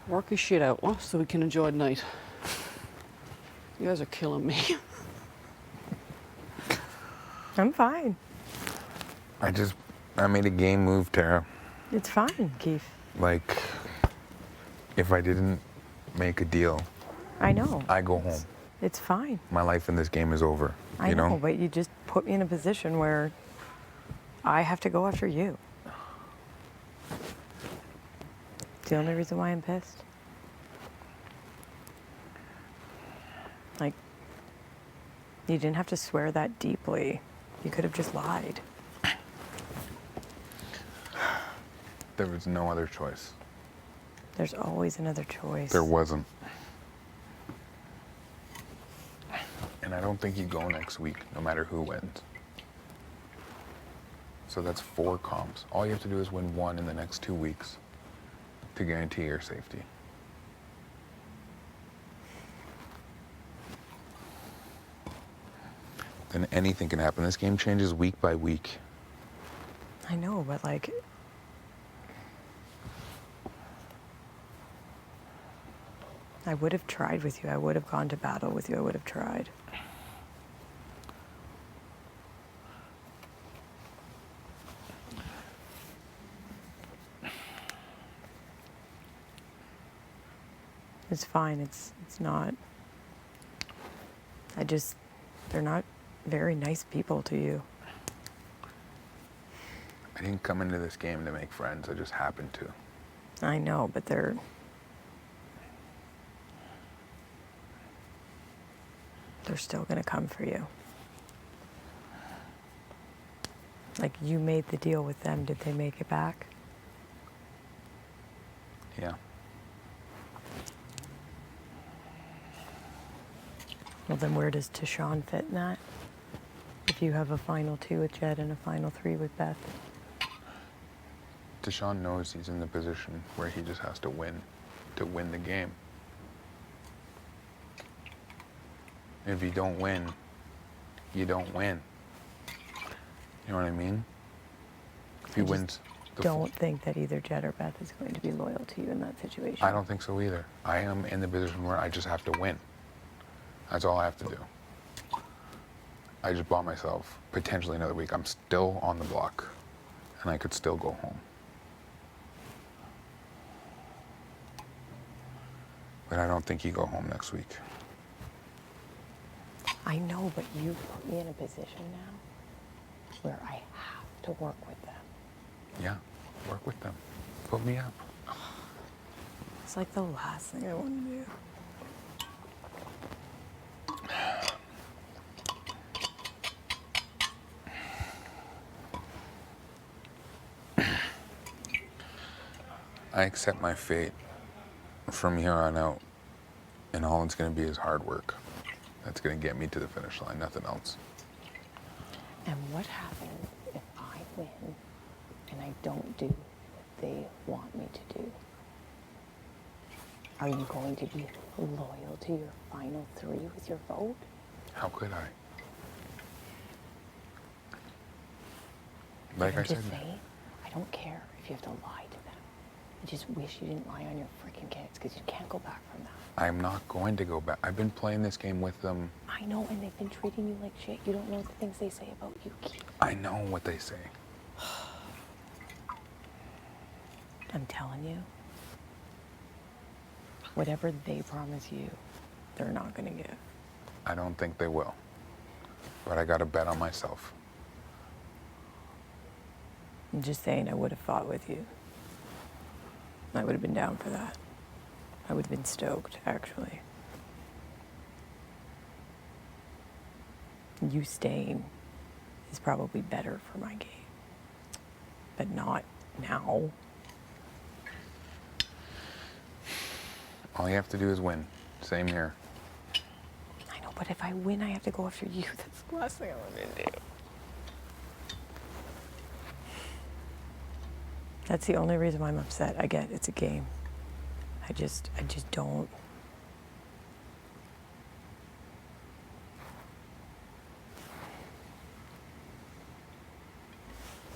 Work your shit out so we can enjoy the night. You guys are killing me. I'm fine. I made a game move, Tara. It's fine, Keith. Like, if I didn't make a deal, I know. I go home. It's fine. My life in this game is over. I you know, but you just put me in a position where I have to go after you. It's the only reason why I'm pissed. Like, you didn't have to swear that deeply. You could have just lied. There was no other choice. There's always another choice. There wasn't. And I don't think you go next week, no matter who wins. So that's 4 comps. All you have to do is win 1 in the next 2 weeks to guarantee your safety. Then anything can happen. This game changes week by week. I know, but like, I would have tried with you. I would have gone to battle with you. I would have tried. It's fine. It's not. They're not very nice people to you. I didn't come into this game to make friends. I just happened to. I know, but they're still gonna come for you. Like, you made the deal with them. Did they make it back? Yeah. Well, then where does Tashawn fit in that? If you have a final 2 with Jed and a final 3 with Beth. Deshaun knows he's in the position where he just has to win the game. If you don't win, you don't win. You know what I mean? If he wins, Don't think that either Jed or Beth is going to be loyal to you in that situation. I don't think so either. I am in the position where I just have to win. That's all I have to do. I just bought myself potentially another week. I'm still on the block, and I could still go home. But I don't think you go home next week. I know, but you put me in a position now where I have to work with them. Yeah, work with them. Put me up. It's like the last thing I want to do. I accept my fate from here on out, and all it's going to be is hard work. That's going to get me to the finish line, nothing else. And what happens if I win and I don't do what they want me to do? Are you going to be loyal to your final 3 with your vote? How could I? Like I'm I said, just saying, I don't care if you have to lie to them. I just wish you didn't lie on your freaking kids, because you can't go back from that. I'm not going to go back. I've been playing this game with them. I know, and they've been treating you like shit. You don't know the things they say about you, Keith. I know what they say. I'm telling you, whatever they promise you, they're not going to give. I don't think they will. But I got to bet on myself. I'm just saying, I would have fought with you. I would have been down for that. I would have been stoked, actually. You staying is probably better for my game. But not now. All you have to do is win. Same here. I know, but if I win, I have to go after you. That's the last thing I want to do. That's the only reason why I'm upset. I get it's a game. I just don't.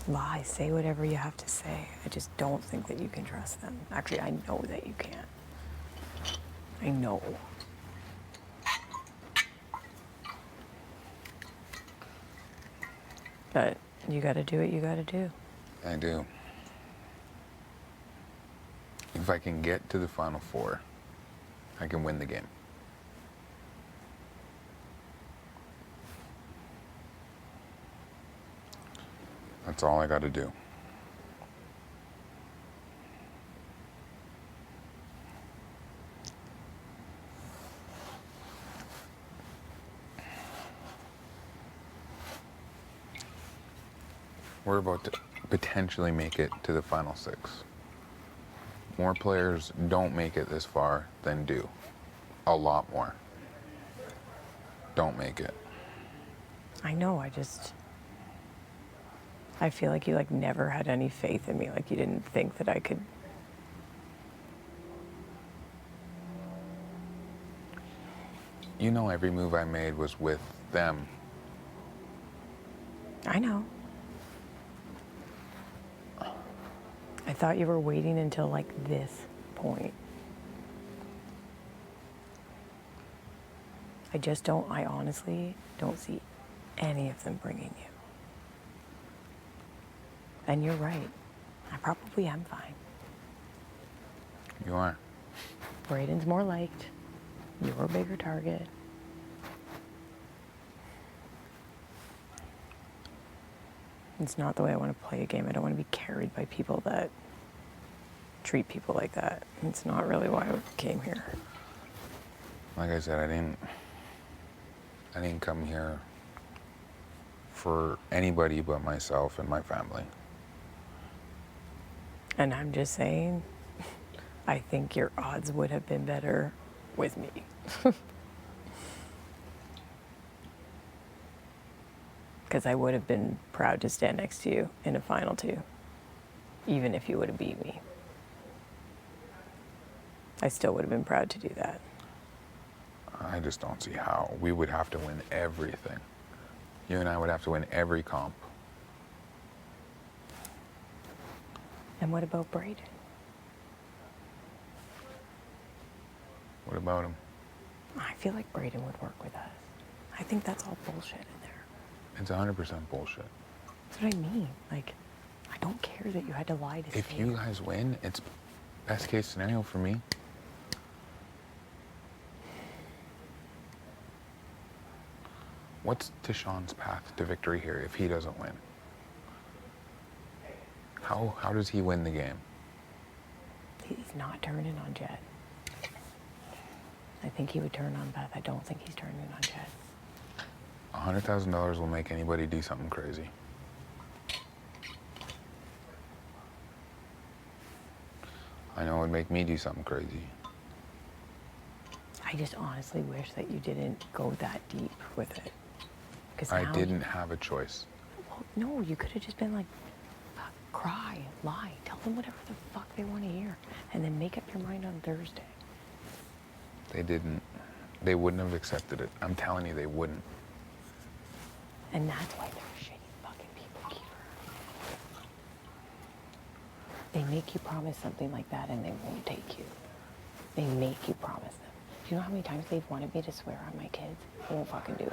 Lie, say whatever you have to say. I just don't think that you can trust them. Actually, I know that you can't. I know. But you got to do what you got to do. I do. If I can get to the Final Four, I can win the game. That's all I got to do. We're about to potentially make it to the Final Six. More players don't make it this far than do. A lot more don't make it. I know, I feel like you like never had any faith in me. Like you didn't think that I could. You know, every move I made was with them. I know. I thought you were waiting until like this point. I honestly don't see any of them bringing you. And you're right. I probably am fine. You are. Braden's more liked. You're a bigger target. It's not the way I want to play a game. I don't want to be carried by people that treat people like that. It's not really why I came here. Like I said, I didn't come here for anybody but myself and my family. And I'm just saying, I think your odds would have been better with me. Because I would have been proud to stand next to you in a final two, even if you would have beat me. I still would have been proud to do that. I just don't see how. We would have to win everything. You and I would have to win every comp. And what about Braden? What about him? I feel like Braden would work with us. I think that's all bullshit in there. It's 100% bullshit. That's what I mean. Like, I don't care that you had to lie to If stay. you guys win, it's best case scenario for me. What's Tishawn's path to victory here if he doesn't win? How does he win the game? He's not turning on Jet. I think he would turn on Beth. I don't think he's turning on Jet. $100,000 will make anybody do something crazy. I know it would make me do something crazy. I just honestly wish that you didn't go that deep with it. 'Cause I now didn't have a choice. Well, no, you could have just been like, fuck, cry, lie, tell them whatever the fuck they want to hear, and then make up your mind on Thursday. They didn't. They wouldn't have accepted it. I'm telling you, they wouldn't. And that's why they're shitty fucking people, Kiefer. They make you promise something like that and they won't take you. They make you promise them. Do you know how many times they've wanted me to swear on my kids? They won't fucking do it.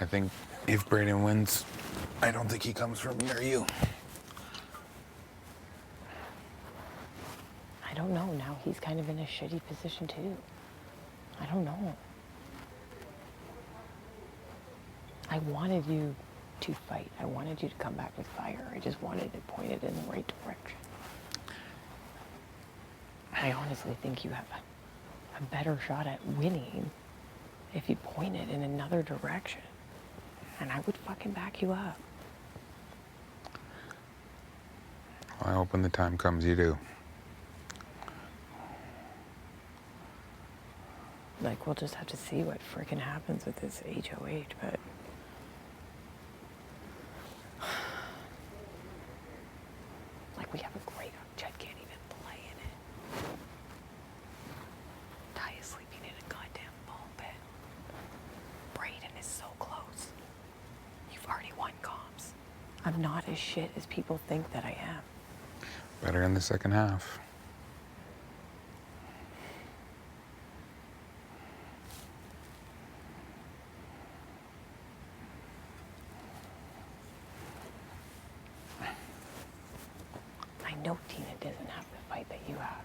I think if Braden wins, I don't think he comes from near you. I don't know. Now he's kind of in a shitty position too. I don't know. I wanted you to fight. I wanted you to come back with fire. I just wanted to point it in the right direction. I honestly think you have a better shot at winning if you point it in another direction. And I would fucking back you up. I hope when the time comes, you do. Like, we'll just have to see what freaking happens with this HOH, but... Like, we have a great... Chet can't even play in it. Ty is sleeping in a goddamn ball pit. Braden I'm not as shit as people think that I am. Better in the second half. I know Tina doesn't have the fight that you have.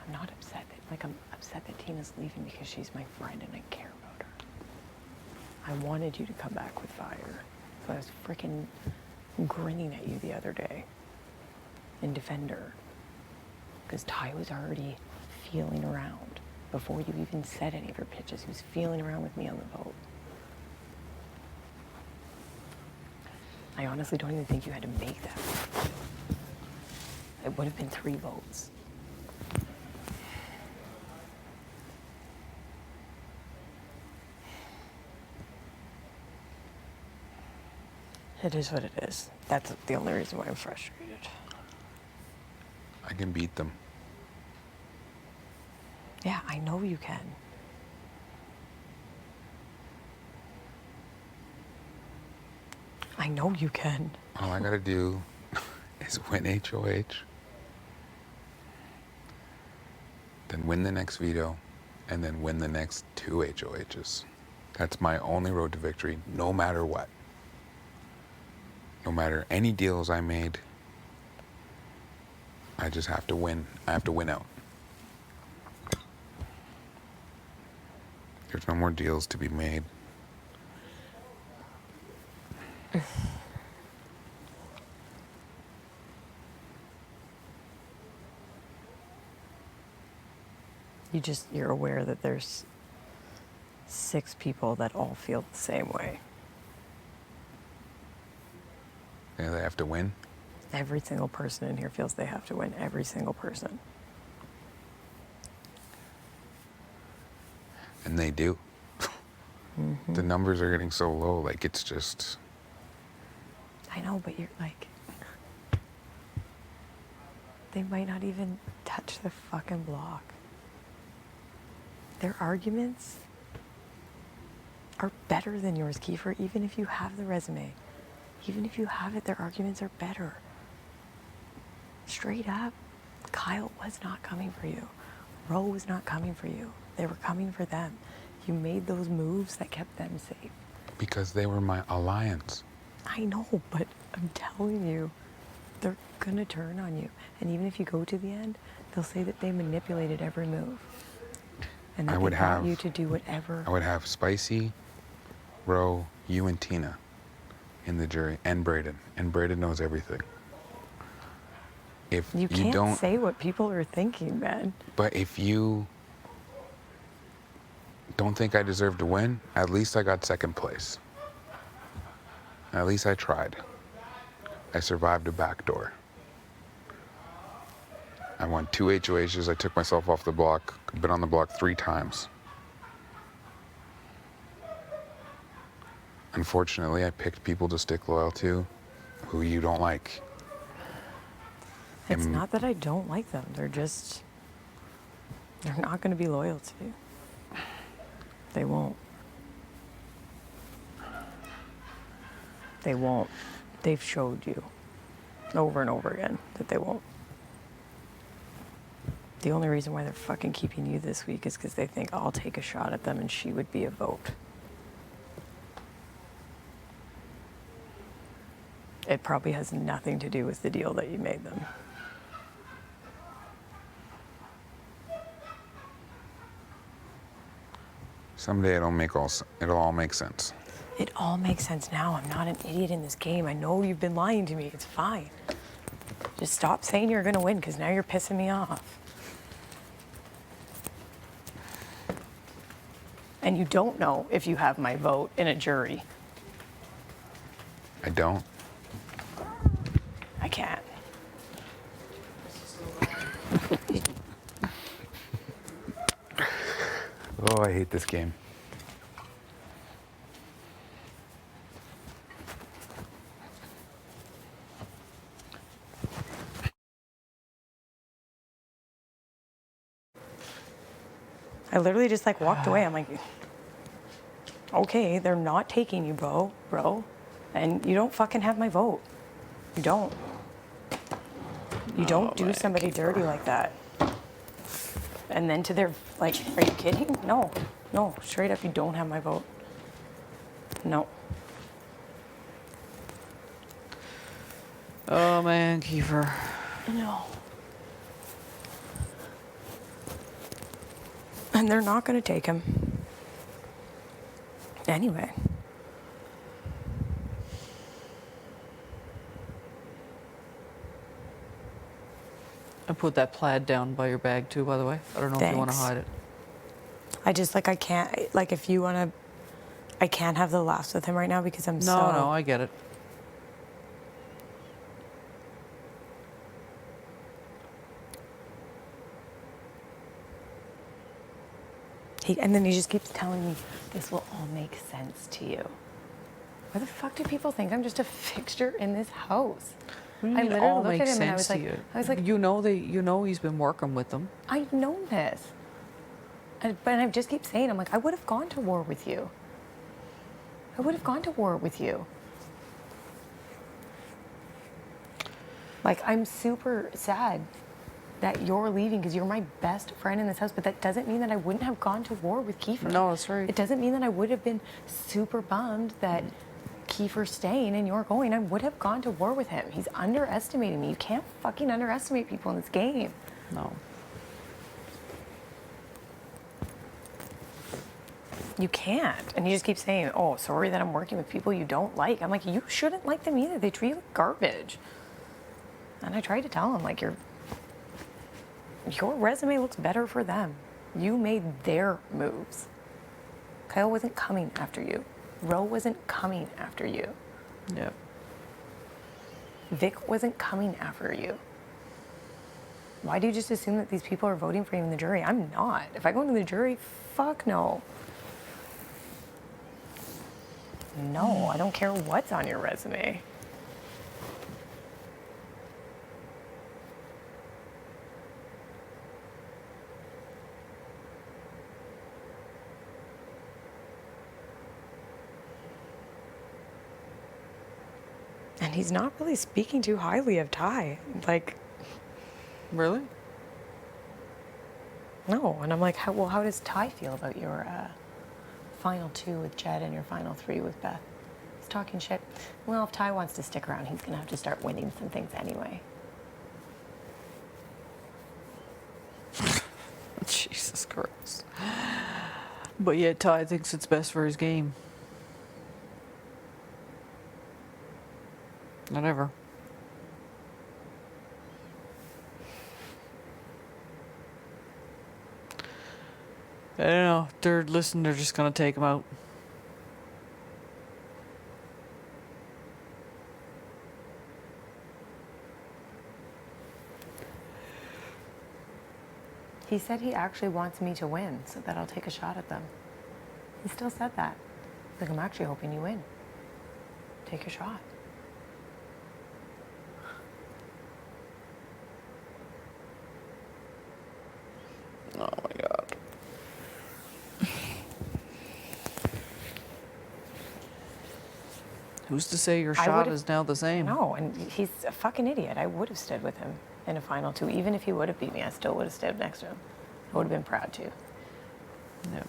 I'm not upset I'm upset that Tina's leaving because she's my friend and I care about her. I wanted you to come back with fire. So I was freaking grinning at you the other day and defend her. Because Ty was already feeling around before you even said any of her pitches. He was feeling around with me on the vote. I honestly don't even think you had to make that. It would have been 3 votes. It is what it is. That's the only reason why I'm frustrated. I can beat them. Yeah, I know you can. I know you can. All I gotta do is win HOH, then win the next veto, and then win the next 2 HOHs. That's my only road to victory, no matter what. No matter any deals I made, I just have to win. I have to win out. There's no more deals to be made. You're aware that there's 6 people that all feel the same way. Yeah, they have to win. Every single person in here feels they have to win. Every single person. And they do. The numbers are getting so low, like it's just... I know, but you're like... They might not even touch the fucking block. Their arguments are better than yours, Kiefer, even if you have the resume. Even if you have it, their arguments are better. Straight up, Kyle was not coming for you. Ro was not coming for you. They were coming for them. You made those moves that kept them safe. Because they were my alliance. I know, but I'm telling you, they're gonna turn on you. And even if you go to the end, they'll say that they manipulated every move. And that they got you to do whatever. I would have Spicy, Ro, you and Tina in the jury, and Braden. And Braden knows everything. If You you don't can't say what people are thinking, man. But if you don't think I deserve to win, at least I got second place. At least I tried. I survived a backdoor. I won 2 HOHs. I took myself off the block. I've been on the block 3 times. Unfortunately, I picked people to stick loyal to who you don't like. It's not that I don't like them. They're not going to be loyal to you. They won't. They won't. They've showed you over and over again that they won't. The only reason why they're fucking keeping you this week is because they think I'll take a shot at them and she would be a vote. It probably has nothing to do with the deal that you made them. Someday it'll all make sense. It all makes sense now. I'm not an idiot in this game. I know you've been lying to me. It's fine. Just stop saying you're gonna win, because now you're pissing me off. And you don't know if you have my vote in a jury. I don't. I can't. Oh, I hate this game. I literally just walked away. I'm like, okay, they're not taking you, bro. And you don't fucking have my vote. You don't. You don't do somebody dirty like that. And then to their, like, are you kidding? No. No, straight up, you don't have my vote. No. Oh man, Kiefer. No. And they're not going to take him. Anyway. I put that plaid down by your bag too, by the way. I don't know if you want to Thanks. hide it. I just, like, I can't, like, if you want to, I can't have the laughs with him right now because I'm so... No, I get it. And then he just keeps telling me, this will all make sense to you. Why the fuck do people think I'm just a fixture in this house? What do you I mean it literally all looked at makes him and sense to you? I was like, you know he's been working with them. I know this. But I just keep saying, I'm like, I would have gone to war with you. I would have gone to war with you. Like, I'm super sad that you're leaving because you're my best friend in this house, but that doesn't mean that I wouldn't have gone to war with Kiefer. No, that's right. It doesn't mean that I would have been super bummed that Kiefer's staying and you're going. I would have gone to war with him. He's underestimating me. You can't fucking underestimate people in this game. No. You can't. And he just keeps saying, oh, sorry that I'm working with people you don't like. I'm like, you shouldn't like them either. They treat you like garbage. And I tried to tell him, like, your resume looks better for them. You made their moves. Kyle wasn't coming after you. Ro wasn't coming after you. Yep. Vic wasn't coming after you. Why do you just assume that these people are voting for you in the jury? I'm not. If I go into the jury, fuck no. No, I don't care what's on your resume. And he's not really speaking too highly of Ty. Like, Really? no. And I'm like, how does Ty feel about your final 2 with Jed and your final 3 with Beth? He's talking shit. Well, if Ty wants to stick around, he's going to have to start winning some things anyway. Jesus Christ. But yet Ty thinks it's best for his game. Whatever. I don't know. They're just gonna take him out. He said he actually wants me to win so that I'll take a shot at them. He still said that. Like, I'm actually hoping you win. Take a shot. Oh my God. Who's to say your shot is now the same? No, and he's a fucking idiot. I would have stood with him in a final 2. Even if he would have beat me, I still would have stood next to him. I would have been proud to. Yep.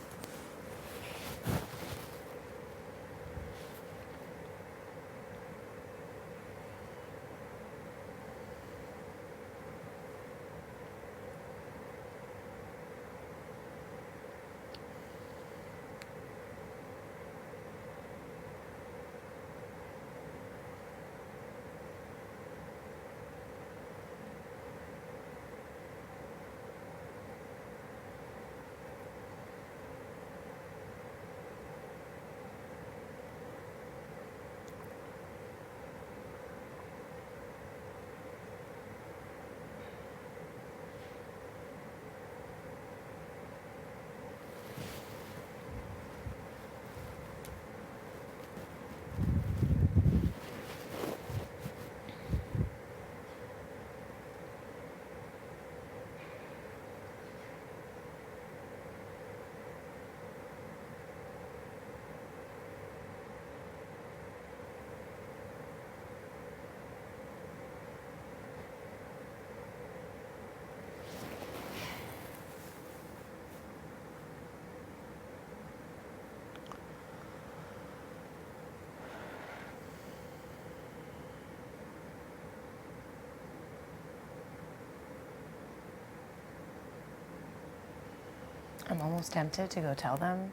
I'm almost tempted to go tell them,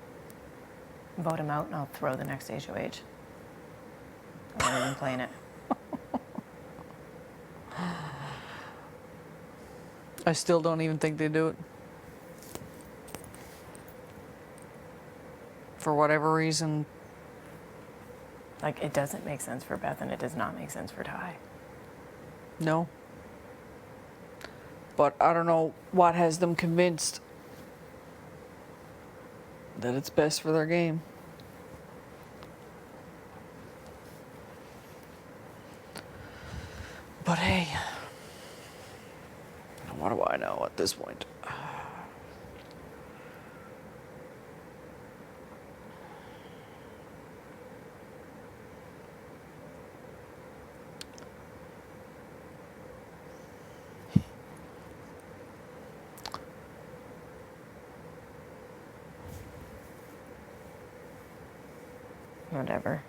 vote him out, and I'll throw the next HOH. I'm not even playing it. I still don't even think they do it. For whatever reason, Like, it doesn't make sense for Beth, and it does not make sense for Ty. no. But I don't know what has them convinced that it's best for their game. But hey, what do I know at this point? Whatever.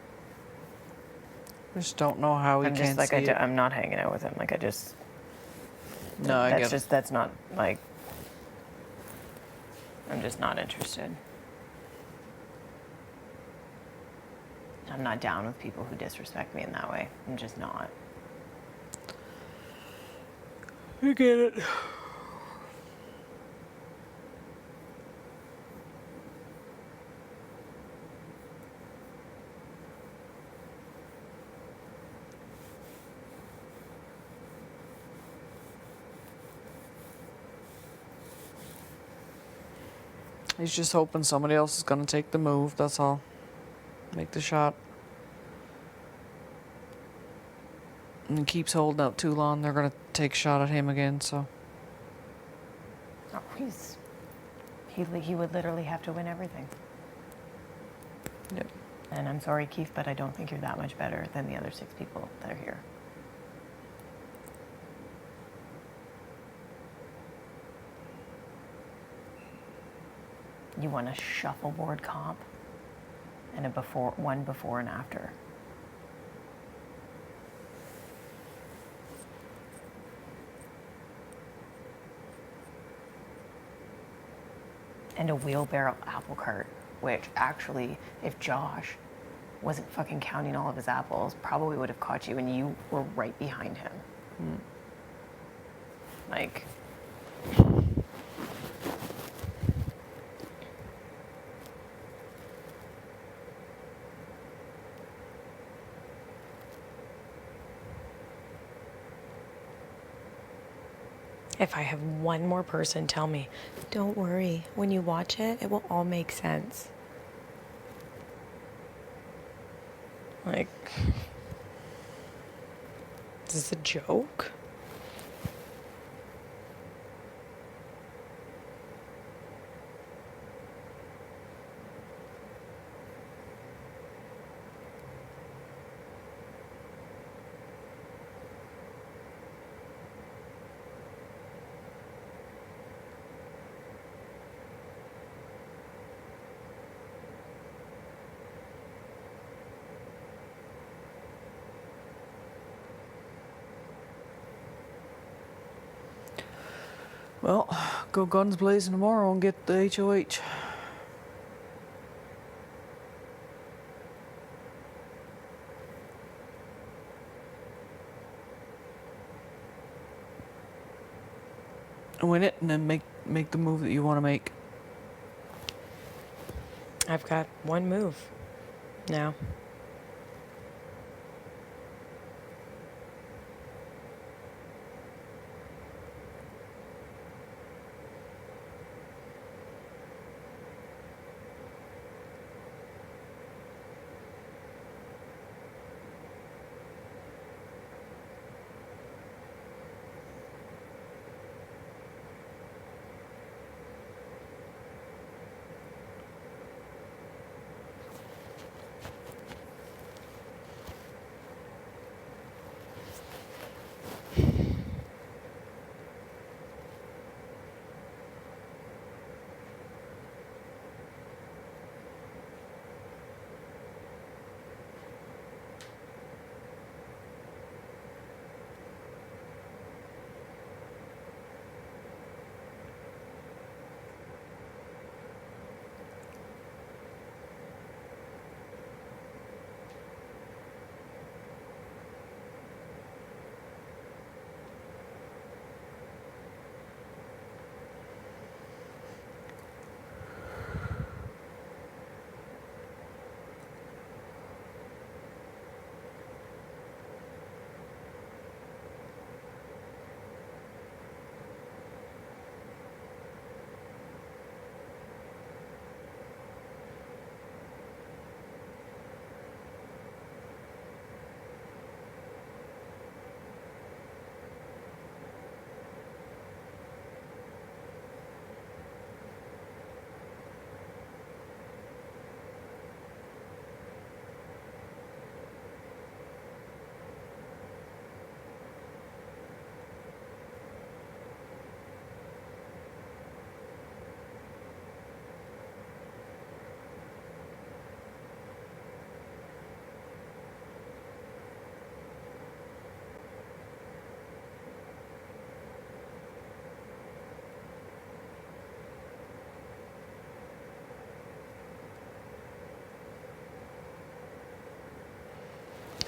I just don't know how he I'm can't just like, see it. I'm not hanging out with him. Like, I just, No, I that's get it. just, that's not, like, I'm just not interested. I'm not down with people who disrespect me in that way. I'm just not. I get it. He's just hoping somebody else is going to take the move, that's all. Make the shot. And he keeps holding out too long, they're going to take a shot at him again, so. Oh, he would literally have to win everything. Yep. And I'm sorry, Keith, but I don't think you're that much better than the other 6 people that are here. You want a shuffleboard comp and a one before and after. And a wheelbarrow apple cart, which actually, if Josh wasn't fucking counting all of his apples, probably would have caught you, and you were right behind him. Like, if I have one more person tell me, don't worry, when you watch it, it will all make sense. Like, is this a joke? Well, go guns blazing tomorrow and get the HOH. Win it and then make the move that you want to make. I've got one move now.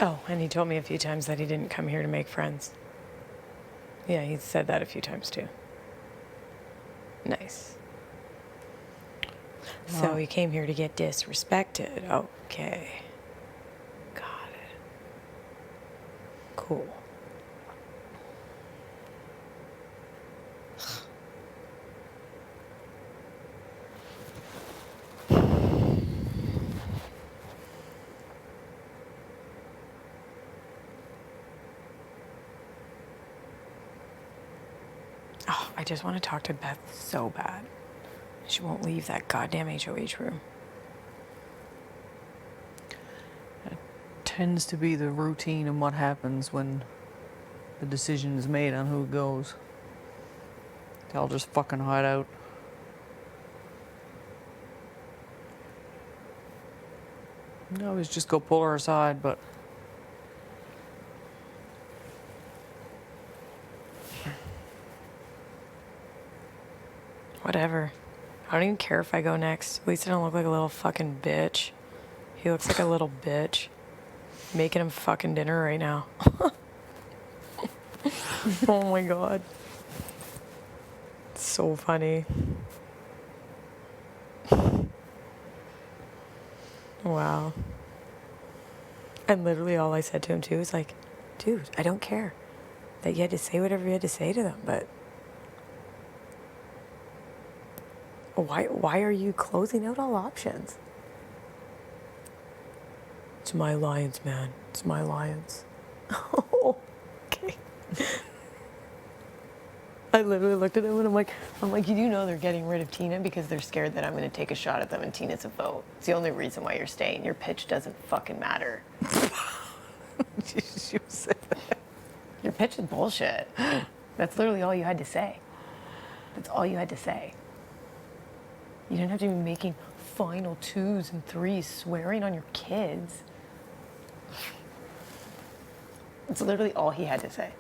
Oh, and he told me a few times that he didn't come here to make friends. Yeah, he said that a few times too. Nice. So Wow. he came here to get disrespected. Okay. Got it. Cool. Oh, I just want to talk to Beth so bad. She won't leave that goddamn HOH room. Tends to be the routine and what happens when the decision is made on who goes. They'll just fucking hide out. I always just go pull her aside, but Whatever. I don't even care if I go next. At least I don't look like a little fucking bitch. He looks like a little bitch. Making him fucking dinner right now. Oh my god. It's so funny. Wow. And literally all I said to him too was like, dude, I don't care that you had to say whatever you had to say to them, but why are you closing out all options? It's my alliance, man. It's my alliance. Okay. I literally looked at him and I'm like, you do know they're getting rid of Tina because they're scared that I'm going to take a shot at them and Tina's a vote. It's the only reason why you're staying. Your pitch doesn't fucking matter. you said that. Your pitch is bullshit. That's literally all you had to say. That's all you had to say. You didn't have to be making final 2s and 3s, swearing on your kids. It's literally all he had to say.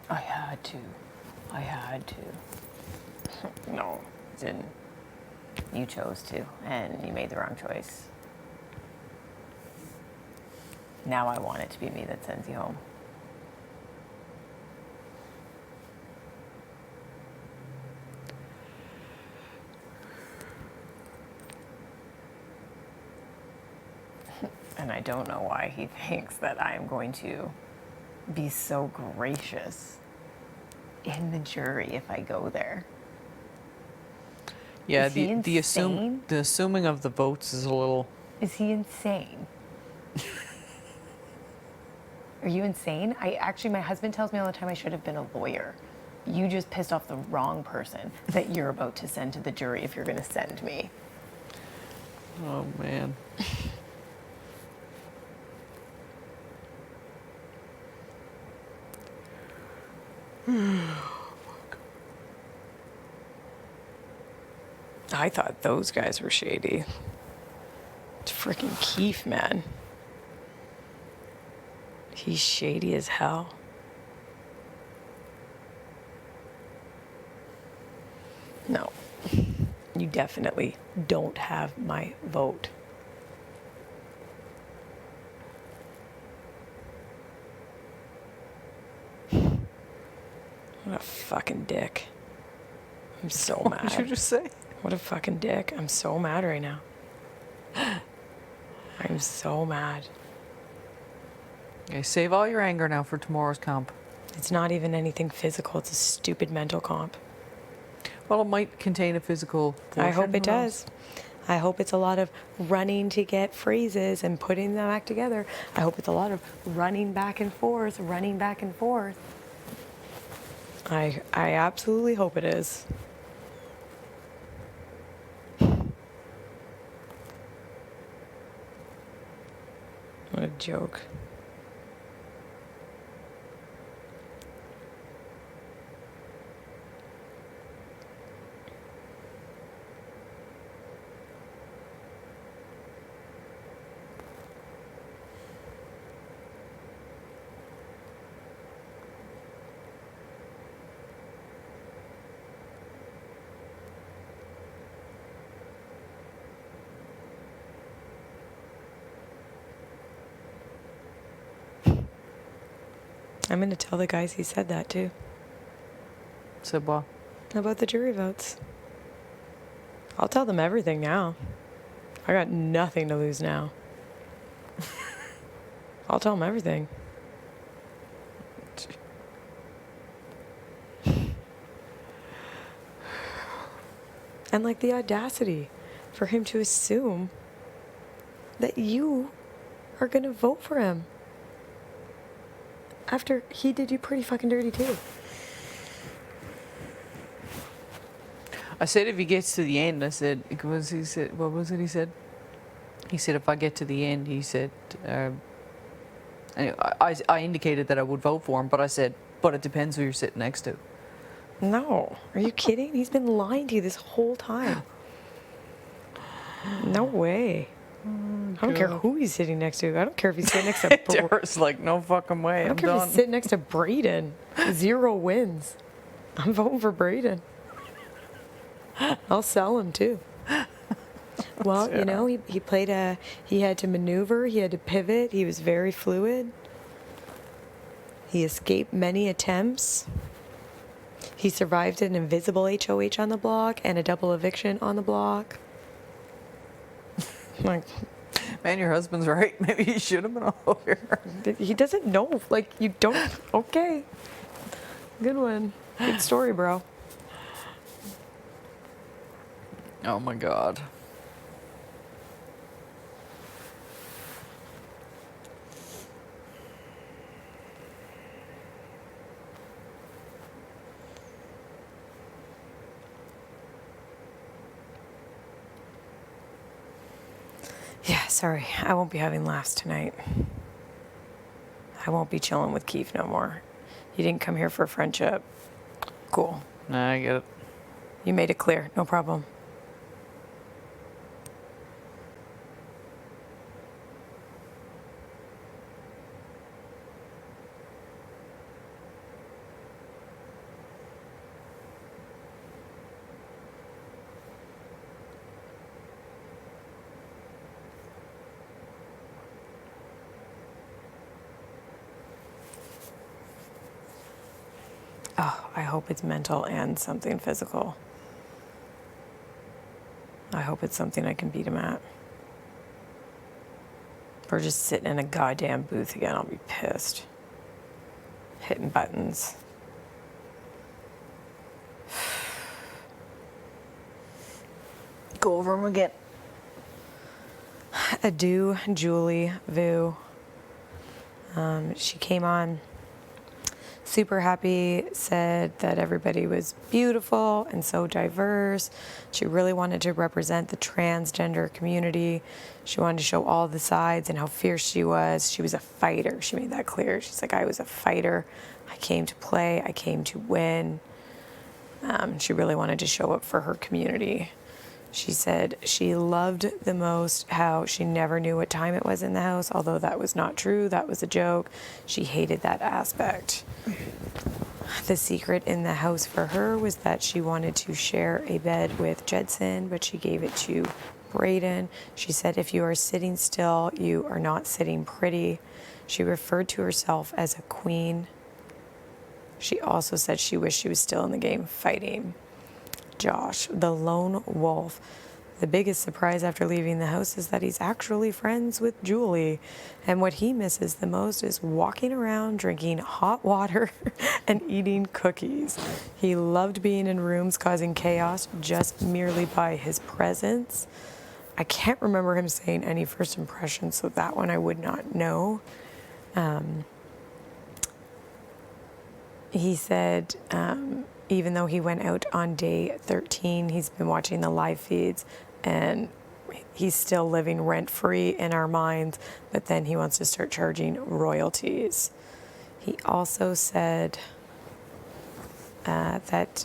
I had to. No, you didn't. You chose to, and you made the wrong choice. Now I want it to be me that sends you home. And I don't know why he thinks that I am going to be so gracious in the jury if I go there. Yeah, Is he the insane? assuming of the votes is a little. Is he insane? Are you insane? My husband tells me all the time I should have been a lawyer. You just pissed off the wrong person that you're about to send to the jury if you're going to send me. Oh man. I thought those guys were shady. It's freaking Keith, man. He's shady as hell. No. You definitely don't have my vote. What a fucking dick. I'm so What mad. did you just say? What a fucking dick. I'm so mad right now. I'm so mad. Okay, save all your anger now for tomorrow's comp. It's not even anything physical. It's a stupid mental comp. Well, it might contain a physical portion. I hope it who knows? does. I hope it's a lot of running to get phrases and putting them back together. I hope it's a lot of running back and forth, running back and forth. I absolutely hope it is. What a joke. I'm going to tell the guys he said that too. Said what? About the jury votes. I'll tell them everything now. I got nothing to lose now. I'll tell them everything. And like the audacity for him to assume that you are going to vote for him after he did you pretty fucking dirty too. I said if he gets to the end, I said, he said, what was it he said? He said if I get to the end, he said, anyway, I indicated that I would vote for him, but I said, but it depends who you're sitting next to. No. Are you kidding? He's been lying to you this whole time. No way. I don't care who he's sitting next to. I don't care if he's sitting next to There's like no fucking way. I don't care if he's sitting next to Braden. 0 wins. I'm voting for Braden. I'll sell him too. Well, you know, he played he had to maneuver, he had to pivot, he was very fluid. He escaped many attempts. He survived an invisible HOH on the block and a double eviction on the block. Like, man, your husband's right. Maybe he should have been a lawyer. he doesn't know. Like, you don't. Okay. Good one. Good story, bro. Oh my God. Yeah, sorry. I won't be having laughs tonight. I won't be chilling with Keith no more. You didn't come here for friendship. Cool. Nah, I get it. You made it clear. No problem. Oh, I hope it's mental and something physical. I hope it's something I can beat him at. If we're just sitting in a goddamn booth again, I'll be pissed. Hitting buttons. Go over him again. Adieu, Julie Vu. She came on super happy, said that everybody was beautiful and so diverse. She really wanted to represent the transgender community. She wanted to show all the sides and how fierce she was. She was a fighter. She made that clear. She's like, I was a fighter. I came to play. I came to win. She really wanted to show up for her community. She said she loved the most how she never knew what time it was in the house, although that was not true. That was a joke. She hated that aspect. The secret in the house for her was that she wanted to share a bed with Jedson, but she gave it to Braden. She said, if you are sitting still, you are not sitting pretty. She referred to herself as a queen. She also said she wished she was still in the game fighting. Josh, the lone wolf. The biggest surprise after leaving the house is that he's actually friends with Julie. And what he misses the most is walking around drinking hot water and eating cookies. He loved being in rooms causing chaos just merely by his presence. I can't remember him saying any first impressions, so that one I would not know. He said, even though he went out on day 13, he's been watching the live feeds and he's still living rent-free in our minds, but then he wants to start charging royalties. He also said that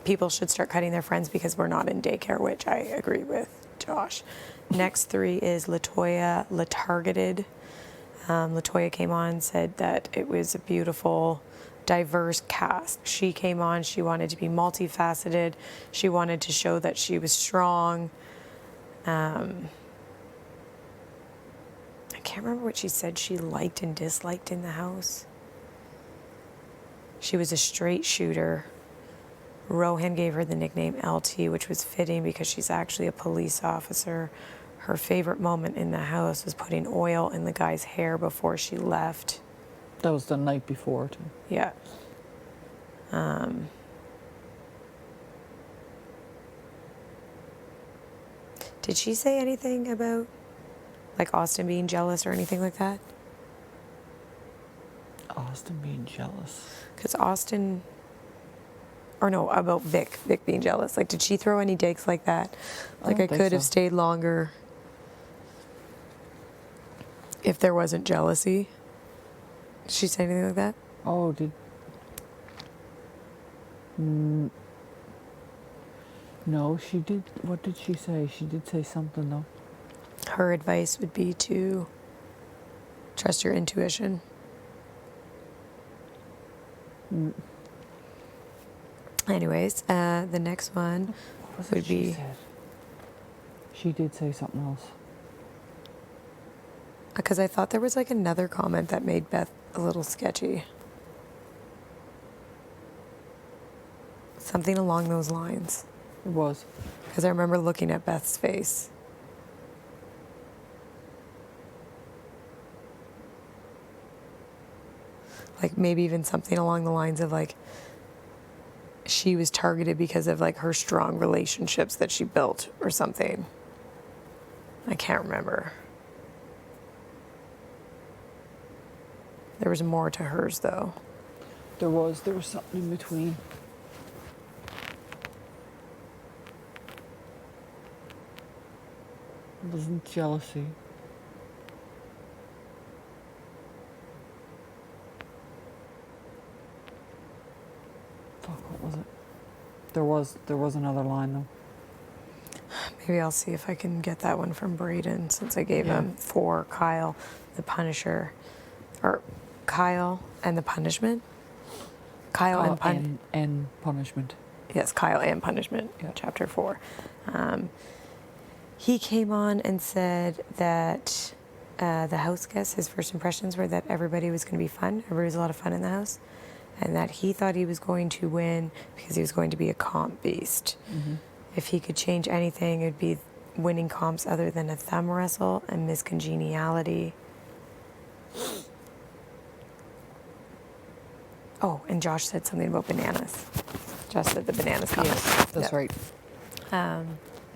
people should start cutting their friends because we're not in daycare, which I agree with Josh. Next 3 is Latoya Letargeted. Latoya came on, said that it was a beautiful, diverse cast. She came on, she wanted to be multifaceted. She wanted to show that she was strong. I can't remember what she said she liked and disliked in the house. She was a straight shooter. Rohan gave her the nickname LT, which was fitting because she's actually a police officer. Her favorite moment in the house was putting oil in the guy's hair before she left. That was the night before, too. Yeah. Did she say anything about, like, Austin being jealous or anything like that? Austin being jealous. Because Austin, or no, about Vic being jealous. Like, did she throw any digs like that? Like, I don't think could have so. stayed longer if there wasn't jealousy. Did she say anything like that? Oh, did... No, she did... What did she say? She did say something, though. Her advice would be to trust your intuition. Anyways, the next one What was would it she be... said? She did say something else. Because I thought there was like another comment that made Beth a little sketchy. Something along those lines. It was. Because I remember looking at Beth's face. Like maybe even something along the lines of like she was targeted because of like her strong relationships that she built or something. I can't remember. There was more to hers though. There was something in between. It wasn't jealousy. Fuck, what was it? There was another line though. Maybe I'll see if I can get that one from Braden since I gave him 4 Kyle, the Punisher. Or Kyle and the Punishment? Kyle and punishment. Yes, Kyle and Punishment, Yeah. chapter 4. He came on and said that the house guests, his first impressions were that everybody was going to be fun. Everybody was a lot of fun in the house. And that he thought he was going to win because he was going to be a comp beast. Mm-hmm. If he could change anything, it would be winning comps other than a thumb wrestle and miscongeniality. Oh, and Josh said something about bananas. Josh said the bananas comment. Yes, that's Yep. right.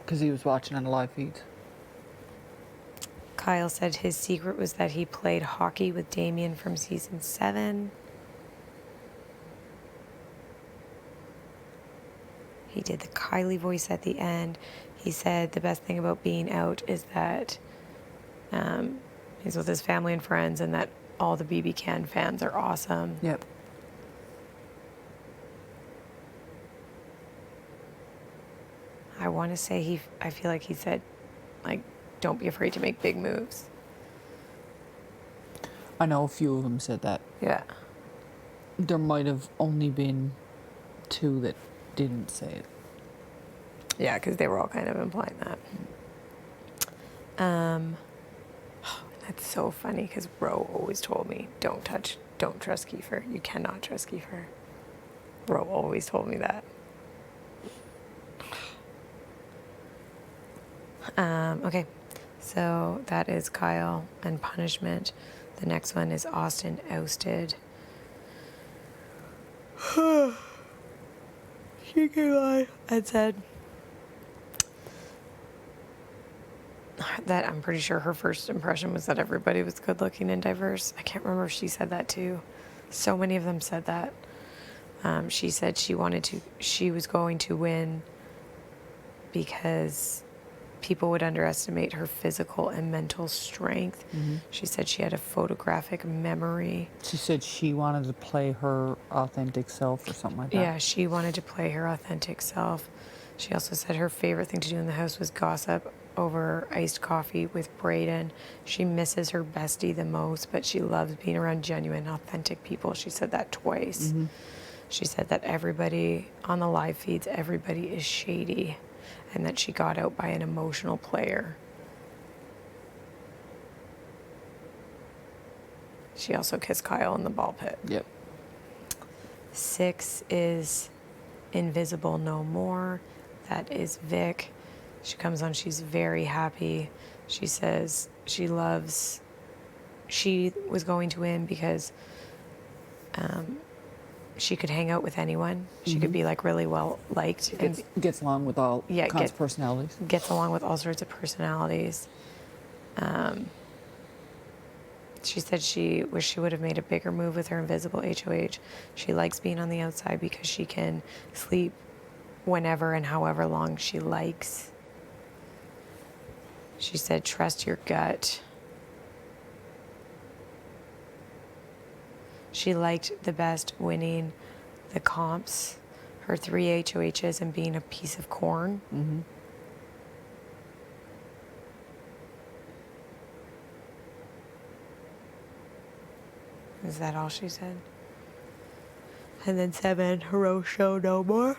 Because he was watching on the live feed. Kyle said his secret was that he played hockey with Damien from season 7. He did the Kylie voice at the end. He said the best thing about being out is that he's with his family and friends and that all the BB Can fans are awesome. Yep. I want to say I feel like he said, like, don't be afraid to make big moves. I know a few of them said that. Yeah. There might have only been 2 that didn't say it. Yeah, because they were all kind of implying that. That's so funny because Ro always told me, don't trust Kiefer. You cannot trust Kiefer. Ro always told me that. Okay, so that is Kyle and Punishment. The next one is Austin ousted. She came on and said that I'm pretty sure her first impression was that everybody was good looking and diverse. I can't remember if she said that too. So many of them said that. She said she was going to win because people would underestimate her physical and mental strength. Mm-hmm. She said she had a photographic memory. She said she wanted to play her authentic self or something like that. Yeah, she wanted to play her authentic self. She also said her favorite thing to do in the house was gossip over iced coffee with Braden. She misses her bestie the most, but she loves being around genuine, authentic people. She said that twice. Mm-hmm. She said that everybody on the live feeds, everybody is shady, and that she got out by an emotional player. She also kissed Kyle in the ball pit. Yep. 6 is Invisible No More. That is Vic. She comes on, she's very happy. She says she was going to win because she could hang out with anyone. She could be like really well liked and Gets along with all kinds of personalities. gets along with all sorts of personalities. She said she wished she would have made a bigger move with her invisible HOH. She likes being on the outside because she can sleep whenever and however long she likes. She said, trust your gut. She liked the best winning the comps, her 3 HOHs, and being a piece of corn. Mm-hmm. Is that all she said? And then 7, Rosho No More.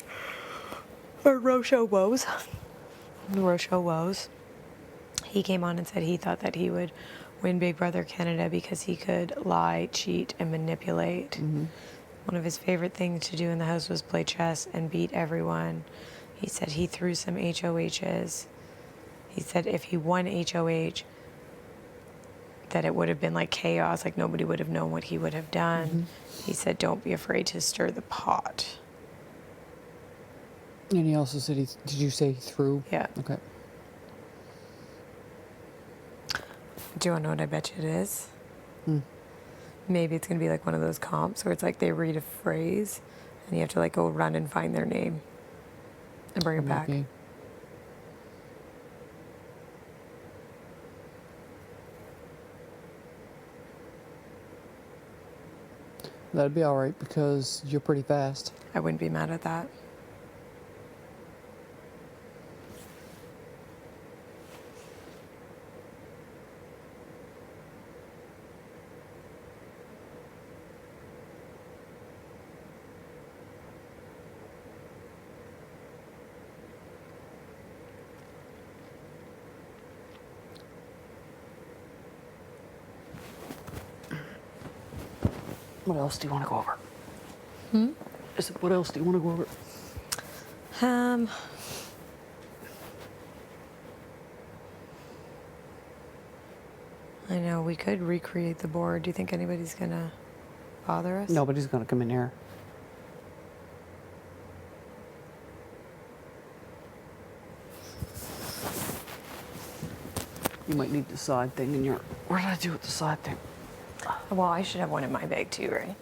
Or Rosho Woes. Rosho Woes. He came on and said he thought that he would win Big Brother Canada because he could lie, cheat, and manipulate. Mm-hmm. One of his favorite things to do in the house was play chess and beat everyone. He said he threw some HOHs. He said if he won HOH, that it would have been like chaos, like nobody would have known what he would have done. Mm-hmm. He said, don't be afraid to stir the pot. And he also said did you say he threw? Yeah. Okay. Do you want to know what I bet you it is? Hmm. Maybe it's going to be like one of those comps where it's like they read a phrase and you have to like go run and find their name and bring it back. Maybe. That'd be alright because you're pretty fast. I wouldn't be mad at that. What else do you want to go over? What else do you want to go over? I know we could recreate the board. Do you think anybody's gonna bother us? Nobody's gonna come in here. You might need the side thing in your. What did I do with the side thing? Well, I should have one in my bag too, right?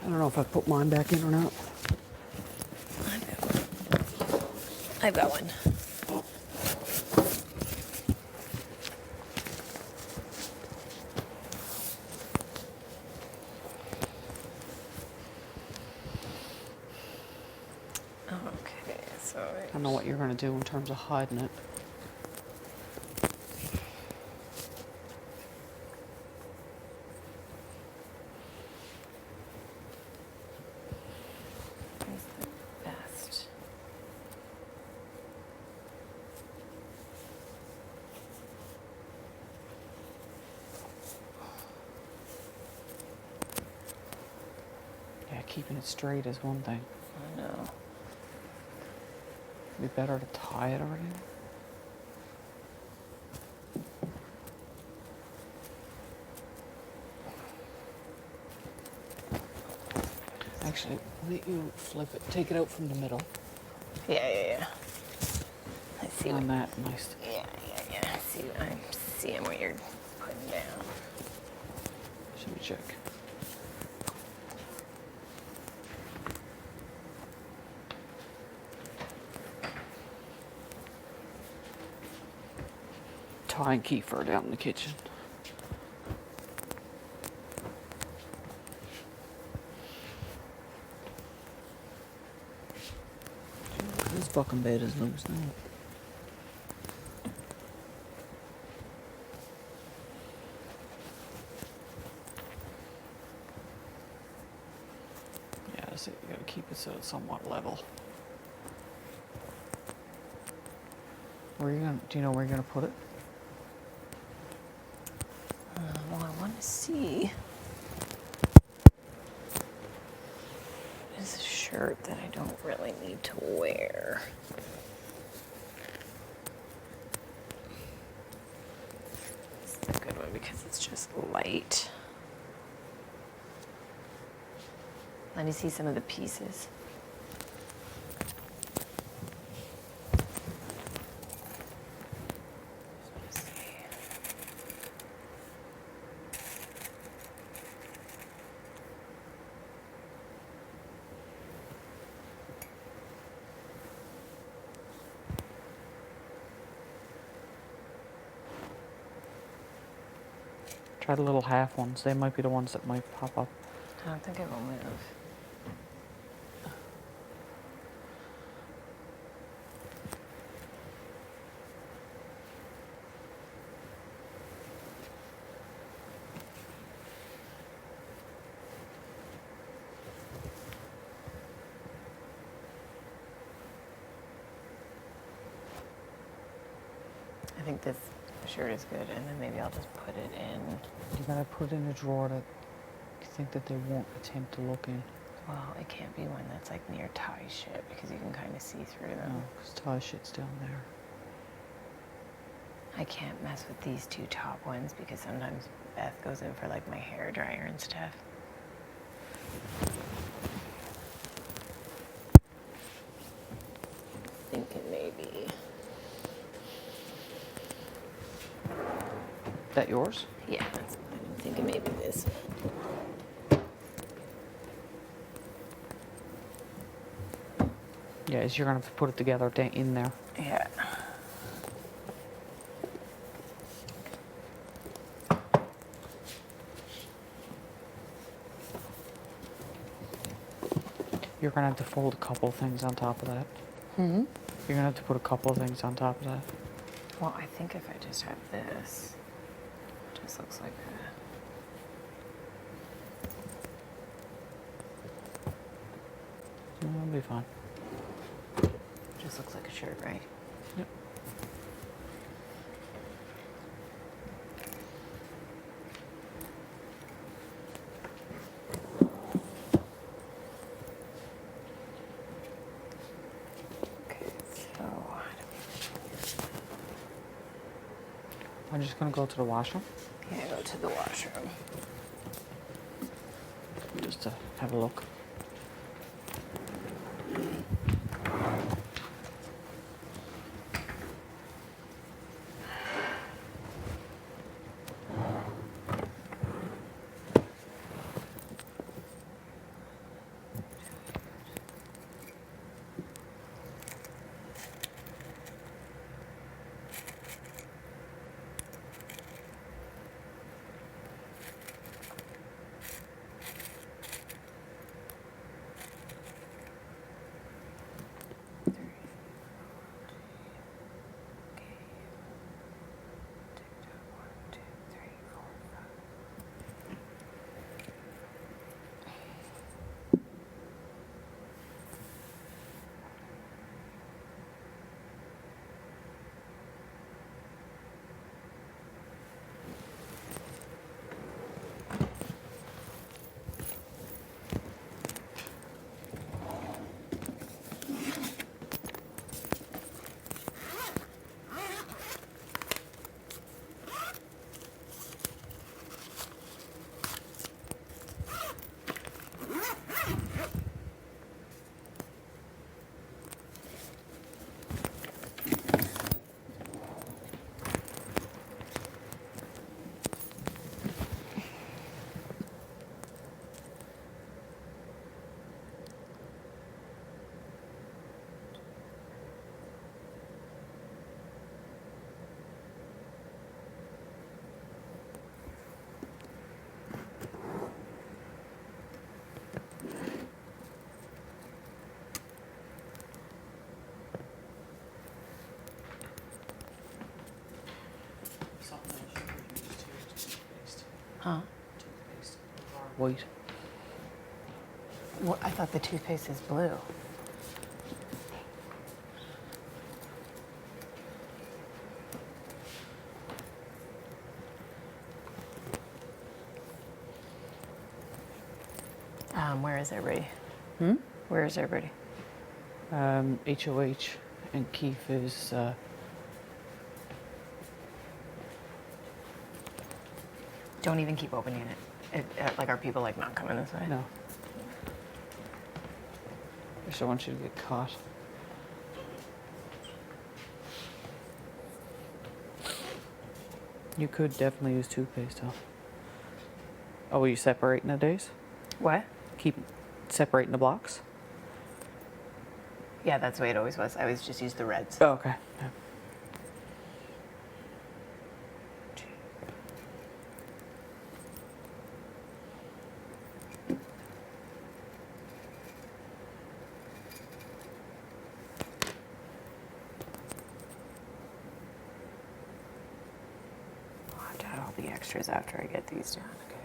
I don't know if I put mine back in or not. I've got one. Okay, so I don't know what you're gonna do in terms of hiding it. is the best. Yeah, keeping it straight is one thing. I know. It'd be better to tie it already. Actually, let you flip it. Take it out from the middle. Yeah. I see On what. that, nice. Yeah. I'm seeing what you're putting down. Should we check? Ty and Kiefer are down in the kitchen. This fucking bed is loose now. Yeah, that's it. You gotta keep it so it's somewhat level. Where are you gonna? Do you know where you're gonna put it? Well, I want to see. shirt that I don't really need to wear. This is a good one because it's just light. Let me see some of the pieces. Let's see. Try the little half ones. They might be the ones that might pop up. I don't think it will move. I think this shirt is good, and then maybe I'll just put it in. You gotta put in a drawer that you think that they won't attempt to look in. Well, it can't be one that's like near tie shit because you can kind of see through them. No, because tie shit's down there. I can't mess with these two top ones because sometimes Beth goes in for like my hair dryer and stuff. Thinking maybe. That yours? Yeah, that's fine. I'm thinking maybe this. Yeah, you're gonna have to put it together in there. Yeah. You're gonna have to fold a couple things on top of that. Hmm. You're gonna have to put a couple of things on top of that. Well, I think if I just have this, it just looks like a. That'll be fine. Just looks like a shirt, right? Yep. Okay, so I'm just gonna go to the washroom yeah, go to the washroom. just to have a look. Huh? White. Well, I thought the toothpaste is blue. Where is everybody? Hmm? Where is everybody? HOH, and Keith is. Don't even keep opening it. Like, are people like not coming this way? No. I just don't want you to get caught. You could definitely use toothpaste, though. Oh, are you separating the days? What? Keep separating the blocks? Yeah, that's the way it always was. I always just used the reds. Oh, okay. Yeah. I'll have to add all the extras after I get these done. Okay.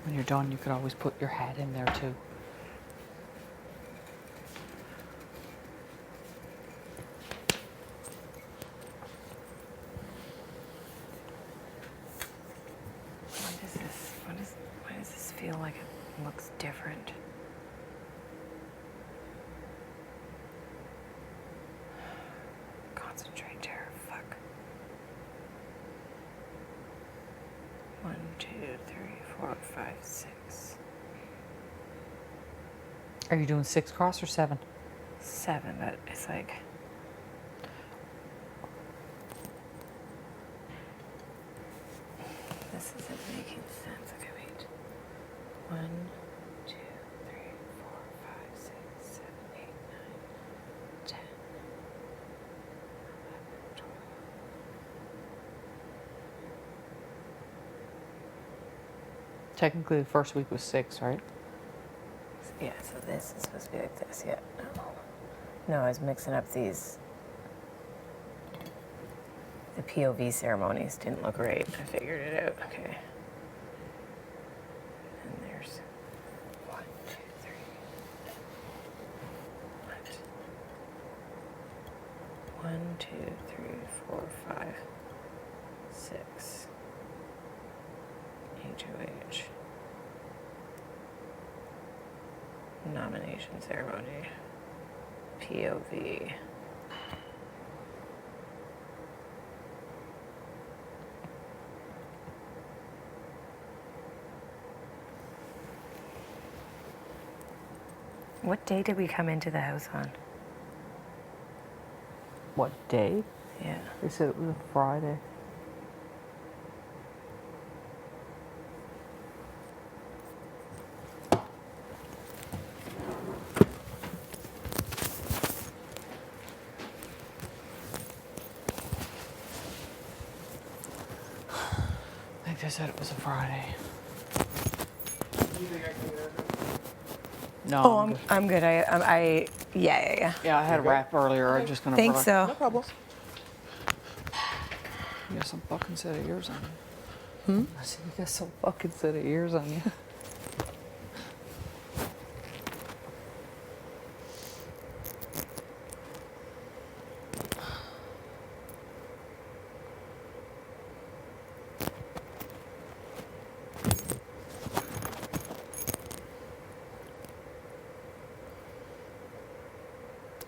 When you're done, you could always put your hat in there, too. Why does this feel like it looks different? Concentrate, Tara. Fuck. 1, 2, 3, 4, 5, 6. Are you doing 6 cross or 7? 7, but it's like. This isn't making sense. Okay, wait. 1, 2, 3, 4, 5, 6, 7, 8, 9, 10, 11, 12. Technically, the first week was 6, right? Yeah, so this is supposed to be like this. Yeah. No, I was mixing up these. The POV ceremonies didn't look right. I figured it out. Okay. And there's 1, 2, 3. What? 1, 2, 3, 4, 5, 6. HOH. Nomination ceremony. POV. What day did we come into the house on? What day? Yeah. They said it was a Friday. I think they said it was a Friday. No. Oh, good. I'm good. Yeah. Yeah, I had a wrap earlier. I'm just gonna. Think relax. so. No problem. You got some fucking set of ears on you. I said you got some fucking set of ears on you.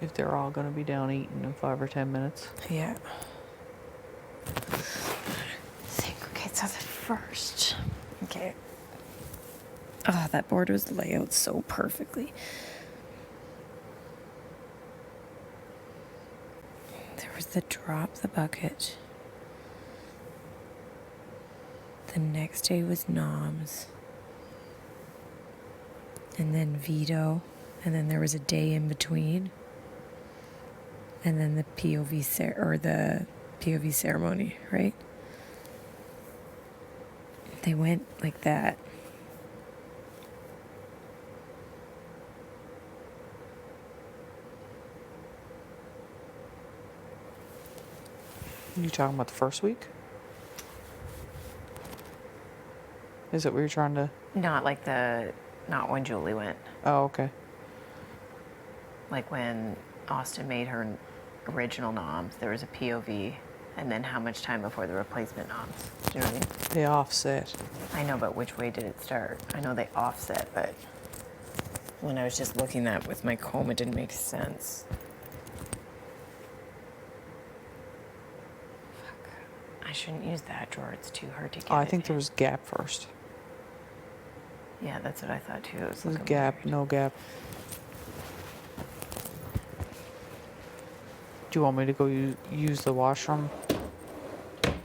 If they're all gonna be down eating in 5 or 10 minutes. Yeah. Segregate so that first. Okay. Oh, that board was laid out so perfectly. There was the drop the bucket. The next day was noms. and then veto, and then there was a day in between, and then the the POV ceremony, right? They went like that. You talking about the first week? Is it what you're trying to? Not when Julie went. Oh, okay. Like when Austin made her original noms, there was a POV, and then how much time before the replacement noms? Do you know what I mean? They offset. I know, but which way did it start? I know they offset, but when I was just looking at it with my comb, it didn't make sense. Fuck. I shouldn't use that drawer. It's too hard to get. Oh, I it think there in. was gap first. Yeah, that's what I thought too. It was There's looking gap, weird. no gap. Do you want me to go use the washroom?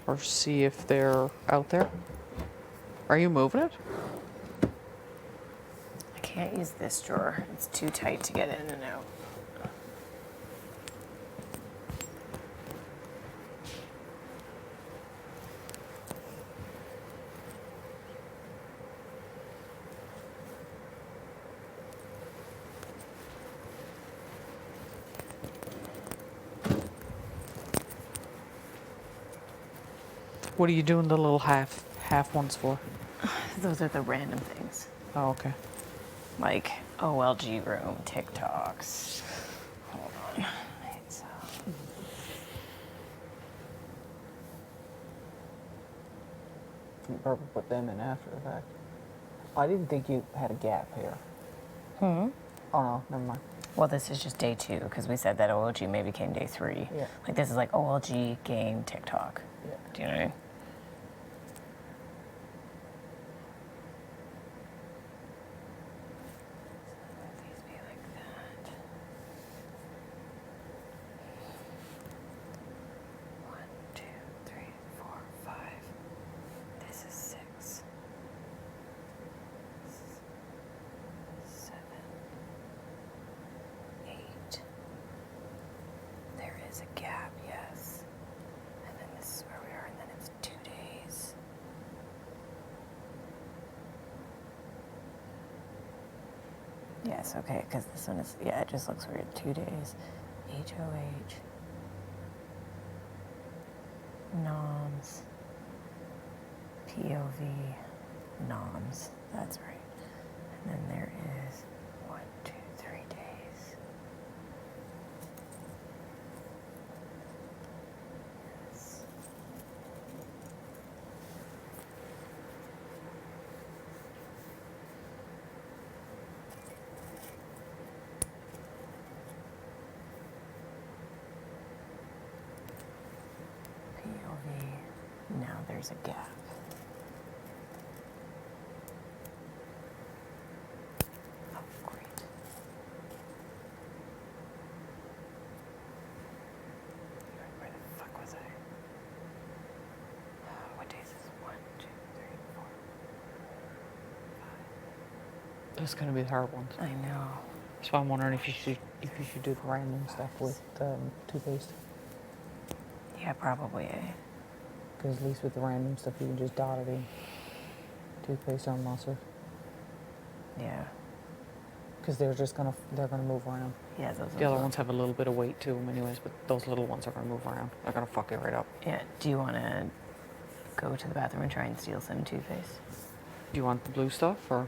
Or see if they're out there? Are you moving it? I can't use this drawer. It's too tight to get in and out. What are you doing the little half ones for? Those are the random things. Oh, okay. Like OLG room, TikToks. Hold on. It's, You probably put them in after the fact. I didn't think you had a gap here. Hmm? Oh no, never mind. Well, this is just day 2 because we said that OLG maybe came day 3. Yeah. Like this is like OLG game TikTok. Yeah. Do you know what I mean? These be like that. 1, 2, 3, 4, 5. This is 6. 7, 8. There is a gap, yes. And then this is where we are, and then it's 2 days. Yes, okay, because this one is, yeah, it just looks weird. 2 days. HOH. Noms. POV. Noms. That's right. And then there is 1, 2, 3 days. Yes. POV. Now there's a gap. Oh, great. Where the fuck was I? What days is it? 1, 2, 3, 4, 5. Those gonna be the hard ones. I know. That's why I'm wondering if you should do the random stuff with toothpaste. Yeah, probably. Because at least with the random stuff you can just dot it in. Toothpaste on mustard. Yeah. Because they're gonna move around. Yeah, those The other ones have a little bit of weight to them anyways, but those little ones are gonna move around. They're gonna fuck it right up. Yeah. Do you want to go to the bathroom and try and steal some toothpaste? Do you want the blue stuff or?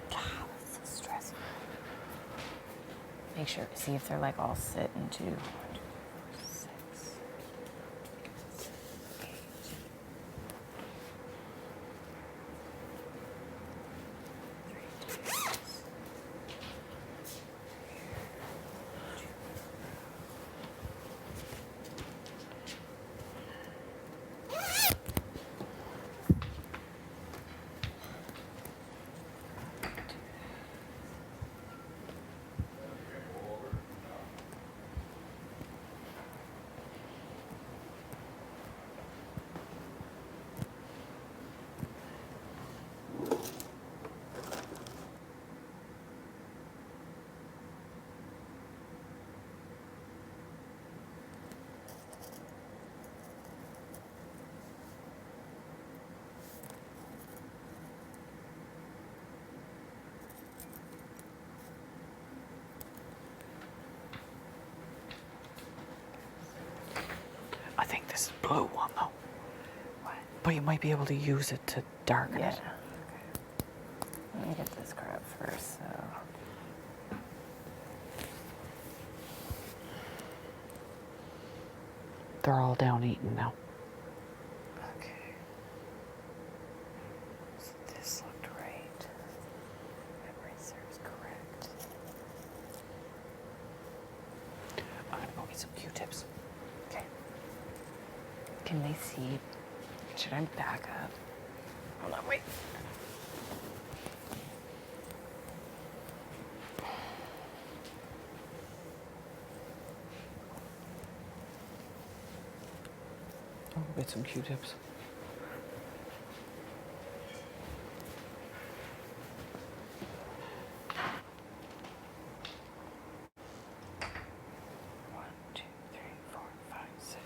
God, that's so stressful. Make sure, see if they're like all sitting too. 1, 2, 4, 6, 8. this is blue one though. What? But you might be able to use it to darken Yeah. it. Okay. Let me get this crap first. So. They're all down eating now. Okay. So this looked right. Memory serves correct. I'm gonna go get some Q-tips. Okay. Can they see? Should I back up? Hold on, wait. I'll go get some Q-tips. One, two, three, four, five, six.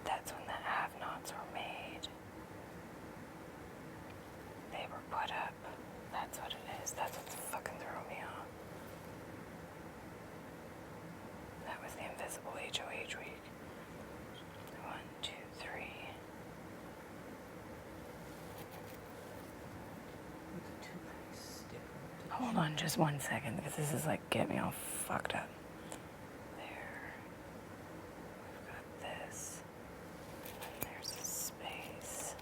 That's when the have-nots were made. They were put up. That's what it is. That's what's fucking throwing me off. That was the invisible HOH week. 1, 2, 3. Hold on just 1 second, because this is like getting me all fucked up. There. We've got this. And there's a space.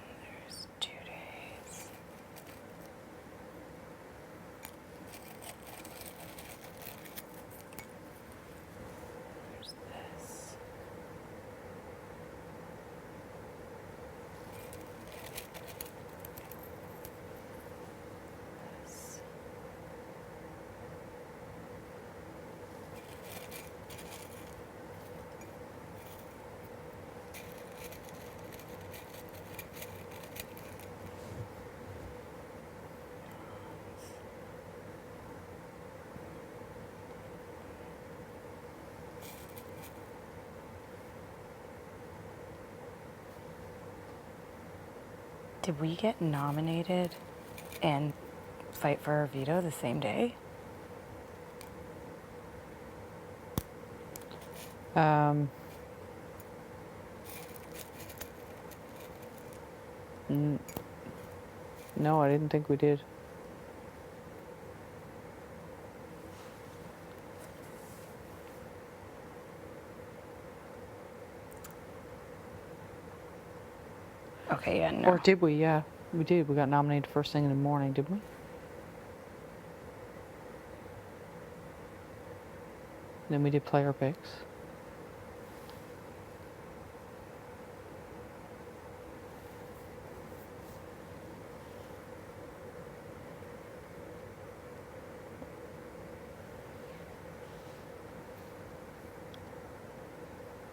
And there's 2 days. There's this. This. Did we get nominated and fight for our veto the same day? No, I didn't think we did. Okay, yeah, no. Or did we? Yeah, we did. We got nominated first thing in the morning, didn't we? Then we did player picks.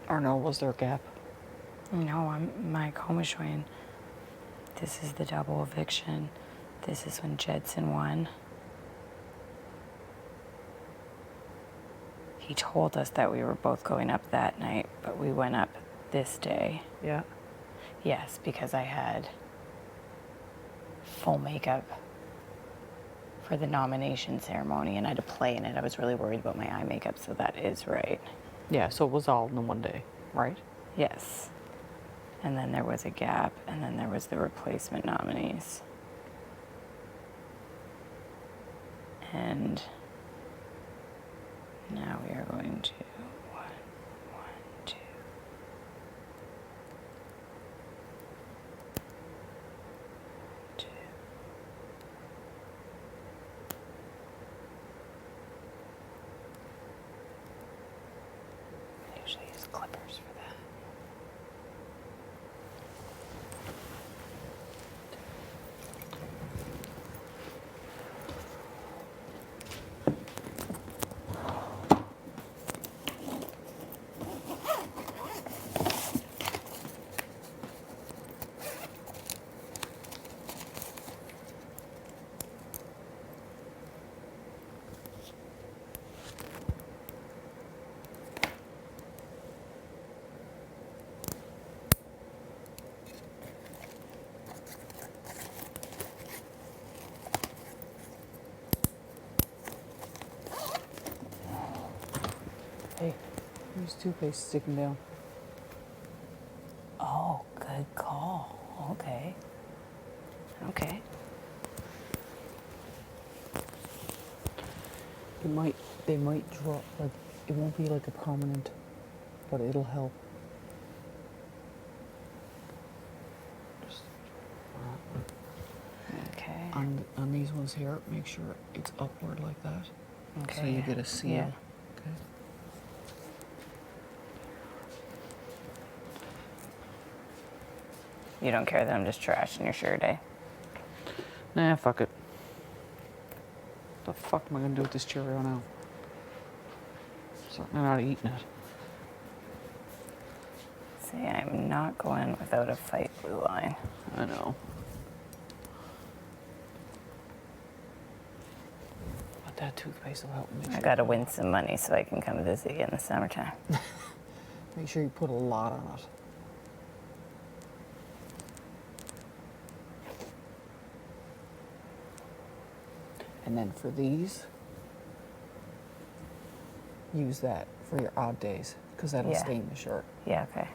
Or no, was there a gap? No, my home is showing. This is the double eviction. This is when Jedson won. He told us that we were both going up that night, but we went up this day. Yeah. Yes, because I had full makeup for the nomination ceremony and I had to play in it. I was really worried about my eye makeup, so that is right. Yeah, so it was all in the one day, right? Yes. And then there was a gap, and then there was the replacement nominees. And now we are going to one, two. Two. I usually use clippers for that. Hey, there's toothpaste sticking down. Oh, good call. Okay. Okay. They might drop, like, it won't be like a permanent, but it'll help. Just, Okay. on these ones here, make sure it's upward like that. Okay. So you get a seal. Yeah. Okay. You don't care that I'm just trashing your shirt, eh? Nah, fuck it. The fuck am I gonna do with this Cheerio now? Certainly not eating it. See, I'm not going without a fight blue line. I know. But that toothpaste will help me. I gotta win some money so I can come visit you in the summertime. Make sure you put a lot on it. And then for these, use that for your odd days, because that'll Yeah. stain the shirt. Yeah, okay.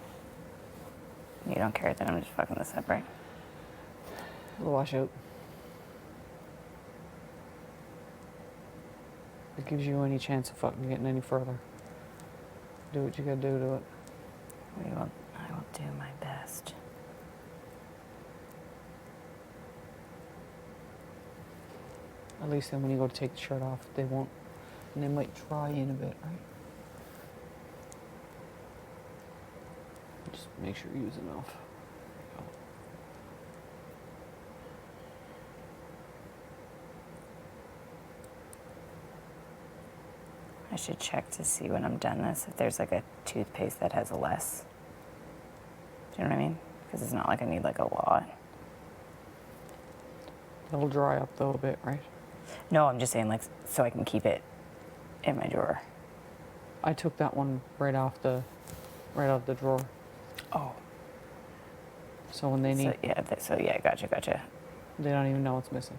You don't care that I'm just fucking this up, right? It'll wash out. If it gives you any chance of fucking getting any further, do what you gotta do to it. I will do my best. At least then when you go to take the shirt off, they won't, and they might dry in a bit, right? Just make sure you use enough. I should check to see when I'm done this if there's like a toothpaste that has a less. Do you know what I mean? Because it's not like I need like a lot. It'll dry up though a bit, right? No, I'm just saying like so I can keep it in my drawer. I took that one right off the drawer. Oh. So when they need, So yeah, gotcha. they don't even know it's missing.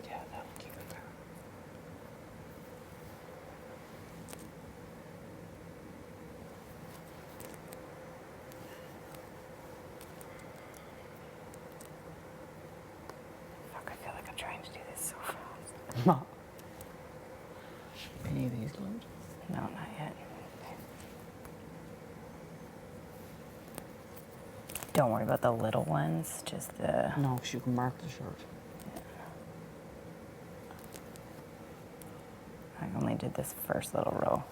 Yeah, that'll keep it there. Fuck, I feel like I'm trying to do this so fast. Not any of these glued. No, not yet. Don't worry about the little ones, just the... No, 'cause you can mark the shirt. Yeah. did this first little row.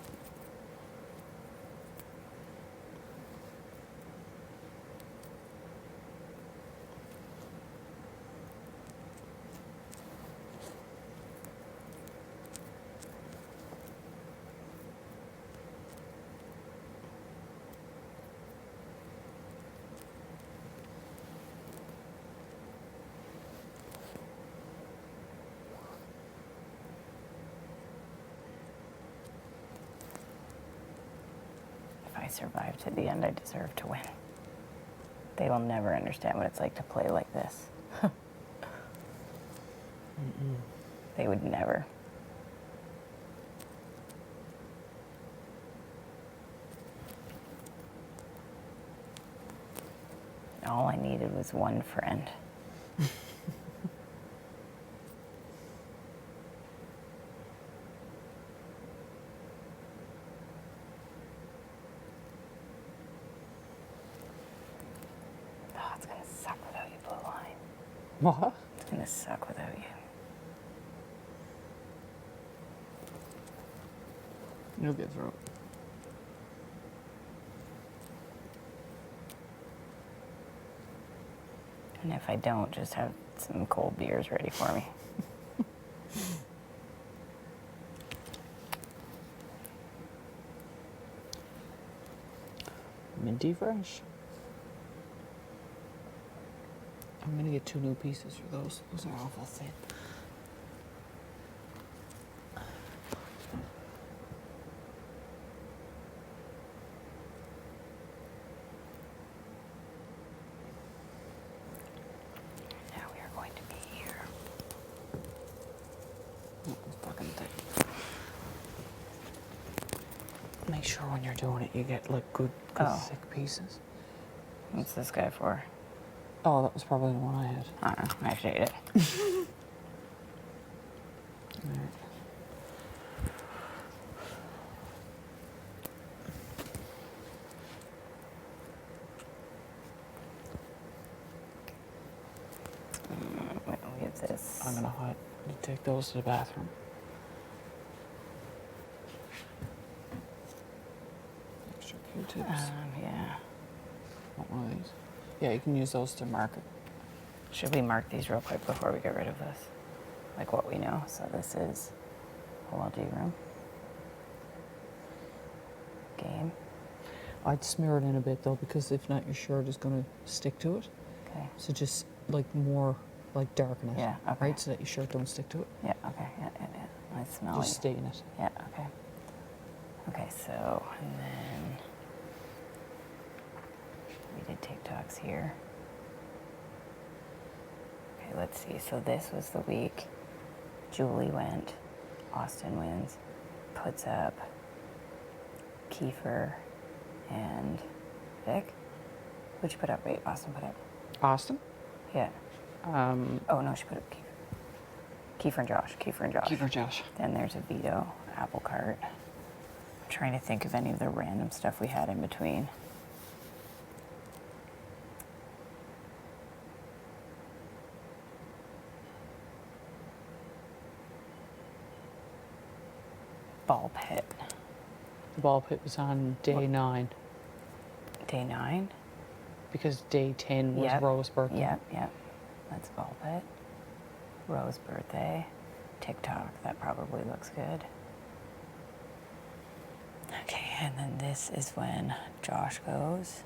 If I survive to the end, I deserve to win. They will never understand what it's like to play like this. They would never. All I needed was one friend. Oh, it's gonna suck without you, Blue Line. What? It's gonna suck without you. You'll get through it. And if I don't, just have some cold beers ready for me. Minty fresh. I'm gonna get 2 new pieces for those. Those are awful thin. Now we are going to be here. Oh, fucking thing. Make sure when you're doing it, you get like good Oh. thick pieces. What's this guy for? Oh, that was probably the one I had. I don't know. I actually ate it. Alright. Wait, I'll get this. I'm gonna take those to the bathroom. Extra Q-tips. Yeah. Want one of these? Yeah, you can use those to mark it. Should we mark these real quick before we get rid of this? Like what we know. So this is OLG room. Game. I'd smear it in a bit though, because if not, your shirt is gonna stick to it. Okay. So just like more, like darken it. Yeah, okay. Right, so that your shirt don't stick to it. Yeah, okay. Yeah. I smell Just it. stain it. Yeah, okay. Okay, so, and then we did TikToks here. Okay, let's see. So this was the week Julie went, Austin wins, puts up Kiefer and Vic. Who'd you put up? Wait, Austin put up. Austin? Yeah. Oh, no, she put up Kiefer. Kiefer and Josh. Keep her Josh. Then there's a veto, apple cart. I'm trying to think of any of the random stuff we had in between. Ball pit. The ball pit was on day 9 Day 9? because day 10 was Yep. Rose's birthday. Yep. That's ball pit. Rose's birthday. TikTok, that probably looks good. Okay, and then this is when Josh goes.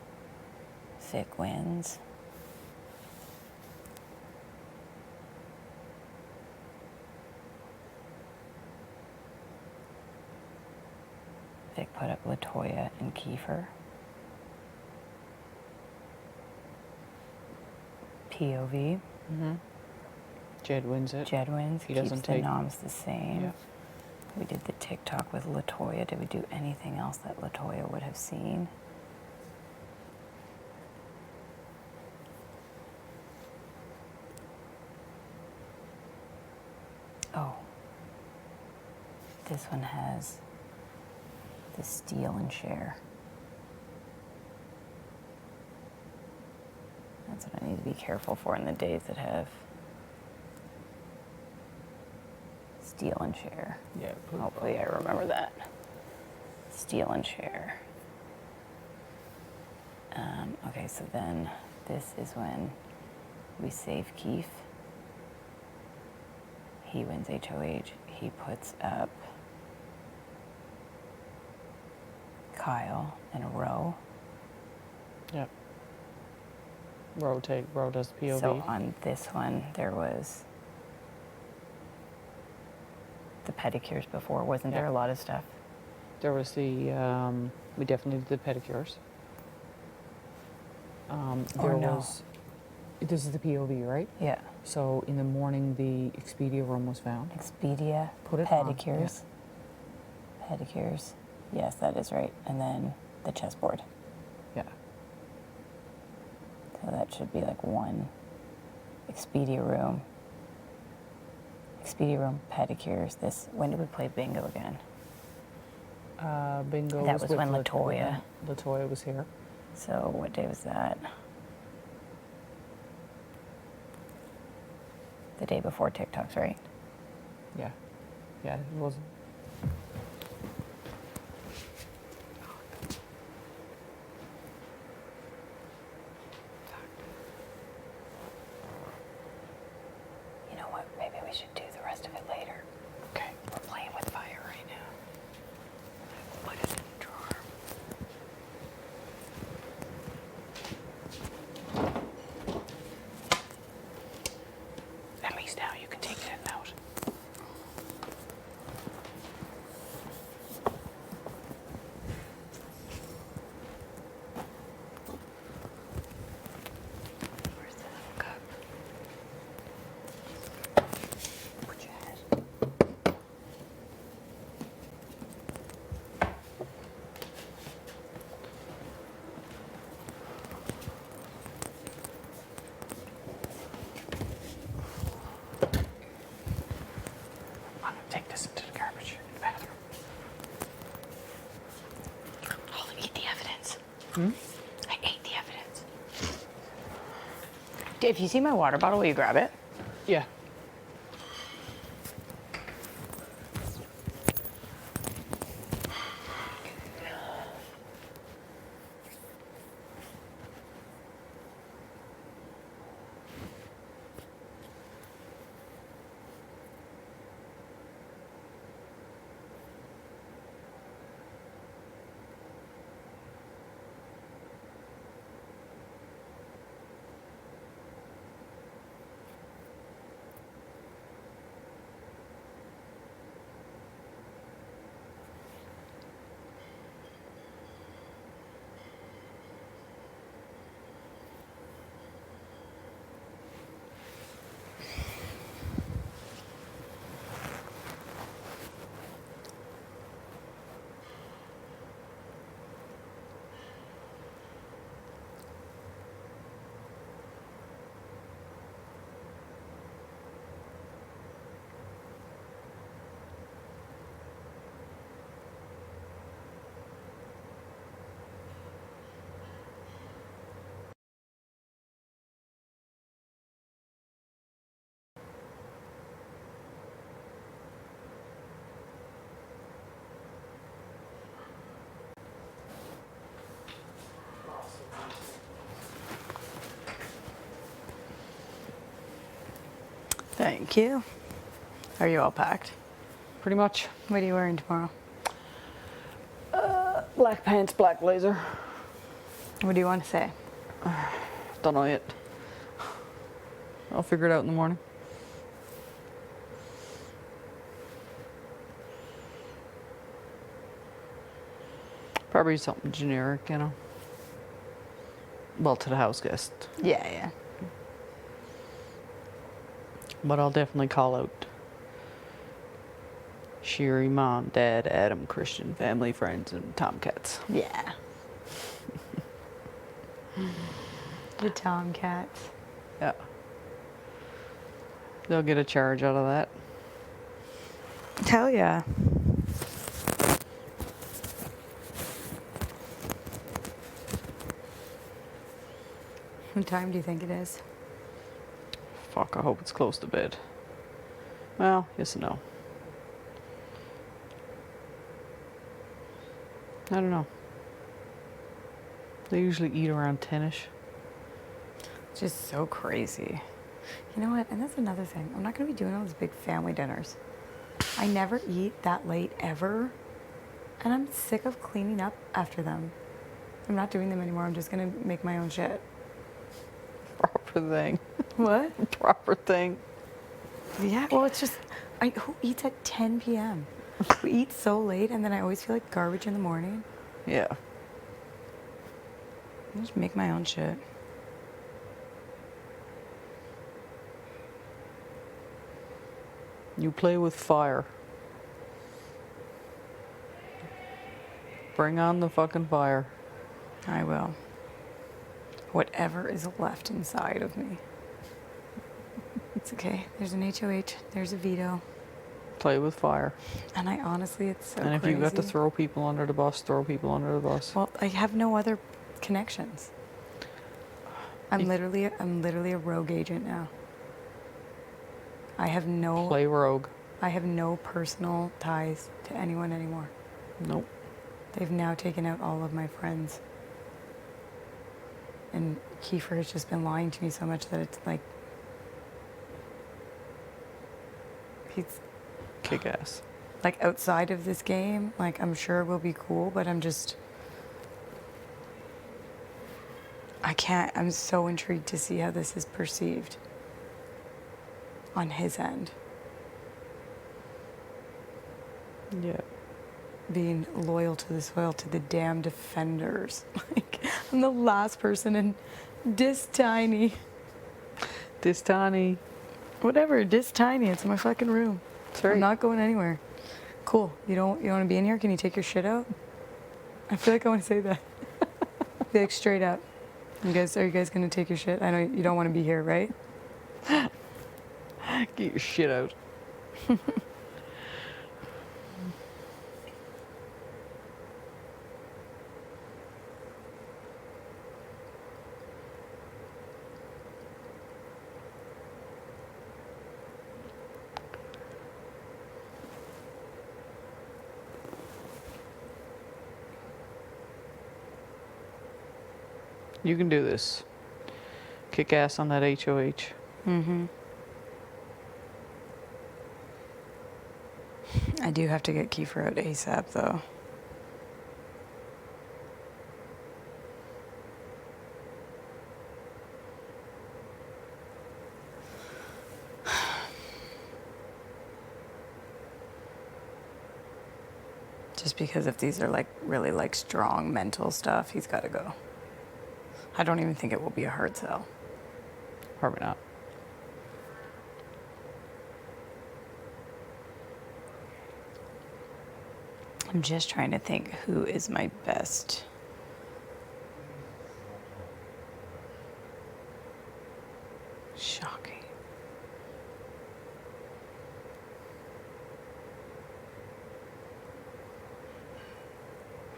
Vic wins. Vic put up Latoya and Kiefer. POV. Jed wins it. Jed wins. He Keeps doesn't the take- noms the same. Yeah. We did the TikTok with Latoya. Did we do anything else that Latoya would have seen? Oh. This one has the steal and share. That's what I need to be careful for in the days that have Steal and share. Yeah. Hopefully I remember that. Steal and share. Okay, so then this is when we save Keith. He wins HOH. He puts up Kyle in a row. Yep. Row does POV. So on this one, there was the pedicures before. Wasn't there a lot of stuff? There was the, we definitely did the pedicures. There was, this is the POV, right? Yeah. So in the morning, the Expedia room was found. Expedia, Put it on, pedicures. Pedicures. Yes, that is right. And then the chessboard. Yeah. So that should be like one Expedia room. Expedia room, pedicures. This. When did we play bingo again? Bingo. That was when Latoya. Latoya was here. So what day was that? The day before TikToks, right? Yeah. Yeah, it wasn't. You know what? Maybe we should do the rest of it later. Okay. We're playing with fire right now. Put it in the drawer. At least now you can take that out. Where's the little cup? Put your head. I'm gonna take this into the garbage in the bathroom. I'll eat the evidence. I ate the evidence. If you see my water bottle, will you grab it? Yeah. Thank you. Are you all packed? Pretty much. What are you wearing tomorrow? Black pants, black blazer. What do you want to say? Don't know yet. I'll figure it out in the morning. Probably something generic, you know. Well, to the house guest. Yeah, yeah. But I'll definitely call out Sherry, Mom, Dad, Adam, Christian, family, friends, and Tomcats. Yeah. The Tomcats. Yeah. They'll get a charge out of that. Hell yeah. What time do you think it is? Fuck, I hope it's close to bed. Well, yes and no. I don't know. They usually eat around 10ish. Just so crazy. You know what? And that's another thing. I'm not going to be doing all these big family dinners. I never eat that late ever. And I'm sick of cleaning up after them. I'm not doing them anymore. I'm just going to make my own shit. Proper thing. What? Proper thing. Yeah, well, it's just, who eats at 10 p.m.? We eat so late, and then I always feel like garbage in the morning. Yeah. I just make my own shit. You play with fire. Bring on the fucking fire. I will. Whatever is left inside of me. It's okay. There's an HOH. There's a veto. Play with fire. And I honestly, it's so And if crazy. you got to throw people under the bus, throw people under the bus. Well, I have no other connections. I'm literally a rogue agent now. I have no Play rogue. I have no personal ties to anyone anymore. Nope. They've now taken out all of my friends. And Kiefer has just been lying to me so much that it's like he's Kick ass. like outside of this game, like I'm sure we'll be cool, but I'm so intrigued to see how this is perceived on his end. Yeah. Being loyal to the soil, to the damn defenders. Like, I'm the last person in this tiny. This tiny. Whatever, this tiny. It's in my fucking room. Sorry. I'm not going anywhere. Cool. You want to be in here? Can you take your shit out? I feel like I want to say that. Be like straight up. Are you guys gonna take your shit? I know you don't want to be here, right? Get your shit out. You can do this. Kick ass on that HOH. Mm-hmm. I do have to get Kiefer out ASAP, though. Just because if these are like really like strong mental stuff, he's got to go. I don't even think it will be a hard sell. Probably not. I'm just trying to think who is my best. Shocking.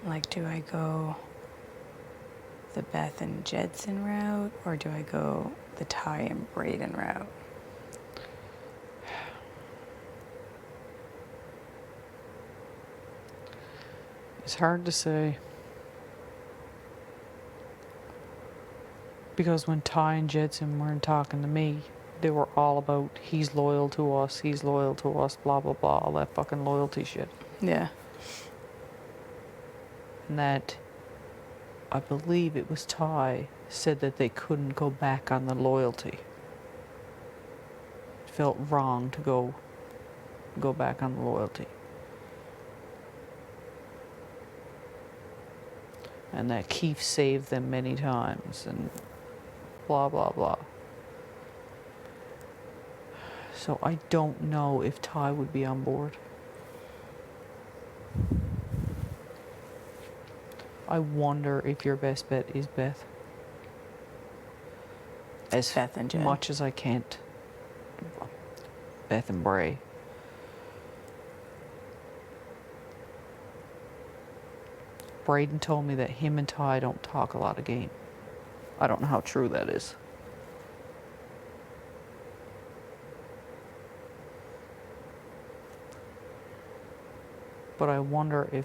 Like, do I go the Beth and Jedson route, or do I go the Ty and Braden route? It's hard to say. Because when Ty and Jedson weren't talking to me, they were all about he's loyal to us, blah blah blah, all that fucking loyalty shit. Yeah. And that, I believe it was Ty, said that they couldn't go back on the loyalty. It felt wrong to go back on the loyalty. And that Keith saved them many times and blah blah blah. So I don't know if Ty would be on board. I wonder if your best bet is Beth. As Beth and Jen. much as I can't. Beth and Bray. Braden told me that him and Ty don't talk a lot of game. I don't know how true that is. But I wonder if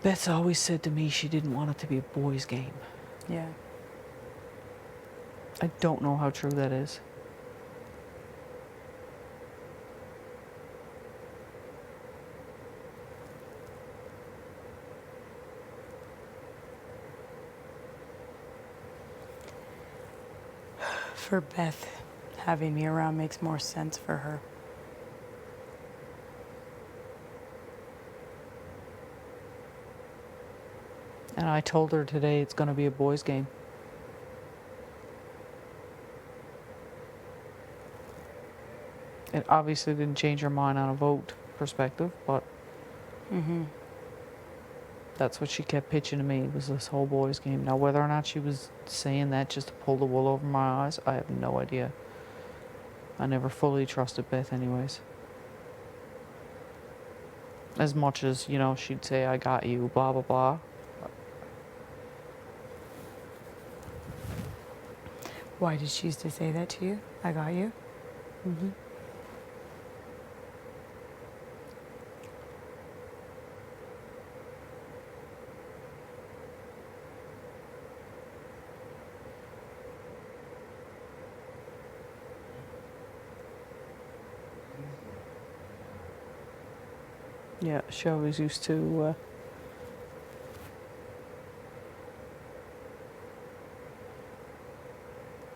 Beth's always said to me she didn't want it to be a boys' game. Yeah. I don't know how true that is. For Beth, having me around makes more sense for her. And I told her today it's going to be a boys' game. It obviously didn't change her mind on a vote perspective, but that's what she kept pitching to me, was this whole boys' game. Now, whether or not she was saying that just to pull the wool over my eyes, I have no idea. I never fully trusted Beth anyways. As much as, you know, she'd say, I got you, blah, blah, blah. Why did she used to say that to you? I got you? Yeah, she always used to,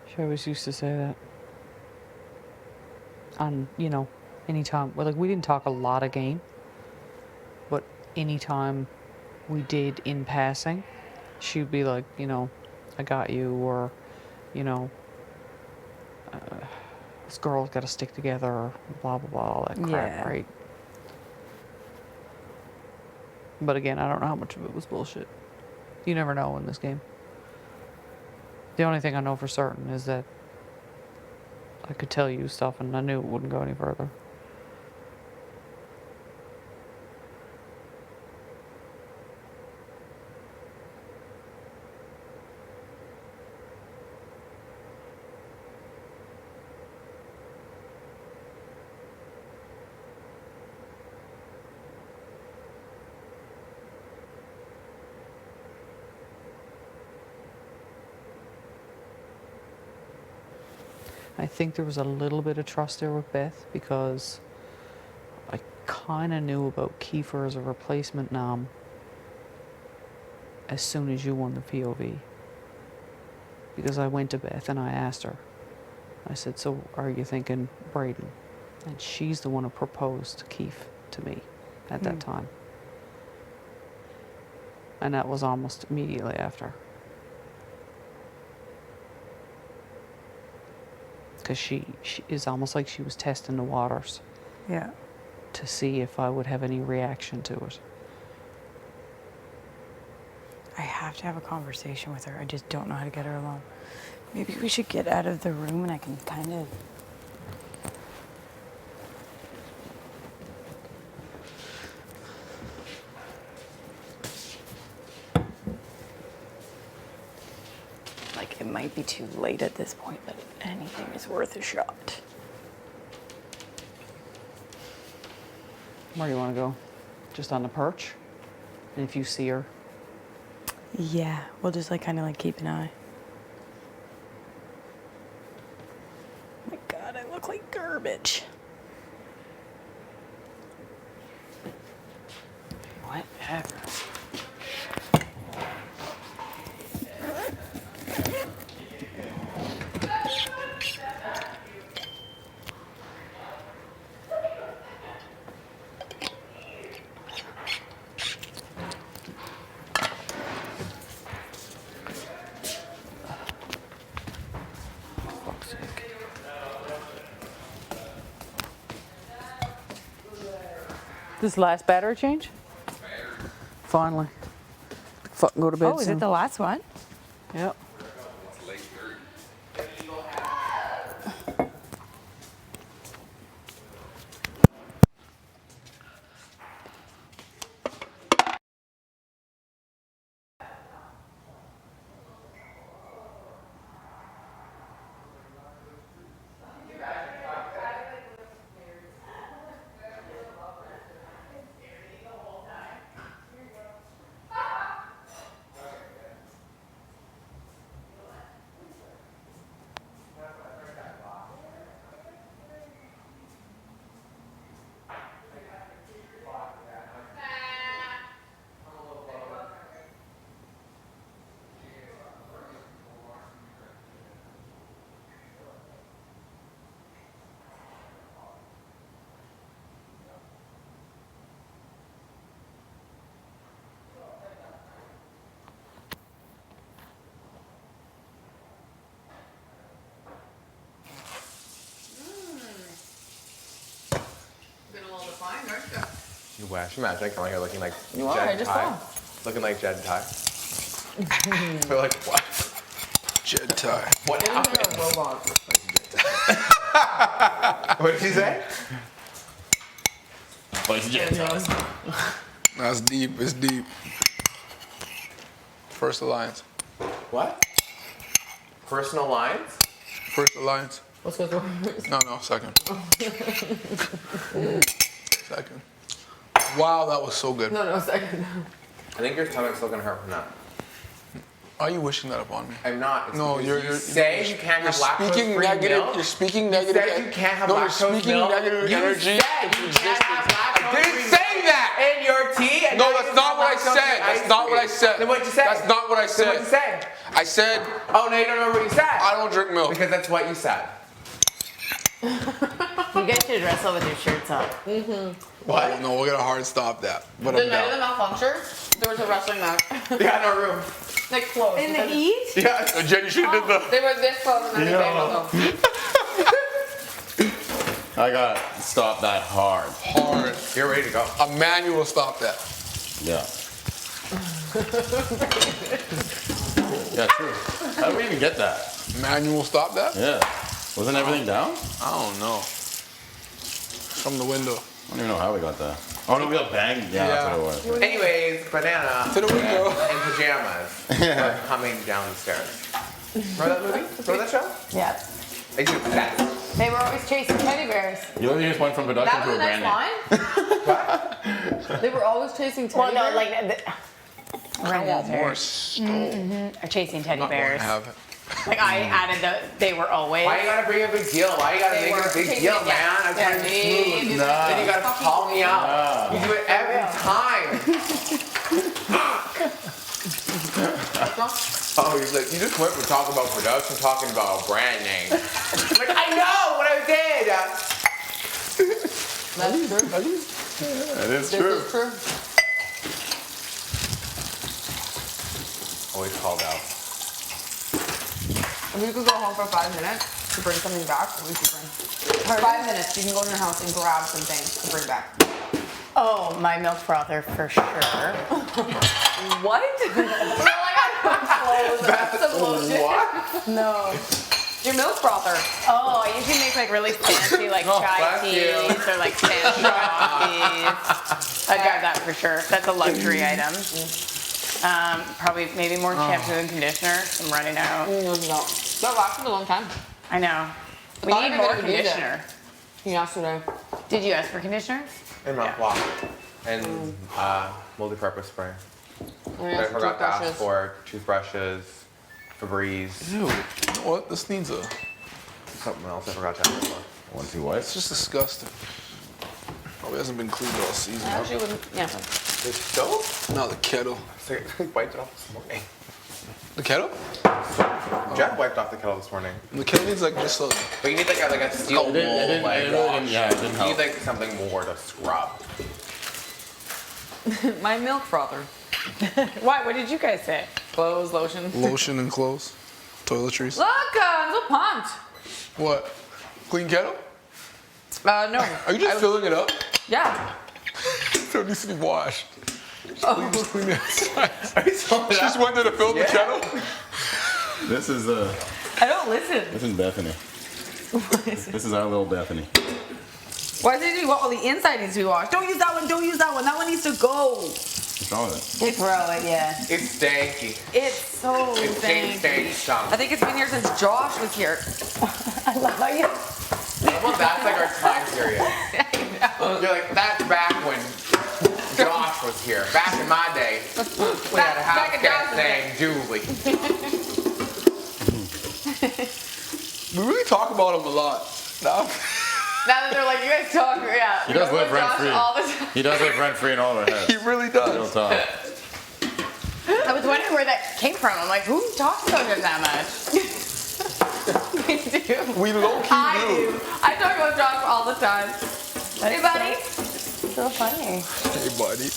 she always used to say that. On, you know, anytime, well, like, we didn't talk a lot of game, but anytime we did in passing, she'd be like, you know, I got you, or, you know, this girl's got to stick together, or blah, blah, blah, all that crap, Yeah. right? But again, I don't know how much of it was bullshit. You never know in this game. The only thing I know for certain is that I could tell you stuff and I knew it wouldn't go any further. I think there was a little bit of trust there with Beth because I kind of knew about Kiefer as a replacement nom as soon as you won the POV. Because I went to Beth and I asked her. I said, so are you thinking Braden? And she's the one who proposed Keith to me at that time. And that was almost immediately after. Because she is almost like she was testing the waters Yeah. to see if I would have any reaction to it. I have to have a conversation with her. I just don't know how to get her alone. Maybe we should get out of the room and I can kind of... Like, it might be too late at this point, but anything is worth a shot. Where do you want to go? Just on the perch? And if you see her, Yeah, we'll just like kind of like keep an eye. Oh my God, I look like garbage. whatever. Fuck's sake. This last battery change? Finally. Fucking go to bed Oh, is soon. it the last one? Yep. You wish. Imagine I come out here looking like You are, Jed I just Ty. saw. Looking like Jed Ty. We're like, what? Jet tie. What Get in happened? there, robot. What did she say? That's deep. It's deep. First alliance. What? Personal lines? First alliance. Let's go through. No, second. Second. Wow, that was so good. No, second. I think your stomach's still gonna hurt from that. Are you wishing that upon me? I'm not. It's No, because you're you say you can't have speaking lactose-free negative. milk. You're speaking You negative. said you can't have no, you're lactose speaking milk. negative You energy. said you can't have lactose-free didn't say that. in your tea. And No, now that's you not have what I lactose-free said. That's ice not what I cream. said. Then what'd you say? That's not what I Then what'd said. you say? I said Oh, no, you don't remember what you said. I don't drink milk. Because that's what you said. You guys should wrestle with your shirts off. What? Oh, no, we're gonna hard stop that. But The I'm night of the down. malfunction, there was a wrestling match. Yeah, no room. Like close. In the heat? Yeah. Jen, you should have did They were this close and then they bailed though. I got stopped that hard. hard. You're ready to go. A manual will stop that. Yeah. Yeah, true. How did we even get that? Manual stop that? Yeah. Wasn't everything down? I don't know. From the window. I don't even know how we got that. Oh no, we got banged. Yeah, that's what it was. Anyways, banana To the window. in pajamas are coming down the stairs. Remember that movie? Remember that show? Yeah. They do that. They were always chasing teddy bears. You only just went from production That to was a a nice brand name. line. They were always chasing teddy Well, no, bears. like I want more stove. are chasing teddy Not going to bears. have it. Like I added the. They were always. Why you gotta bring a big deal? Why you gotta They make it were a big taking deal, it, man? yeah. I'm trying to be smooth. Nah. Then you gotta call me out. You do it every time. Oh, he's like, you just went from talking about production, talking about a brand name. Like, I know what I did. That's true. That is This true. is true. Always called out. If you could go home for 5 minutes to bring something back, what would you bring? 5 minutes, you can go in your house and grab some things to bring back. Oh, my milk frother for sure. What? That's some lotion. What? No. Your milk frother. Oh, I usually make like really fancy like Oh, chai bless you. teas or like fancy coffees. I'd grab that for sure. That's a luxury item. Probably maybe more shampoo and conditioner. I'm running out. No. That lasted a long time. I know. We thought need everybody more would use it. conditioner. Yesterday. Did you ask for conditioner? And mouthwash. And multi-purpose spray. And I I forgot to ask for toothbrushes, Febreze, Ew. You know what? This needs a. something else I forgot to ask for. 1, 2 It's wipes. just disgusting. Probably hasn't been cleaned all season. I actually wouldn't. Yeah. The stove? Now the kettle. So I wiped it off this morning. The kettle? Jed wiped off the kettle this morning. The kettle needs like just a. But you need like a steel wool like wash. Yeah, it didn't You help. need like something more to scrub. My milk frother. Why? What did you guys say? Clothes, lotion. Lotion and clothes. Toiletries. Look, I'm so pumped. What? Clean kettle? No. Are you just filling it up? Yeah. So it needs to be washed. Just clean the outside. Are you selling She just went there to fill the kettle? This is I don't listen. this is Bethany. This is our little Bethany. Why did you? Well, the inside needs to be washed. Don't use that one. Don't use that one. That one needs to go. What's wrong with it? Throw it, yeah. It's stanky. It's so It's stanky. stanky stunk. I think it's been here since Josh was here. I love how you. Well, that's like our time period. You're like, that's back when Josh was here. Back in my day, we had a Back in house cat Josh's named Julie. We really talk about him a lot. Now, Now that they're like, you guys talk, yeah. He does we live talk rent free. all the time. He does live rent free in all of our heads. he really Real does. talk. I was wondering where that came from. I'm like, who talks about him that much? We do. We low key I do. do. I talk about Josh all the time. Hey, buddy. So funny. Hey, buddy.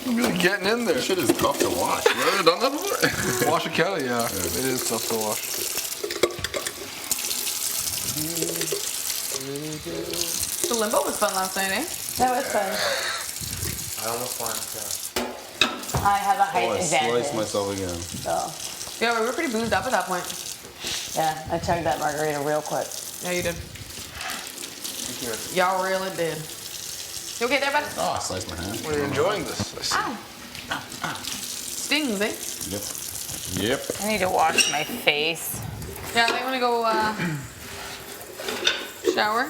I'm really getting in there. This shit is tough to watch. You ever done that before? Wash a kettle, yeah. It is tough to wash. The limbo was fun last night, eh? That was fun. I almost wanted to. I have a height Oh, I advantage. sliced myself again. So, Yeah, we were pretty boozed up at that point. yeah, I chugged that margarita real quick. Yeah, you did. Y'all really did. You okay there, bud? Oh, I sliced my hand. We're enjoying this. Ow. Stings, eh? Yep. I need to wash my face. Yeah, they want to go shower.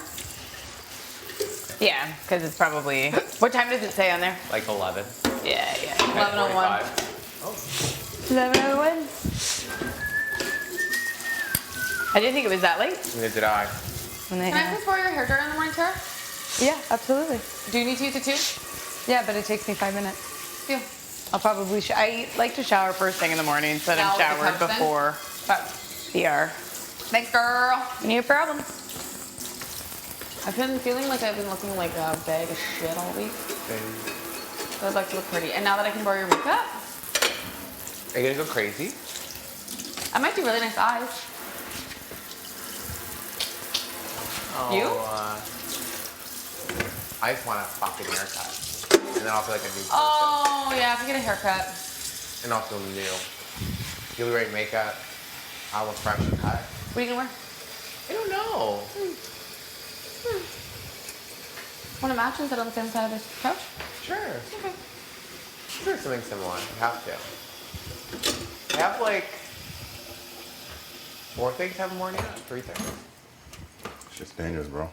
Yeah, because it's probably. What time does it say on there? Like 11. Yeah, yeah. 11:01. 11:01. I didn't think it was that late. Neither did I. When they Can I please borrow your hair dryer in the morning, Tara? Yeah, absolutely. Do you need to use it too? Yeah, but it takes me 5 minutes. Yeah. I'll probably. I like to shower first thing in the morning, so that Now I'm with the showered cups then? before PR. Thanks, girl. No problem. I've been feeling like I've been looking like a bag of shit all week. So I'd like to look pretty. And now that I can borrow your makeup, Are you gonna go crazy? I might do really nice eyes. You? I just want a fucking haircut. And then I'll feel like a new person. Oh, yeah, if you get a haircut. And I'll feel new. You'll be wearing makeup. I'll look fresh and cut. What are you gonna wear? I don't know. Want to match and sit on the same side of this couch? Sure. Okay. Sure, something similar. You have to. I have like 4 things I have morning up, 3 things. Shit's dangerous, bro.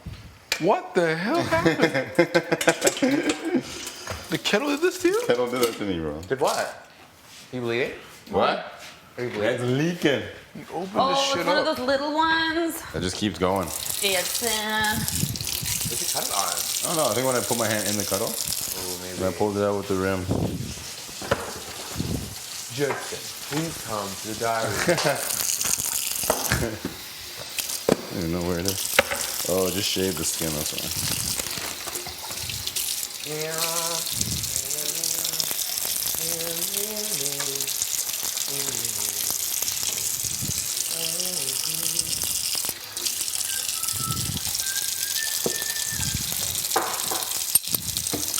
What the hell happened? The kettle did this to you? Kettle did that to me, bro. Did what? You bleeding? What? Are you It's bleeding? leaking. You opened this Oh, shit it's one up. of those little ones. It just keeps going. It's What'd you cut it on? I don't know. I think when I put my hand in the kettle, Oh, maybe. and I pulled it out with the rim. Justin, please come to the diary. I don't even know where it is. Oh, just shaved the skin, that's why.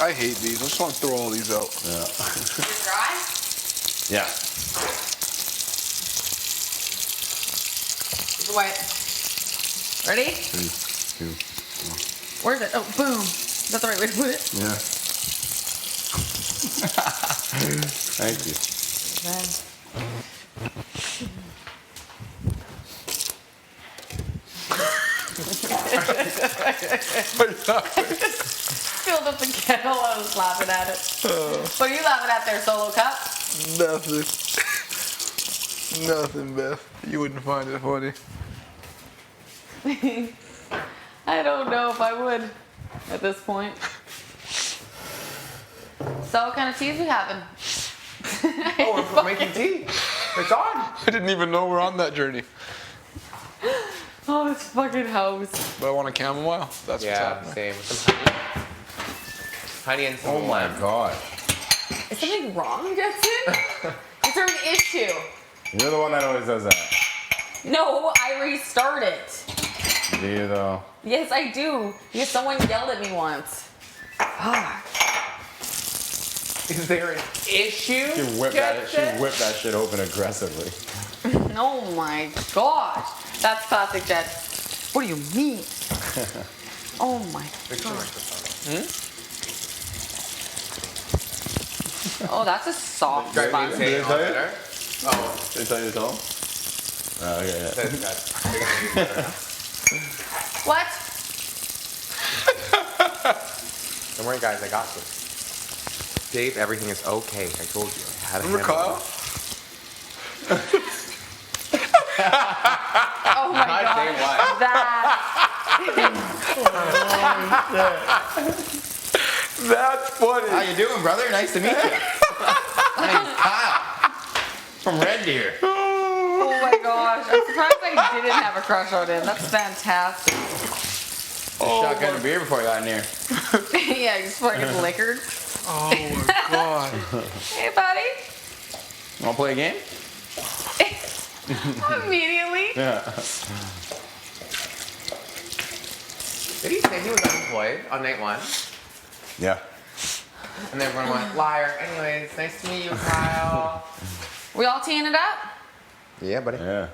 I hate these. I just want to throw all these out. Yeah. Is it dry? Yeah. It's wet. Ready? 3, 2. Where's it? Oh, boom. Is that the right way to put it? Yeah. Thank you. Filled up the kettle. I was laughing at it. What are you laughing at there, Solo Cup? Nothing. Nothing, Beth. You wouldn't find it funny. I don't know if I would at this point. So what kind of teas we having? Oh, we're making tea. It's on. I didn't even know we're on that journey. Oh, this fucking house. But I want a chamomile. That's Yeah, what's happening. same. With some honey. Honey and some Oh my lime. god. Is something wrong, Justin? Is there an issue? You're the one that always does that. No, I restart it. Do you though? Yes, I do. Because someone yelled at me once. Fuck. Is there an issue? She whipped that shit open aggressively. Oh my gosh. That's classic Jet. What do you mean? Oh my Fix the god. microphone. Oh, that's a soft Drive me spot. insane Did I on tell you? dinner. Oh, Did I tell you to tell him? Okay, yeah. that's good. They're gonna use it. What? Don't worry, guys. I got this. Dave, everything is okay. I told you. I had a Remember handle. Kyle? Oh my Not god. day one. That's funny. How you doing, brother? Nice to meet you. My name's Kyle. From Red Deer. Oh my gosh. I'm surprised I didn't have a crush on him. That's fantastic. Shotgun a beer before I got in here. Yeah, he's fucking liquored. Oh my god. Hey, buddy. Wanna play a game? Immediately. Yeah. Did he say he was unemployed on night 1? Yeah. And then everyone went, liar. Anyways, nice to meet you, Kyle. We all teeing it up? Yeah, buddy. Yeah.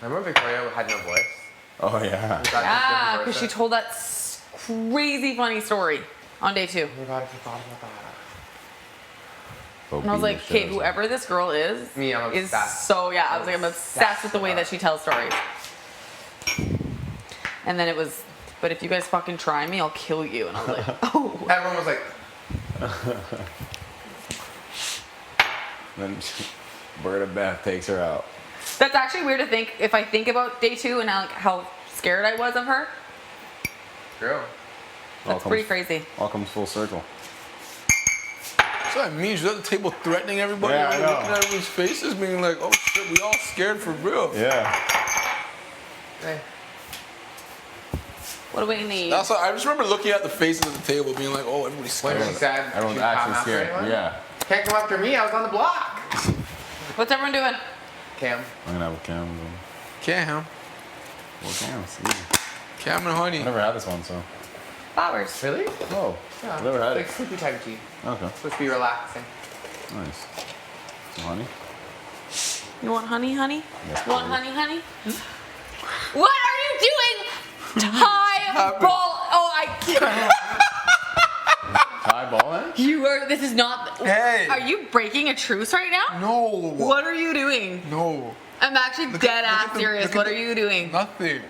Remember Victoria had no voice? Oh yeah. Yeah, because she told that crazy funny story on day 2. Oh my god, I forgot about that. And I was like, okay, whoever this girl is, Me, I'm is obsessed. so, yeah, I was like, I'm obsessed with the way that she tells stories. And then it was, but if you guys fucking try me, I'll kill you. And I was like, oh. Everyone was like, Then Bird of Beth takes her out. That's actually weird to think, if I think about day 2 and how scared I was of her. true. That's pretty crazy. All comes full circle. So that means you're at the table threatening everybody, Yeah, I know. looking at everyone's faces, being like, oh shit, we all scared for real. Yeah. Hey. What do we need? That's why I just remember looking at the faces at the table, being like, oh, everybody's When scared. she said Everyone's she'd come actually after scared. anyone? Yeah. Can't come after me, I was on the block. What's everyone doing? Cam. I'm gonna have a Cam. Cam. Well, Cam's easy. Cam and honey. I never had this one, so. Flowers. Really? Oh. Yeah. Never had Like it. sleepy time tea. Okay. Supposed to be relaxing. Nice. Some honey. You want honey, honey? Yes, You want please. honey, honey? What are you doing? Tie ball. Oh, I can't. Tie ball in? You are, this is not. Hey. Are you breaking a truce right now? No. What are you doing? No. I'm actually dead ass look at serious. look at What are you doing? Nothing.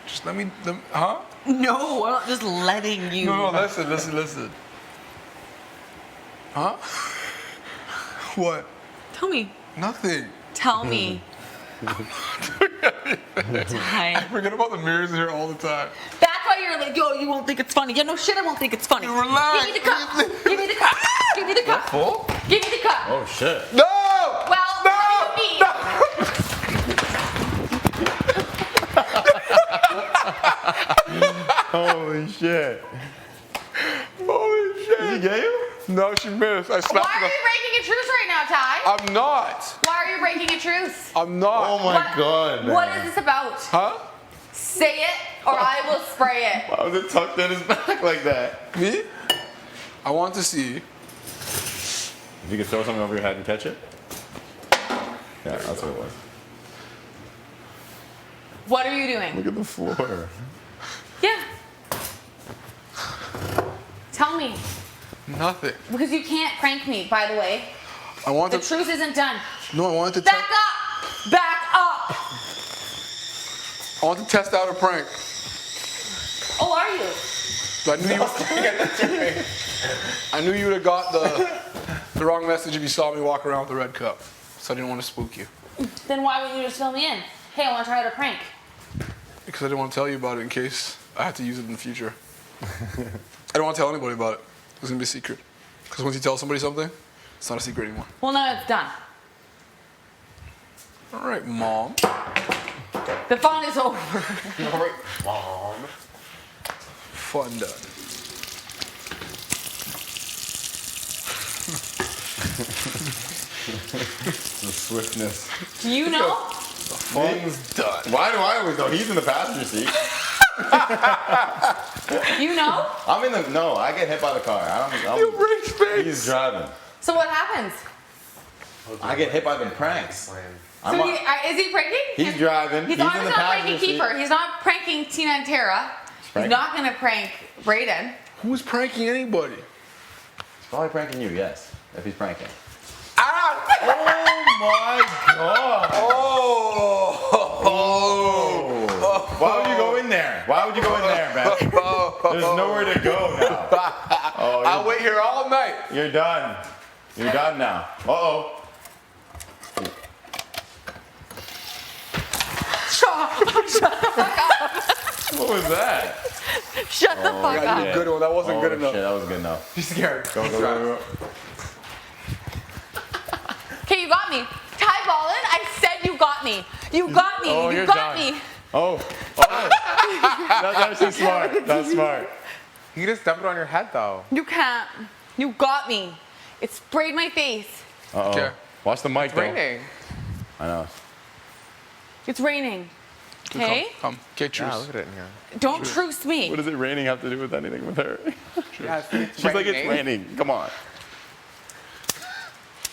Just let me, huh? No, I'm not just letting you. No, listen. Huh? What? Tell me. Nothing. Tell me. Ty. Forget about the mirrors in here all the time. That's why you're like, yo, you won't think it's funny. Yeah, no shit, I won't think it's funny. Relax. Give me the cup. Give me the cup. Give me the cup. Full? Give me the cup. Oh shit. No! Well, No! what do you need? Holy shit. Holy shit. Did he get you? No, she missed. I slapped Why are her. you breaking a truce right now, Ty? I'm not. Why are you breaking a truce? I'm not. Oh my god, man. What is this about? Huh? Say it, or I will spray it. Why was it tucked in his back like that? Me? I want to see. If you could throw something over your head and catch it? Yeah, that's what it was. What are you doing? Look at the floor. Yeah. Tell me. Nothing. Because you can't prank me, by the way. I want The to. truce isn't done. No, I wanted to. Back up! Back up! I want to test out a prank. Oh, are you? But I knew you would have got the wrong message if you saw me walk around with the red cup. So I didn't want to spook you. Then why wouldn't you just fill me in? Hey, I want to try out a prank. Because I didn't want to tell you about it in case I had to use it in the future. I don't want to tell anybody about it. It's going to be a secret. Because once you tell somebody something, it's not a secret anymore. Well, now it's done. All right, Mom. The fun is over. Mom. Fun done. The swiftness. Do you know? Fun's done. Why do I always know? He's in the passenger seat. You know? I'm in the. No, I get hit by the car. You bring space. He's driving. So what happens? I get hit by the pranks. So I'm on- is he pranking? He's driving. He's in obviously the not passenger pranking seat. Kiefer. He's not pranking Tina and Tara. He's pranking. not going to prank Brayden. Who's pranking anybody? He's probably pranking you, yes. If he's pranking. Ah! Oh my god! Oh! Why would you go in there? Why would you go in there, man? There's nowhere to go now. Oh, I'll wait here all night. you're done. You're done now. Uh-oh. What was that? Shut the fuck Yeah, up. you good one. That wasn't good Oh, enough. shit, that was good enough. He's scared. Go, go, go, go. Okay, you got me. Ty Ballin, I said you got me. You got me. Oh, you you're got done. me. Oh. That's actually smart. That's smart. You just dumped it on your head, though. You can't. You got me. It sprayed my face. Uh-oh. Okay. Watch the mic, It's though. raining. I know. It's raining. Okay? Come. Okay, Yeah, truce. look at it in here. Don't truce me. What does it raining have to do with anything with her? Yeah, it's She's like, it's raining. Come on.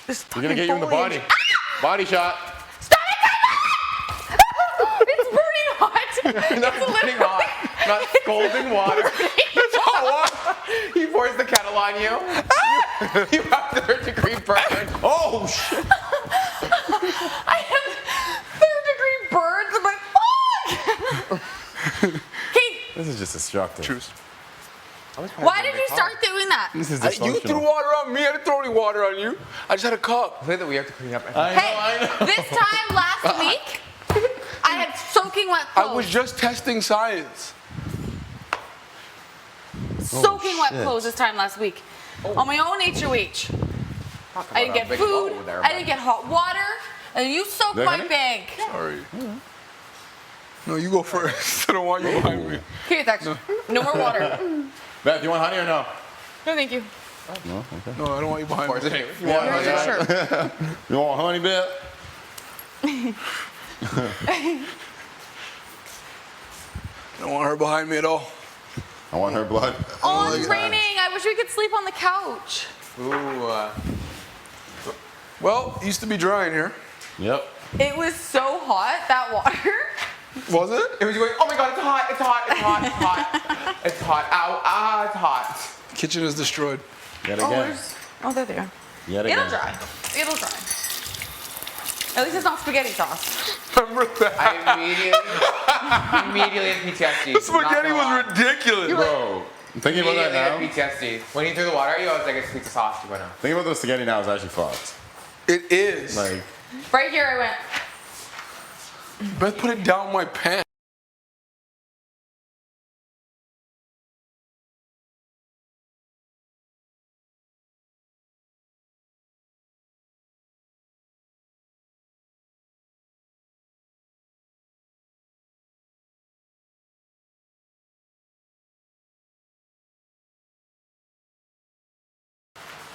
This You're gonna get you in the foliage. body. Body shot. It's burning hot. Not burning hot. Not scalding water. It's hot water. He pours the kettle on you. You have third-degree burn. Oh shit. I have third-degree burns. I'm like, fuck! Kate, This is just destructive. Truce. why did you start doing that? This is You threw dysfunctional. water on me. I didn't throw any water on you. I just had a cup. I think that we have to clean up. Hey, this time last week, I had soaking wet I clothes. was just testing science. Soaking wet shit. clothes this time last week. On my own HOH. I didn't get big food. bowl there, I didn't get hot water. And you soaked There, my honey? bag. Sorry. No, you go first. I don't want you behind me. Here, Dexter. No more water. Beth, you want honey or no? No, thank you. No. Okay. No, I don't want you behind Pours me. it anyway. You want Here's honey? your shirt. You want honey, Beth? I don't want her behind me at all. I want her blood. Oh, it's raining. I wish we could sleep on the couch. Ooh. Well, it used to be dry in here. Yep. It was so hot, that water. Was it? It was going, oh my god, it's hot, it's hot, it's hot, it's hot. It's hot. Ow, ah, it's hot. Kitchen is destroyed. Yet Oh, again. oh, there they are. Yet again. It'll dry. It'll dry. At least it's not spaghetti sauce. Remember that? I immediately had PTSD. The spaghetti was ridiculous. Bro, thinking about that now. Immediately had PTSD. When you threw the water at you, I was like, it's pizza sauce. You went, no. Thinking about the spaghetti now is actually fucked. It is. Like, Right here I went. Beth put it down my pants.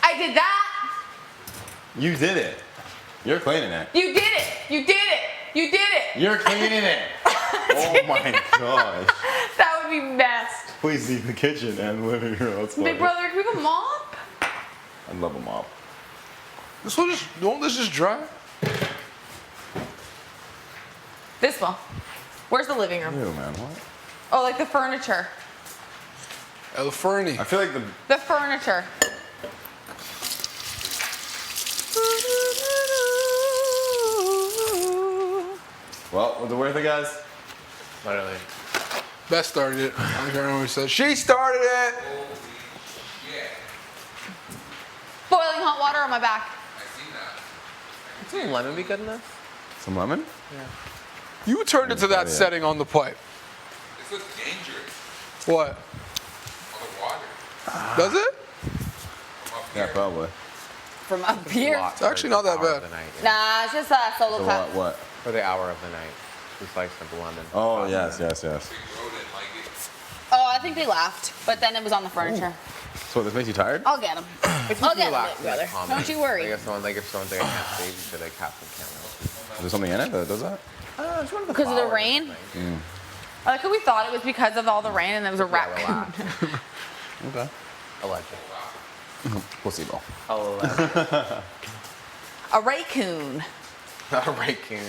I did that. you did it. You're cleaning it. You did it. You did it. You did it. You're cleaning it. Oh my gosh. That would be best. Please leave the kitchen and living room. Let's go. Big brother, can we go mop? I love a mop. This one just, won't this just dry? This one. Where's the living room? Ew, man. What? Oh, like the furniture. El Fernie. I feel like the The furniture. well, was it worth it, guys? Literally. Beth started it. I don't remember what she said. She started it. Boiling hot water on my back. Wouldn't lemon be good enough? Some lemon? You turned it to that Yeah. setting on the pipe. This looks dangerous. What? All the water. Does it? Yeah, probably. From up here. It's actually not that bad. Nah, it's just a solo So cup. what? For the hour of the night. We sliced up the lemon. Oh, yes, yes, yes. Big road didn't like it. Oh, I think they laughed, but then it was on the furniture. So this makes you tired? I'll get them. It's I'll just get them, relaxing, brother. like, calm Don't you down. worry. Like if someone's like, I can't sleep, you should like have some candles. Is there something in it that does that? Because of the rain? I like how we thought it was because of all the rain and there was a raccoon. Relax. Okay. Allegedly. Placebo. Allegedly. A raccoon. Not a raccoon.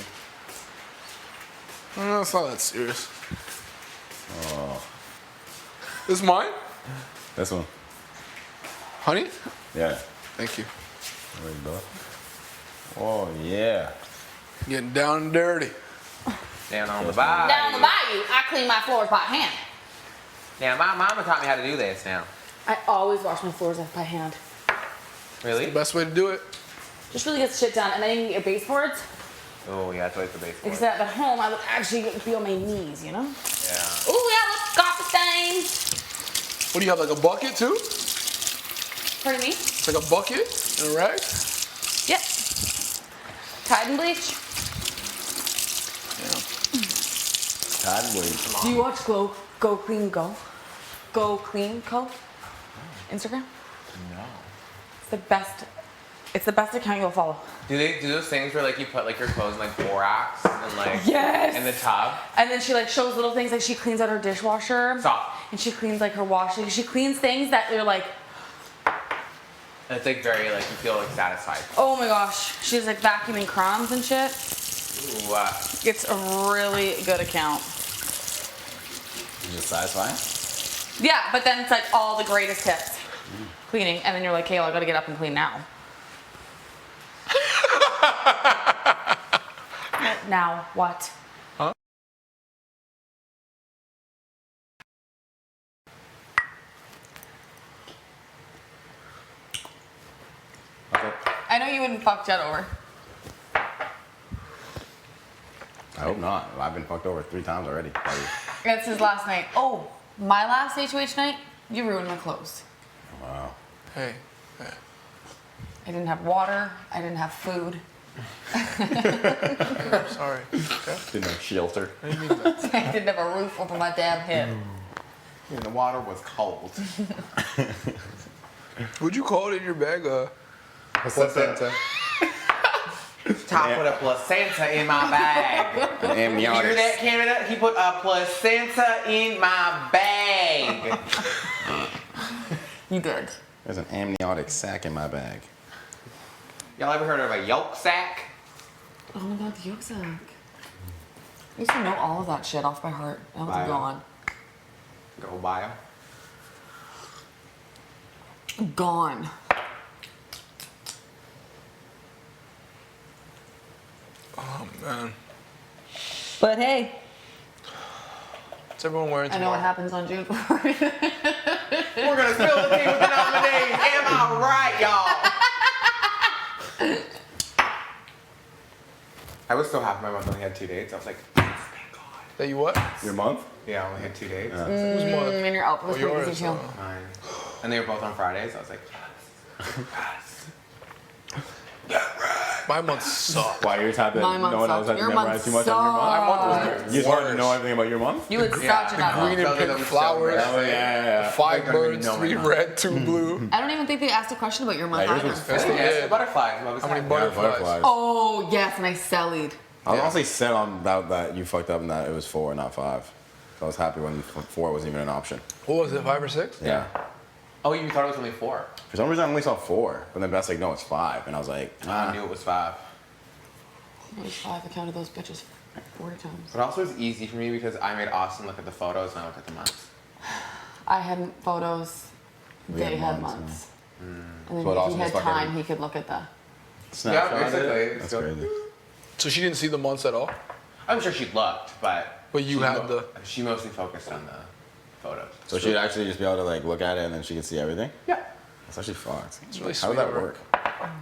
No, it's not that serious. This is mine? This one. Honey? Yeah. Thank you. There you go. Oh, yeah. Getting down and dirty. Down on the bayou. Down the bayou, I clean my floors by hand. Now, my mama taught me how to do this now. I always wash my floors by hand. Really? Best way to do it. Just really get shit done. And then you can get your baseboards. Oh, yeah, it's always the baseboard. Except at home, I would actually be on my knees, you know? Yeah. Ooh, yeah, look, coffee stains. What do you have, like a bucket too? Pardon me? It's like a bucket and a rag? Yep. Tide and bleach. Tide and bleach. Do you watch Go Clean Go? Go Clean Co? Instagram? No. It's the best. It's the best account you'll follow. Do they do those things where like you put like your clothes in like borax and like Yes. in the tub? And then she like shows little things like she cleans out her dishwasher. Stop. And she cleans like her washing. She cleans things that they're like, And it's like very like you feel like satisfied. oh my gosh. She's like vacuuming crumbs and shit. Ooh, It's a really good account. Is it satisfying? Yeah, but then it's like all the greatest tips. Cleaning. And then you're like, Kayla, I gotta get up and clean now. Now what? Okay. I know you wouldn't fuck Jed over. I hope not. I've been fucked over 3 times already. It's his last night. Oh, my last HOH night, you ruined my clothes. Wow. Hey. I didn't have water. I didn't have food. Sorry. Okay. Didn't have shelter. I didn't have a roof over my damn head. and the water was cold. Would you call it in your bag? Placenta. Top put a placenta in my bag. An You hear amniotic. that, Canada? He put a placenta in my bag. You did. There's an amniotic sac in my bag. Y'all ever heard of a yolk sack? Oh my god, the yolk sack. I used to know all of that shit off by heart. Now it's Bio. gone. Go bio. Gone. Oh man. But hey, What's everyone wearing I know what tomorrow? happens on June 4th. We're gonna spill the tea with the nominees. Am I right, y'all? I was so happy my month only had 2 dates. I was like, thank God. That you what? Your month? Yeah, I only had 2 dates. Who's month? And your outfit was Oh, pretty yours. easy too. Mine. And they were both on Fridays. I was like, My month sucked. Why you're type that My month no one else sucked. has to Your memorize month too much on your month? My month was You just wanted to know everything about your month? You had Yeah, such the an green outfit. and pink That was so flowers. aggressive. Oh, yeah. 5 Like, I don't even birds, know 3 my red, 2 blue. I don't even think they asked a question about your month Yeah, yours either. was Yes, they yes, did. the butterflies. What was How many that? butterflies? Oh yes, and I sallied. I was honestly set on that you fucked up and that it was 4 and not 5. So I was happy when 4 wasn't even an option. What was it, 5 or 6? Yeah. Oh, you thought it was only 4. For some reason, I only saw 4. But then Beth's like, no, it's 5. And I was like, I knew it was 5. It was 5. I counted those bitches 40 times. But also, it was easy for me because I made Austin look at the photos and I looked at the months. I had photos. We They had had months, months. And So then it if also he had just fucking- time, he could look at the. snapshot of basically, it? it's That's still- crazy. So she didn't see the months at all? I'm sure she looked, but You she had the- She mostly focused on the photos. So she'd actually just be able to like look at it and then she could see everything? Yeah. That's actually fucked. It's really How does sweet that of her. work?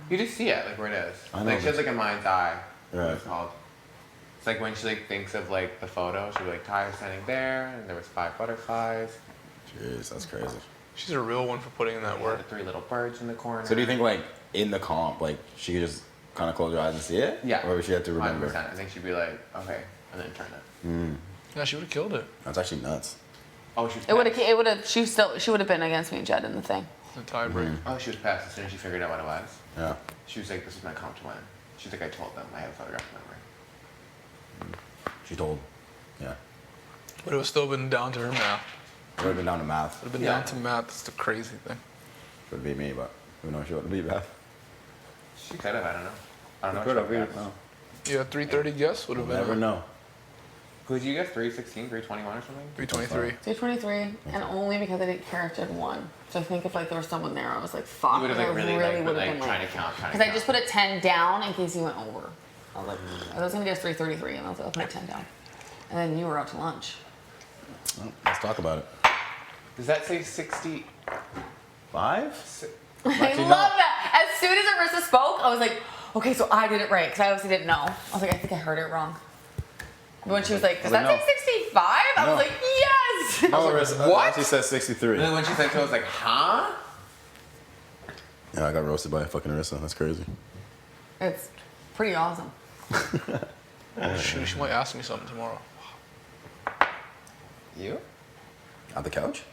You just see it, like where it is. I know, Like she has but- like a mind's eye. What Right. it's called. It's like when she like thinks of like the photo, she'll be like, Ty was standing there, and there was 5 butterflies. Jeez, that's crazy. She's a real one for putting in that There work. were 3 little birds in the corner. So do you think like in the comp, like she could just kind of close her eyes and see it? Yeah. Or would she have to 100%. remember? I think she'd be like, okay, and then turn it. Yeah, she would have killed it. That's actually nuts. Oh, she was It would have. pissed. It would have. She would have been against me and Jed in the thing. The tiebreaker. Oh, she was pissed as soon as she figured out what it was. Yeah. She was like, this is my comp to win. She's like, I told them I have a photographic memory. She told. Yeah. But it would still been down to her math. It would have been down to math. Would have been Yeah. down to math. That's the crazy thing. Would be me, but who knows? She wouldn't be Beth. She could have, I don't know. I don't know. Could what have. she We would've don't guessed. know. Yeah, 330 guess would have We'll been never know. Who did you guess? 316, 321 or something? 323. 223, and only because I didn't care if Jed won. So I think if like there was someone there, I was like, fuck. You would have like I really, really like, would like have been trying like. to count, trying to Because I count. just put a 10 down in case he went over. I was like, I was gonna guess 333, and I was like, I'll put a 10 down. And then you were out to lunch. Well, let's talk about it. Does that say 60? 5? I love that. As soon as Arissa spoke, I was like, okay, so I did it right, because I obviously didn't know. I was like, I think I heard it wrong. But when she was like, does that No. say 65? I No. was like, yes! No, Larissa, what? She said 63. And then when she said to, I was like, huh? Yeah, I got roasted by fucking Arissa. That's crazy. It's pretty awesome. Shoot, she might ask me something tomorrow. You? At the couch?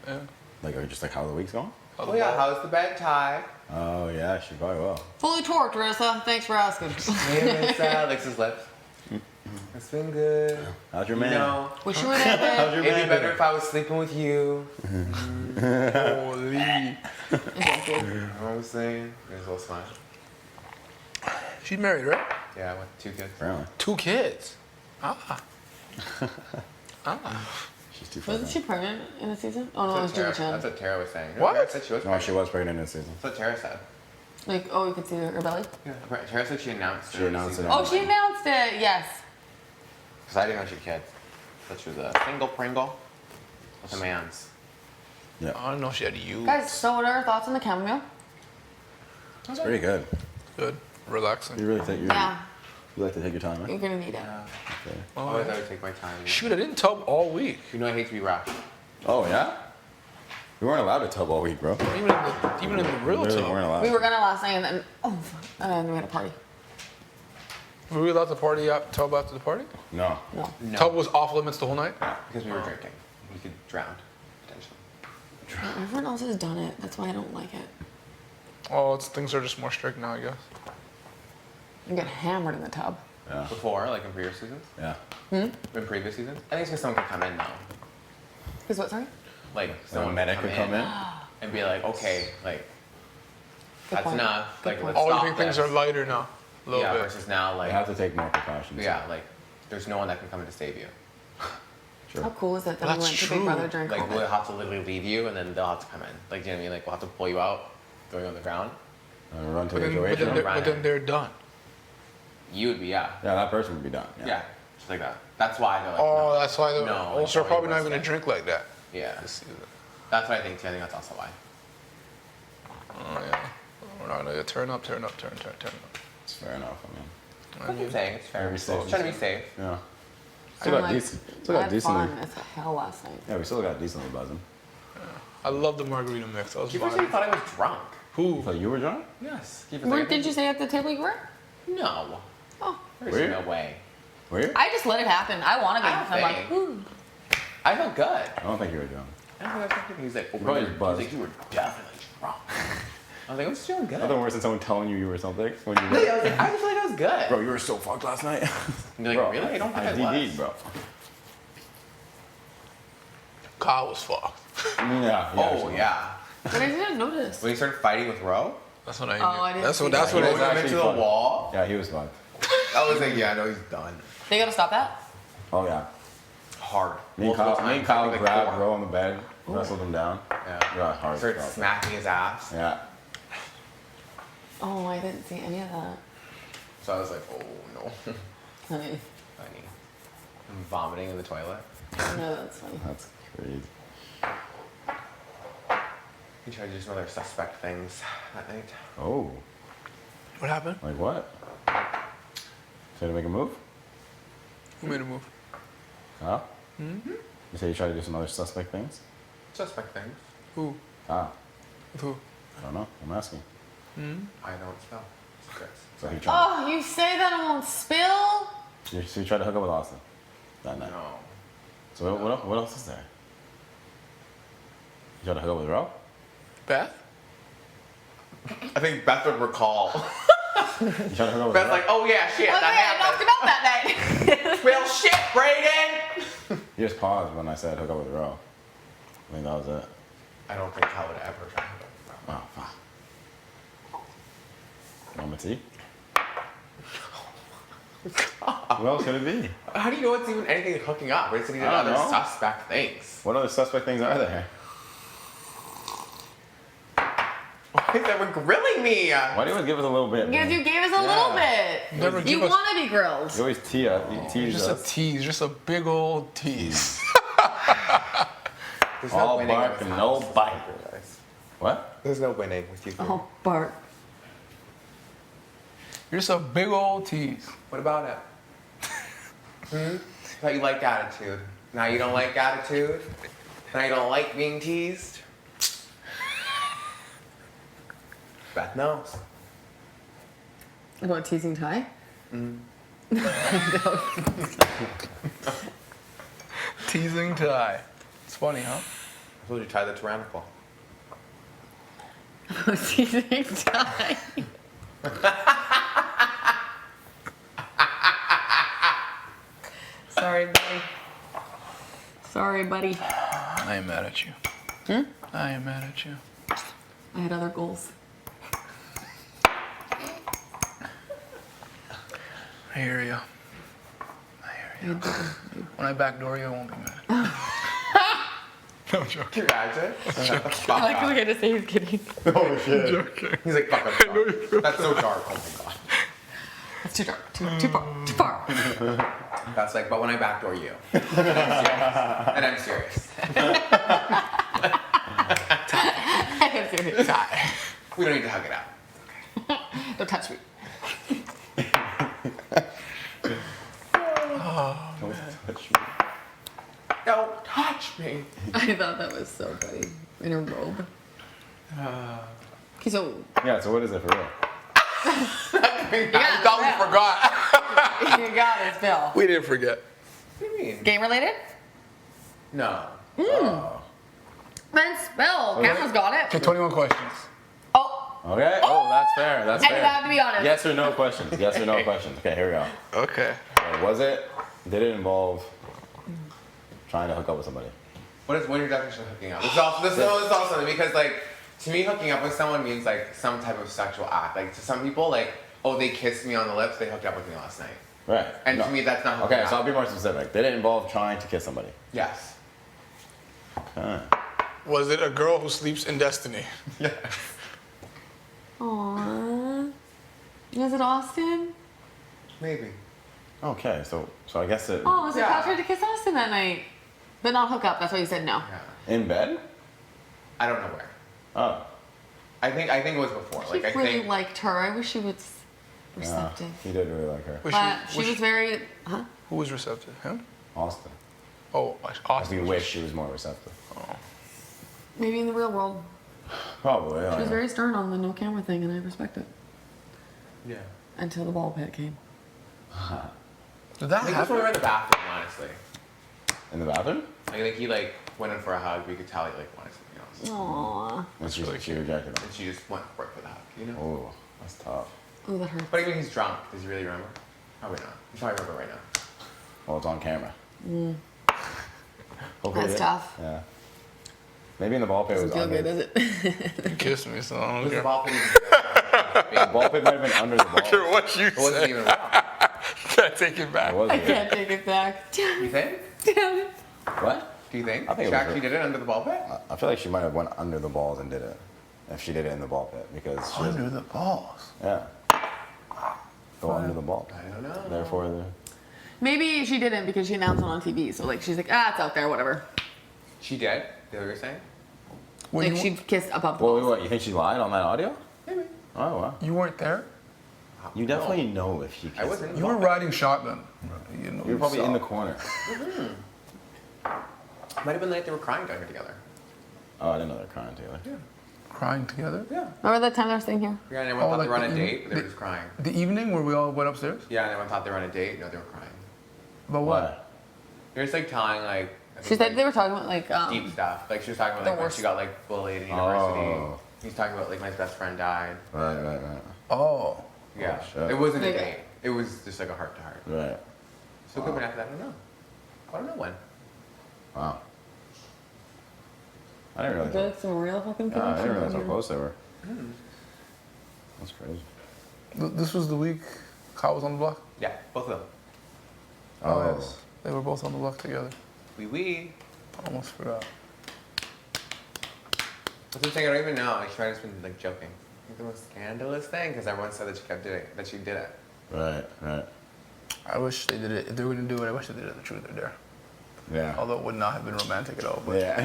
Yeah. Like, are you just like, how the week's going? Oh yeah, how's the bed, Ty? Oh yeah, she probably will. Fully torqued, Rissa. Thanks for asking. Hey, Marissa. Licks his lips. It's been good. How's your You man? know, Wish you were there, babe. How's your it'd be man? better if I was sleeping with you. Holy. You know what I'm saying? There's a little smash. She's married, right? Yeah, with 2 kids. Really? 2 kids. She's too fucking. Wasn't she pregnant in the season? Oh no, it was Julie That's Chen. what Tara was saying. What? Tara said she was No, pregnant. she was pregnant this season. That's what Tara said. Like, oh, you could see her belly. Yeah. Tara said she announced it. She announced it. Oh, she announced it. Yes. Because I didn't know she had kids. But she was a single Pringle with a man's. I don't know if she had you. Guys, so what are our thoughts on the chamomile? It's pretty good. Good. Relaxing. You really think you like to take your time, right? You're gonna need it. Okay. I always have to take my time. Shoot, I didn't tub all week. You know I hate to be rushed. Oh yeah? We weren't allowed to tub all week, bro. Even in the real We really tub. weren't allowed. We were gonna last night and then and then we had a party. Were we allowed to tub after the party? No. No. No. Tub was off limits the whole night? Because we were drinking. We could drown, potentially. Everyone else has done it. That's why I don't like it. Oh, things are just more strict now, I guess. You get hammered in the tub. Yeah. Before, like in previous seasons? Yeah. In previous seasons? I think it's because someone could come in now. Because what, sorry? Like, So a someone medic could come in. and be like, okay, like, Good that's point. enough. Good Like, point. let's Oh, you stop think things this. are lighter now? A little Yeah, bit. versus now, You like, have to take more precautions. yeah, like, there's no one that can come in to save you. Sure. How cool is it that That's we went to true. Big Brother during Like, COVID? we'll have to literally leave you, and then they'll have to come in. Like, do you know what I mean? Like, we'll have to pull you out, throw you on the ground. Run to But the then, but, HOH. then room. but then they're done. You would be, yeah. Yeah, that person would be done. Yeah, just like that. That's why they're like, Oh, no. that's why they're. No, Oh, like, so they're don't probably even not even risk gonna it. drink like that. Yeah. This season. That's what I think too. I think that's also why. Oh yeah. We're not gonna turn up. It's fair enough. I keep saying it's fair. Very safe. Trying to be safe. Yeah. Still got decent. Still I got had decently. fun as hell last night. Yeah, we still got decently buzzing. I love the margarita mix. I was You first said you vibing. thought I was drunk. Who? So you were drunk? Yes. Where did you say at the table you were? No. Oh, There's Where? no way. Were you? I just let it happen. I want to be. I don't I'm like, think. ooh. I felt good. I don't think you were drunk. I don't think I was drinking. He's like, oh, probably you just were, buzzed. he's like, you were definitely drunk. I was like, I was feeling good. Nothing worse than someone telling you were something when you Really? were. I was like, I just feel like I was good. Bro, you were so fucked last night. And you're like, Bro, really? I don't think I DD'd, was. bro. Kyle was fucked. Yeah. Oh, yeah. But I didn't notice. When he started fighting with Ro, That's what I. Oh, I didn't. That's see what. That's that. what. He I was went actually into the fun. wall. Yeah, he was fucked. I was like, yeah, no, he's done. They gotta stop that. Oh yeah. Hard. Me and Multiple Kyle, times, I Kyle think, like, grabbed 4. Ro on the bed, wrestled him down. Yeah. Yeah, hard. Started bro. smacking his ass. Yeah. Oh, I didn't see any of that. So I was like, oh no. Honey. Funny. I'm vomiting in the toilet. No, that's funny. That's crazy. He tried to do some other suspect things that night. Oh, What happened? like what? Try to make a move? Who made a move? Huh? Mm-hmm. You say you try to do some other suspect things? Suspect things. Who? Ah, With who? I don't know. I'm asking. I don't spell secrets. So he tried. Oh, you say that I won't spill? So you tried to hook up with Austin that night. No. So what else is there? You tried to hook up with Ro? Beth? I think Beth would recall. You tried to hook up with Beth's Ro? like, oh yeah, shit, Oh, yeah, that I knocked happened. him out that night. Well, shit, Brayden. You just paused when I said hook up with Ro. I think that was it. I don't think Kyle would ever try to do that. Oh, fuck. Want a tea? What else could it be? How do you know it's even anything hooking up? It's even I don't other know. suspect things. What other suspect things are there? Why is that grilling me? Why do you always give us a little bit? Because man? you gave us a little Yeah. bit. Never You give us. want to be grilled. You always tease You're just a us. tease. Just a big old tease. There's All winning bark with and this no house. bite. What? There's no winning with you. Oh, Bart. You're just a big old tease. What about it? Thought you liked attitude. Now you don't like attitude? Now you don't like being teased? Beth knows. What, teasing Ty? Teasing Ty. It's funny, huh? I told you tie the tyrannical. Postseason time. Sorry, buddy. Sorry, buddy. I am mad at you. I am mad at you. I had other goals. I hear you. When I backdoor you, I won't be mad. No, I'm joking. Imagine. I like how he had to say he's kidding. Oh shit. He's like, fuck, that's so dark. Oh my god. That's too dark. Too far. That's like, but when I backdoor you. And I'm serious. I'm serious. We don't need to hug it out. Don't touch me. Don't touch me. I thought that was so funny. In a robe. Okay, so Yeah, so what is it for real? I thought we forgot. you got it, Bill. We didn't forget. What do you mean? Game related? No. Then Bill. Cameron's got it. Okay, 21 questions. Oh, Okay. Oh, that's fair. That's and you fair. have to be honest. Yes or no questions. Yes or no questions. Okay, here we go. Okay. Was it? Did it involve trying to hook up with somebody? What is when you're definition of hooking up? This is also something because like to me hooking up with someone means like some type of sexual act. Like to some people like, oh, they kissed me on the lips, they hooked up with me last night. Right. And No. to me that's not hooking Okay, up. so I'll be more specific. Did it involve trying to kiss somebody? Yes. Huh. Was it a girl who sleeps in Destiny? Yes. Aww. Was it Austin? Maybe. Okay, so I guess it Oh, was it Yeah. Patrick to kiss Austin that night? But not hook up. That's why you said no. Yeah. in bed? I don't know where. Oh. I think it was before. He Like I really think liked her. I wish she was Yeah, receptive. he did really like her. Was But she was she- very, huh? Who was receptive? Him? Austin. Oh, I Austin. do wish she was more receptive. Maybe in the real world. Probably. She was very stern on the no camera thing, and I respect it. yeah. Until the ball pit came. Did that I think that's when we were in the bathroom, honestly. In the bathroom? I think he like went in for a hug. We could tell he like wanted something else. Aww. When she rejected him. And she just went for it for the hug, you know? Oh, that's tough. Oh, that hurts. But I mean, he's drunk. Does he really remember? Probably not. He's probably remember right now. Well, it's on camera. Hopefully That's it- tough. Yeah. Maybe in the ball pit it was Doesn't feel under. good, does it? You kissed me, so I don't Was the care. ball pit The ball pit might have been under the ball. care what you It wasn't say. even real. Can't take it back. It was I weird. can't take it back. Damn You it. think? Damn it. What? Do you think? I think she it was actually real. did it under the ball pit? I feel like she might have went under the balls and did it. If she did it in the ball pit. Because she Under the balls. yeah. Go under the ball. I don't know. Therefore, the. Maybe she didn't because she announced it on TV. So like she's like, ah, it's out there, whatever. She did? Is that what you're saying? When Like you, she kissed above the Well, balls. what? You think she lied on that audio? Maybe. Oh wow. you weren't there? You definitely know if she. I wasn't. You were riding shotgun. You know, You were probably saw. in the corner. Might have been like they were crying down here together. Oh, I didn't know they were crying together. Crying together? Yeah. Remember that time they were staying here? Yeah, and everyone Oh, thought they were on like a the date, but they were the- just crying. The evening where we all went upstairs? Yeah, and everyone thought they were on a date. No, they were crying. But what? They were just like telling like. I She think, said like, they were talking about like deep stuff. Like she was talking about the like when worst. she got like bullied at university. Oh. He's talking about like my best friend died. Right. Oh. Yeah. shit. It wasn't a Like- date. It was just like a heart to heart. Right. So it could have been after that. I don't know. I don't know when. Wow. I didn't realize. like some real fucking Yeah, I didn't realize how connection. close they were. That's crazy. This was the week Kyle was on the block? Yeah, both of them. Oh. Yes. They were both on the block together. We. Almost forgot. What's the thing? I don't even know. Like she might have just been like joking. I think the most scandalous thing because everyone said that she kept doing it, that she did it. Right. I wish they did it. If they were going to do it, I wish they did it at the Truth or Dare. Yeah. Although it would not have been romantic at all. But, Yeah.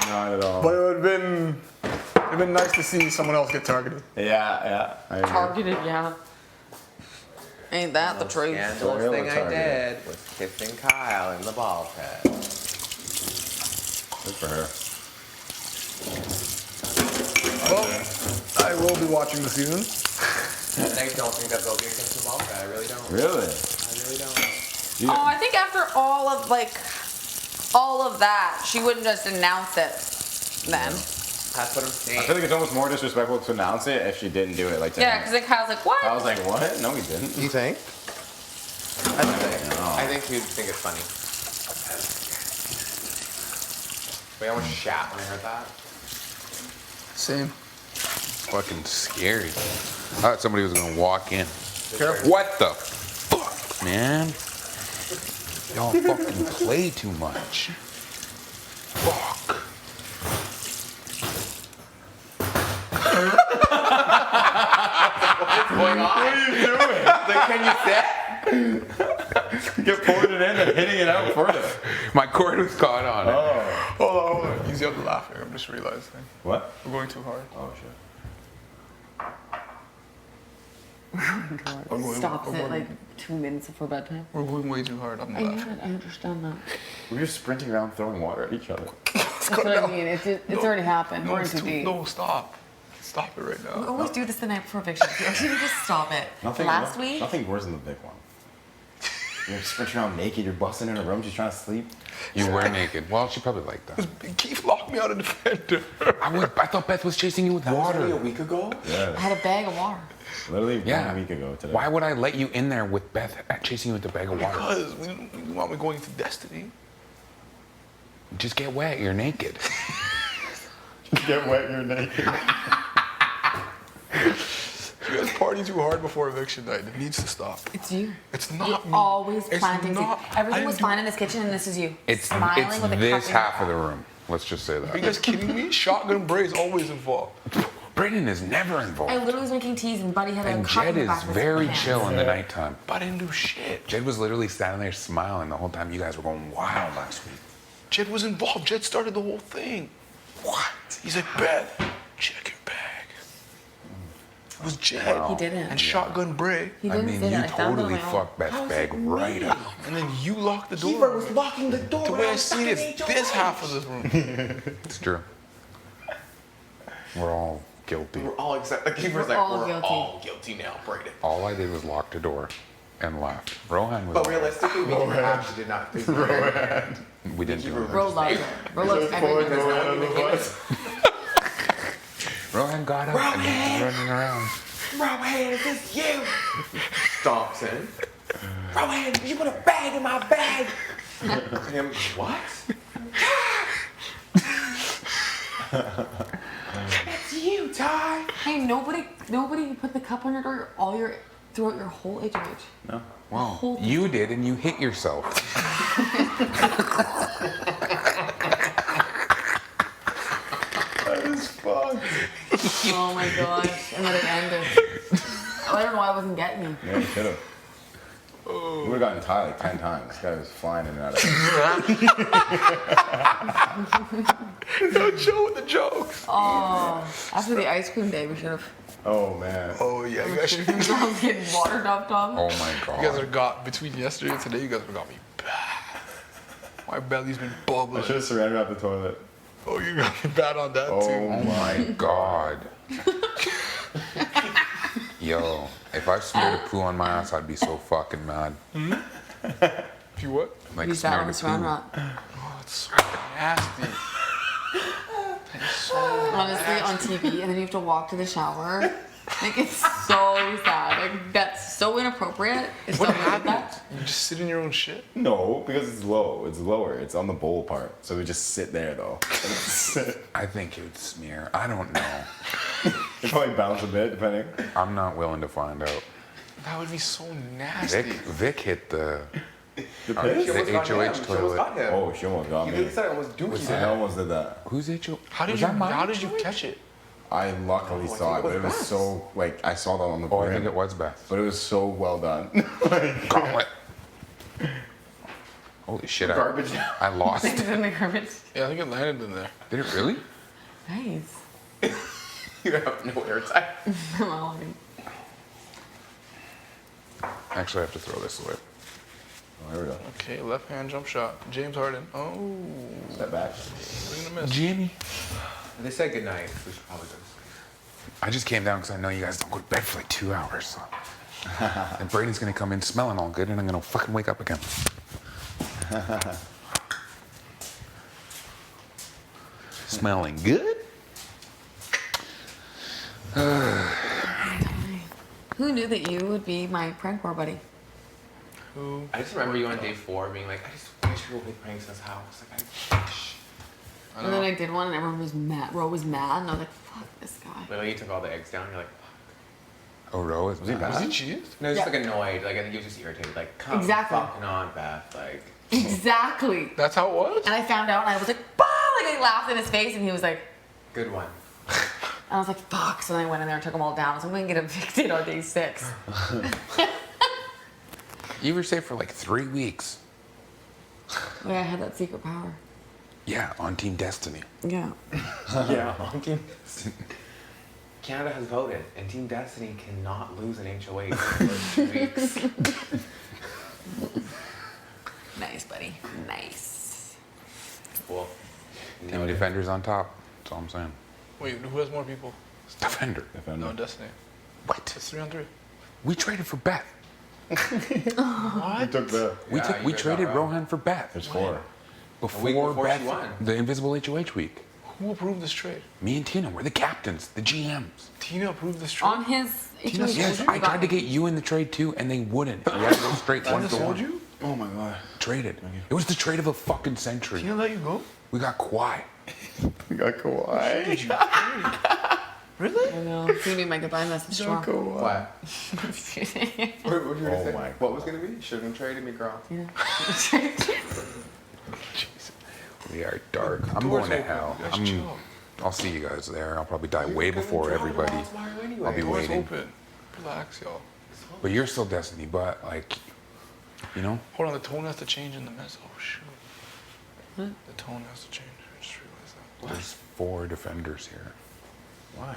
Not at all. but it would have been nice to see someone else get targeted. Yeah. I agree. Targeted, yeah. Ain't that the truth? Scandalous Real thing I target. did was kissing Kyle in the ball pit. Good for her. Well, I will be watching the season. I don't think that they'll be a kiss in the ball pit. I really don't. Really? I really don't. You- Oh, I think after all of that, she wouldn't just announce it then. That's what I'm saying. I feel like it's almost more disrespectful to announce it if she didn't do it like that. Yeah, because then Kyle's like, what? I was like, what? No, we didn't. You think? I think he'd think it's funny. Wait, I almost shat when I heard that. Same. Fucking scary. I thought somebody was gonna walk in. Careful. What the fuck, man? Y'all fucking play too much. Fuck. What's going on? What are you doing? Like, can you sit? You're pouring it in and hitting it out further. My cord was caught on it. Hold on. Easy up the laughing. I'm just realizing. What? We're going too hard. Oh, shit. Stops at like 2 minutes before bedtime. We're going way too hard. I'm not laughing. I understand that. We're just sprinting around throwing water at each other. That's what I mean. It's already happened. We're in too deep. No, stop. Stop it right We now. always do this the night before eviction. You just stop it. Last week, Nothing worse than the big one. You're sprinting around naked, you're busting in a room, just trying to sleep. You were naked. Well, she probably liked that. Keith locked me out of Defender. I thought Beth was chasing you with Only a water. week ago? I Yeah. had a bag of water. Literally Yeah. 1 week ago today. Why would I let you in there with Beth chasing you with the bag of water? Because we didn't want me going to Destiny. Just get wet. You're naked. Get wet, you're naked. You guys party too hard before eviction night. It needs to stop. It's you. It's not You're me. always It's planting. not- I Everything was didn't do- fine in this kitchen, and this is you. It's smiling with a this cup in half your of the mouth. room. Let's just say Are you that. guys kidding me? Shotgun Bray is always involved. Brayden is never I involved. literally was making teas, and Buddy had a And cup Jed in the is back of his very pants. chill in the nighttime. But I didn't do shit. Jed was literally standing there smiling the whole time you guys were going wild last week. Jed was involved. Jed started the whole thing. What? He's like, Beth, check your bag. It was Jed. He didn't. And Shotgun Bray. He I didn't mean, say you that. I found it on totally my own. fucked Beth's bag right up. And then you locked the door. Keeper was locking the door. The when way I was see it stuck in is HOH. this half of this room. It's true. We're all guilty. We're all except the keeper's like, all we're guilty. all guilty now, Brayden. All I did was lock the door and left. Rohan was. But realistically, we actually did not think Brayden. We didn't do it. Ro loves it. Ro loves everything. Because no one even came in. Rohan got up and was running around. Rowan, is this you? Stomps in. Rowan, you put a bag in my bag. Him, what? That's you, Ty. Hey, nobody put the cup on your door throughout your whole HOH. No. Wow. You did, and you hit yourself. That is fucked. Oh my gosh. And then it ended. I don't know why I wasn't getting you. Yeah, you should have. We would have gotten Ty like 10 times. This guy was flying in and out of it. No, Joe with the jokes. Oh, after the ice cream day, we should have. Oh, man. Oh, yeah. You guys should. I was getting water dumped on. Oh my You guys god. have got, between yesterday and today, you guys have got me bad. My belly's been I bubbling. should have surrounded wrapped the toilet. Oh, you got me bad on that Oh, too. Oh my god. Yo, if I smeared a poo on my ass, I'd be so fucking mad. If you what? Like Use that on smeared the a saran poo. wrap. Oh, it's so nasty. That's so Honestly, on TV, and then you have to walk to the shower. Like, it's so sad. Like, that's so inappropriate. It's so bad. You just sit in your own shit. No, because it's low. It's lower. It's on the bowl part. So we just sit there, though. I think it would smear. I don't know. It probably bounce a bit, depending. I'm not willing to find out. That would be so nasty. Vic hit the The Our- piss? She almost The got HOH him. She almost toilet. got him. Oh, she almost got You me. literally said I almost dookie I him. almost did that. who's HO? How did Was you? that mine? How did you catch it? I luckily Oh, I saw it, think but it it was was Beth's. so, like, I saw that on the Oh, I brim. think it was Beth. But it was so well done. Gauntlet. Holy shit! Garbage now. I lost. It's in the garbage. Yeah, I think it landed in there. Did it really? Nice. You have no airtime. Well, I mean, Actually, I have to throw this away. Oh, here we go. Okay, left hand jump shot. James Harden. Oh, Step back. swing and a miss. Jimmy. They said goodnight. We should probably go to sleep. I just came down because I know you guys don't go to bed for like 2 hours. So. And Braden's gonna come in smelling all good, and I'm gonna fucking wake up again. Smelling good? Who knew that you would be my prank war buddy? Who? I just remember you on day 4 being like, I just wish we would pranks in this house. Like, I wish. And then I did one, and everyone was mad. Ro was mad, and I was like, "Fuck this guy." Literally, you took all the eggs down. You're like, fuck. Oh, Ro, was he Was bad? he cheated? No, just like annoyed. Like I think he was just irritated. Like, come Exactly. fucking on, Beth. Like, Exactly. That's how it was? And I found out, and I was like, "Bah!" Like I laughed in his face, and he was like, good one. and I was like, "Fuck!" So then I went in there and took them all down. So I'm gonna get evicted on day 6. You were safe for like 3 weeks. But I had that secret power. Yeah, on Team Destiny. Yeah. Yeah, on Team Destiny. Canada has voted, and Team Destiny cannot lose an HOH for 2 weeks. Nice, buddy. Nice. Well, Team Defender's on top. That's all I'm saying. Wait, who has more people? Defender. No, Destiny. What? It's 3-on-3. We traded for Beth. You took the. We Yeah, you guys traded got Rohan for Beth. There's 4. Before before Beth, she won. the Invisible HOH week. Who approved this trade? Me and Tina, we're the captains, the GMs. Tina approved this trade? On his. Yes, I tried to get you in the trade too, and they wouldn't. We had to go straight Tina 1 for sold 1. you? Oh my god. Traded. It was the trade of a fucking century. Tina let you go? We got Kawhi. You got Kawhi. Really? I know. It's gonna be my goodbye message You got tomorrow. Kawhi. what? What were you gonna Oh say? my What was gonna be? Shouldn't have traded me, girl. We are dark. I'm Doors going to open. hell. You guys chill. I'll see you guys there. I'll probably die way before everybody. I'll be Doors waiting. open. Relax, y'all. But you're still Destiny, but like, you know? Hold on, the tone has to change in the mess. Oh, shoot. The tone has to change. I just realized that. There's 4 defenders here. Why?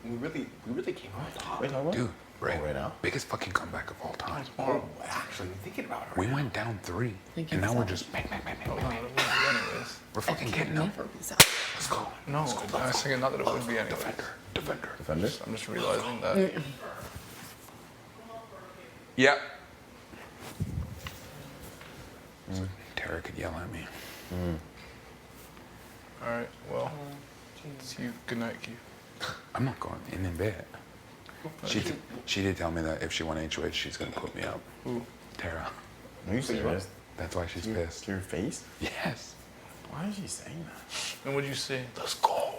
We really came out top. Wait, talk about? Dude, right, right now? biggest fucking comeback of all time. Oh, actually, thinking about it. We went down 3, Thank you and now for we're that. just bang, bang, bang, bang, No, bang, it bang. wouldn't be anyways. We're fucking getting up. Let's go. No, I was thinking not that it wouldn't be anyways. Defender. Defender? I'm just realizing that. Yep. Tara could yell at me. All right, well, see you. Good night, Keith. I'm not going in bed. She did tell me that if she won HOH, she's gonna put me up. Who? Tara. Are you serious? That's why she's pissed. To your face? Yes. Why is she saying that? And what'd you say? Let's go.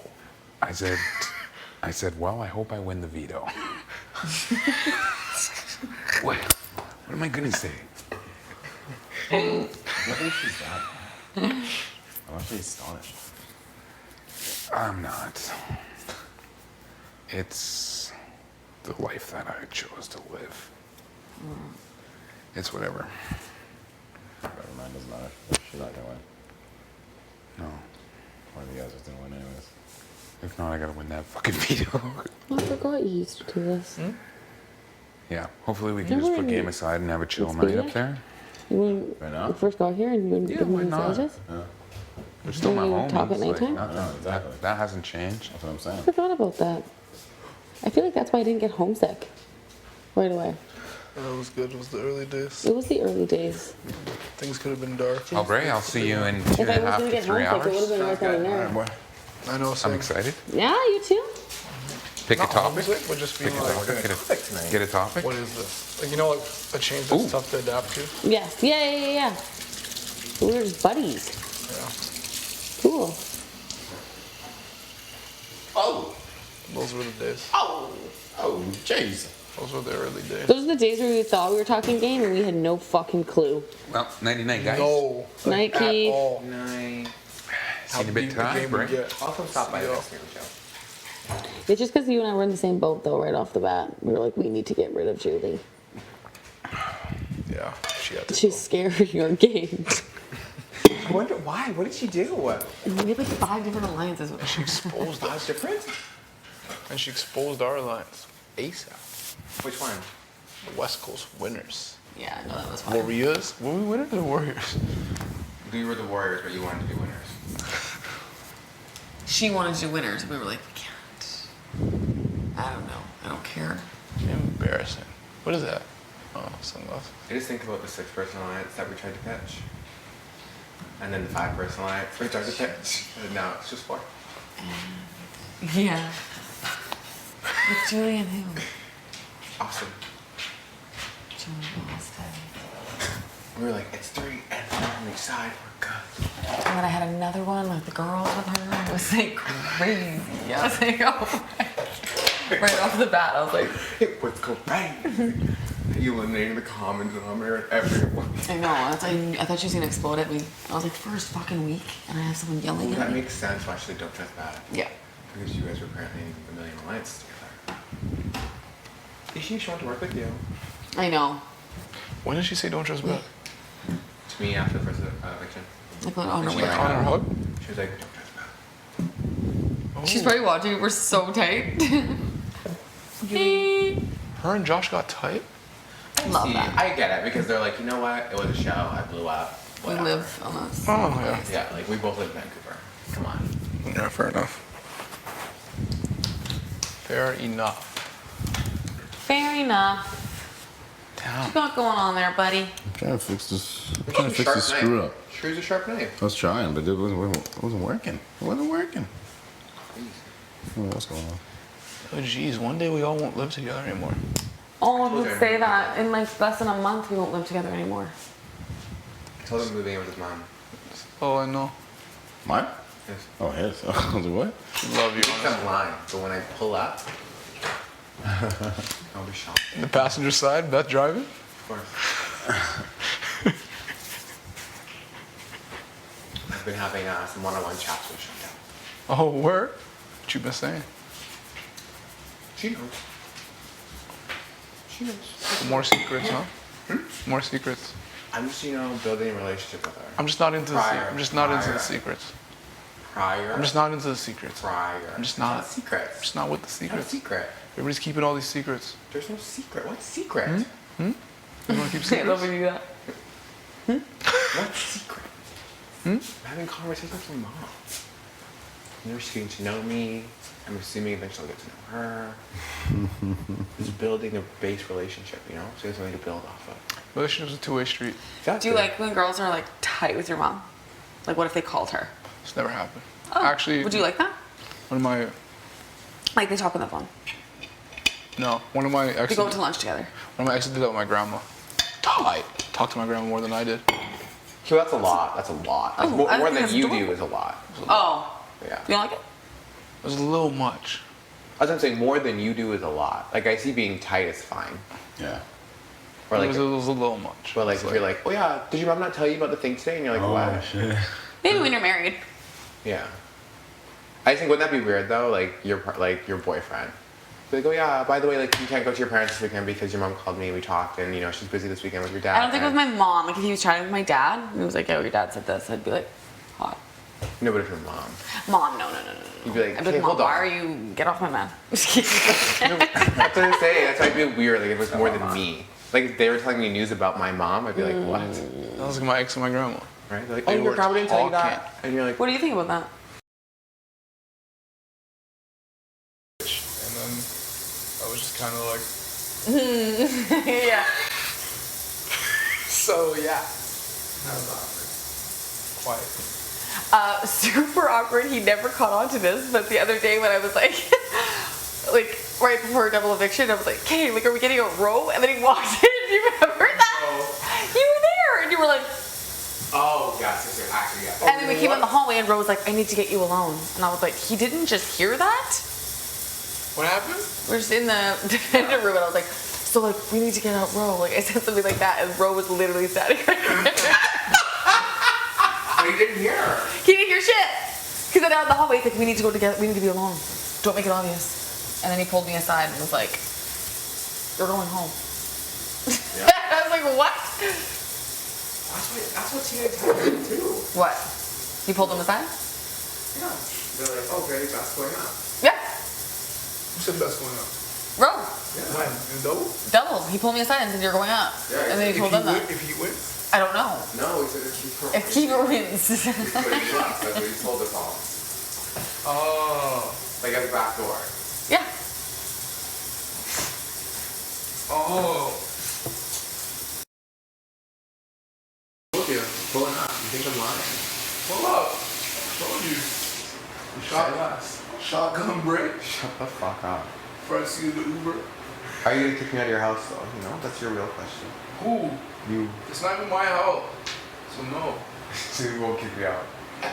I said, well, I hope I win the veto. What am I gonna say? I think she's that. I'm actually astonished. I'm not. It's the life that I chose to live. It's whatever. Never mind, doesn't matter. She's not gonna win. No. One of you guys is gonna win anyways. If not, I gotta win that fucking veto. I forgot you used to do this. Yeah. Hopefully we can just put game aside and have a chill It's night good. up there. You wouldn't Right now? you first got here and you wouldn't Yeah, give why me not? massages? We're still my You homies. talk at like, nighttime? No, exactly. that hasn't changed. That's what I'm saying. I forgot about that. I feel like that's why I didn't get homesick right away. That was good. It was the early days. It was the early days. Things could have been dark. Aubrey, I'll see you in 2 If I and a was half gonna to get 3 homesick, it would have hours. been right then and Alright, there. boy. I know. I'm Same. excited. Yeah, you too. Pick a Not topic. homesick, but just being Pick a like, topic. Get a topic. what is this? Like, you know, like a change that's Ooh. tough to adapt to. Yes. Yeah. We were just buddies. Yeah. Cool. Oh! Those were the days. Oh, jeez. Those were the early days. Those are the days where we thought we were talking game and we had no fucking clue. Well, 99 guys. No. Night, Like, at Keith. all. Night. See you in a bit deep the time, game would right? get. Also, stop by Yeah. this new show. It's just because you and I were in the same boat though, right off the bat. We were like, we need to get rid of Julie. Yeah, she had to. She's scared your game. I wonder why. What did she do? And we had like 5 different alliances with She exposed us. That's different. And she exposed our alliance. ASAP. Which one? The West Coast winners. Yeah, I know that was fine. Warriors? Were we winners or Warriors? You were the Warriors, but you wanted to be winners. She wanted to do winners, and we were like, we can't. I don't know. I don't care. Embarrassing. What is that? Oh, sunglasses. I just think about the 6-person alliance that we tried to pitch. And then the 5-person alliance we tried to pitch. And now it's just 4. Yeah. With Julie and who? Austin. Julie Austin. We were like, it's 3 and 4 on each side. We're good. And then I had another one with the girls with her. It was like crazy. I was like, oh my. Right off the bat, I was like, It was crazy. You eliminating the common denominator everyone. I know. I thought she was gonna explode at me. I was like, first fucking week, and I have someone yelling That at me. makes sense why she don't trust bad. Yeah. Because you guys were apparently a million alliance together. Is she want to work with you? I know. When did she say don't trust Beth? To me after the first eviction. Like on her She way. like, On her hug? She was like, don't trust Beth. She's probably watching. We're so tight. Her and Josh got tight? Love See, that. I get it because they're like, you know what? It was a show. I blew up. We Whatever. live on this. Oh, yeah. Yeah, like we both live in Vancouver. Come on. Yeah, fair enough. Fair enough. Fair enough. Damn. What's got going on there, buddy? I'm trying to fix this. I'm trying to fix this screw up. Screws a sharp knife. I was trying, but it wasn't working. It wasn't working. I don't know what's going on. Oh, geez. One day we all won't live together anymore. Oh, I would say that in like less than a month we won't live together anymore. I told him moving in with his mom. Oh, I know. Mine? Yes. Oh, his. I was like, what? Love you, He thinks honestly. I'm lying, but when I pull up, I'll be shocked. The passenger side, Beth driving? Of course. I've been having some one-on-one chats with Chantal. Oh, where? What you been saying? She knows. She knows. More secrets, huh? More secrets. I'm just, building a relationship with her. I'm just not into the Prior. I'm just not into Prior. the secrets. Prior. I'm just not into the secrets. prior. I'm just It's not. secrets. I'm just not with the It's not a secrets. secret. Everybody's keeping all these secrets. There's no secret. What's secret? You want to keep I love secrets? when you do that. What's secret? I'm having conversations with my mom. She's getting to know me. I'm assuming eventually I'll get to know her. Just building a base relationship, So there's something to build off of. Relationship's a two-way street. Do you like when girls are like tight with your mom? Like what if they called her? It's never happened. Oh, Actually, would you like that? one of my Like they talk on the phone. one of my They exes. go to lunch together. One of my exes did that with my grandma. Talked to my grandma more than I did. So that's a lot. That's a lot. Oh, more I more think than that's you adorable. do is a lot. Oh, Yeah. you don't like it? It was a little much. I was saying more than you do is a lot. Like I see being tight is fine. Yeah. Or like, it was a little much. but like It's if you're like, oh yeah, did your mom not tell you about the thing today? And you're like, Oh, what? shit. Maybe when you're married. Yeah. I think wouldn't that be weird though? Like your boyfriend. Be like, oh yeah, by the way, like you can't go to your parents this weekend because your mom called me and we talked and she's busy this weekend with your dad. I don't think it was and- my mom. Like if he was chatting with my dad, and he was like, "Yo, your dad said this," I'd be like, "Hot." No, but if your mom. Mom, no. You'd be like, I'd be okay, like, Mom, hold on. why are you? Get off my man. Just kidding. That's what I'm saying. That's why it'd be weird. Like if it was more than me. Like if they were telling me news about my mom, I'd be like, what? That was like my ex and my grandma. Right? They're like, They oh, your were grandma didn't tell you talking. that. And you're like, What do you think about that? And then I was just kind of like, Yeah. so yeah. That was awkward. Quiet. Super awkward. He never caught on to this, but the other day when I was like, like right before double eviction, I was like, "Okay, like, are we getting a row?" And then he walked in. Do you remember that? You were there, and you were like, oh, yes, actually, yes. and then we came in the hallway, and Ro was like, "I need to get you alone," and I was like, "He didn't just hear that." What happened? We're just in the defender room, and I was like, "So like, we need to get out Ro." Like I said something like that, and Ro was literally standing right there. But he didn't hear her. He didn't hear shit. Because then out in the hallway, he's like, we need to go together. We need to be alone. Don't make it obvious. And then he pulled me aside and was like, you're going home. Yeah. I was like, what? That's what teenagers have to do too. What? You pulled him aside? Yeah. They're like, oh, okay, that's going up. Yeah. Who said that's going up? Ro. When? In double? Double. He pulled me aside and said, you're going up. Yeah, And then he told them that. If he wins? I don't know. No, he said If Keeper wins. He's putting you up. That's what he told us all. Oh. Like at the back door. Yeah. Oh. Told you. Pulling up. You think I'm lying? Pull up. Told you. Shotgun break. Shut the fuck up. Before I see the Uber. Are you gonna kick me out of your house though? You know, that's your real question. Who? You. It's not even my house. So no. So you won't kick me out.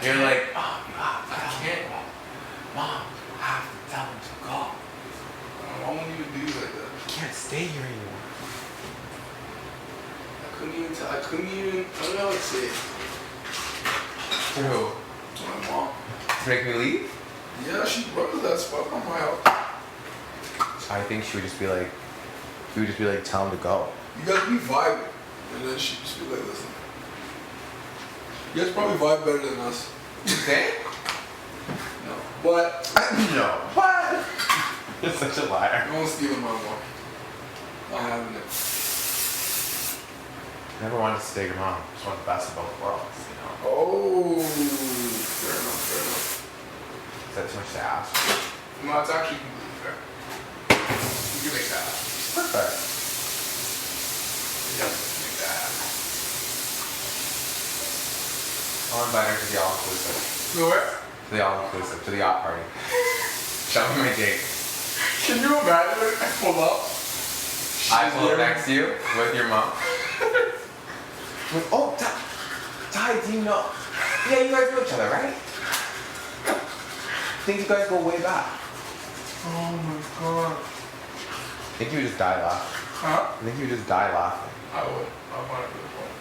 You're like, oh, I can't. Mom, I have to tell him to go. I won't even do like that. I can't stay here anymore. I couldn't even, I don't know what to say. To who? To my mom. To make me leave? Yeah, she runs that spot on my house. I think she would just be like, tell him to go. You guys be vibing. And then she just be like, listen. You guys probably vibe better than us. You think? No. But, No. What? You're such a liar. no one's stealing my mom. Not having it. Never wanted to stay your mom. Just want the best of both worlds, you know? Oh, fair enough, fair enough. Is that too much to ask? No, it's actually completely fair. You can make that happen. Perfect. Yeah, make that happen. I'll invite her to the all-inclusive. No way. To the all-inclusive. To the yacht party. Show me my date. Can you imagine if I pull up? I pull up next to you with your mom. With, oh, Ty, do you know? Yeah, you guys know each other, right? I think you guys go way back. Oh my god. I think you would just die laughing. Huh? I think you would just die laughing. I would. I want to do this one.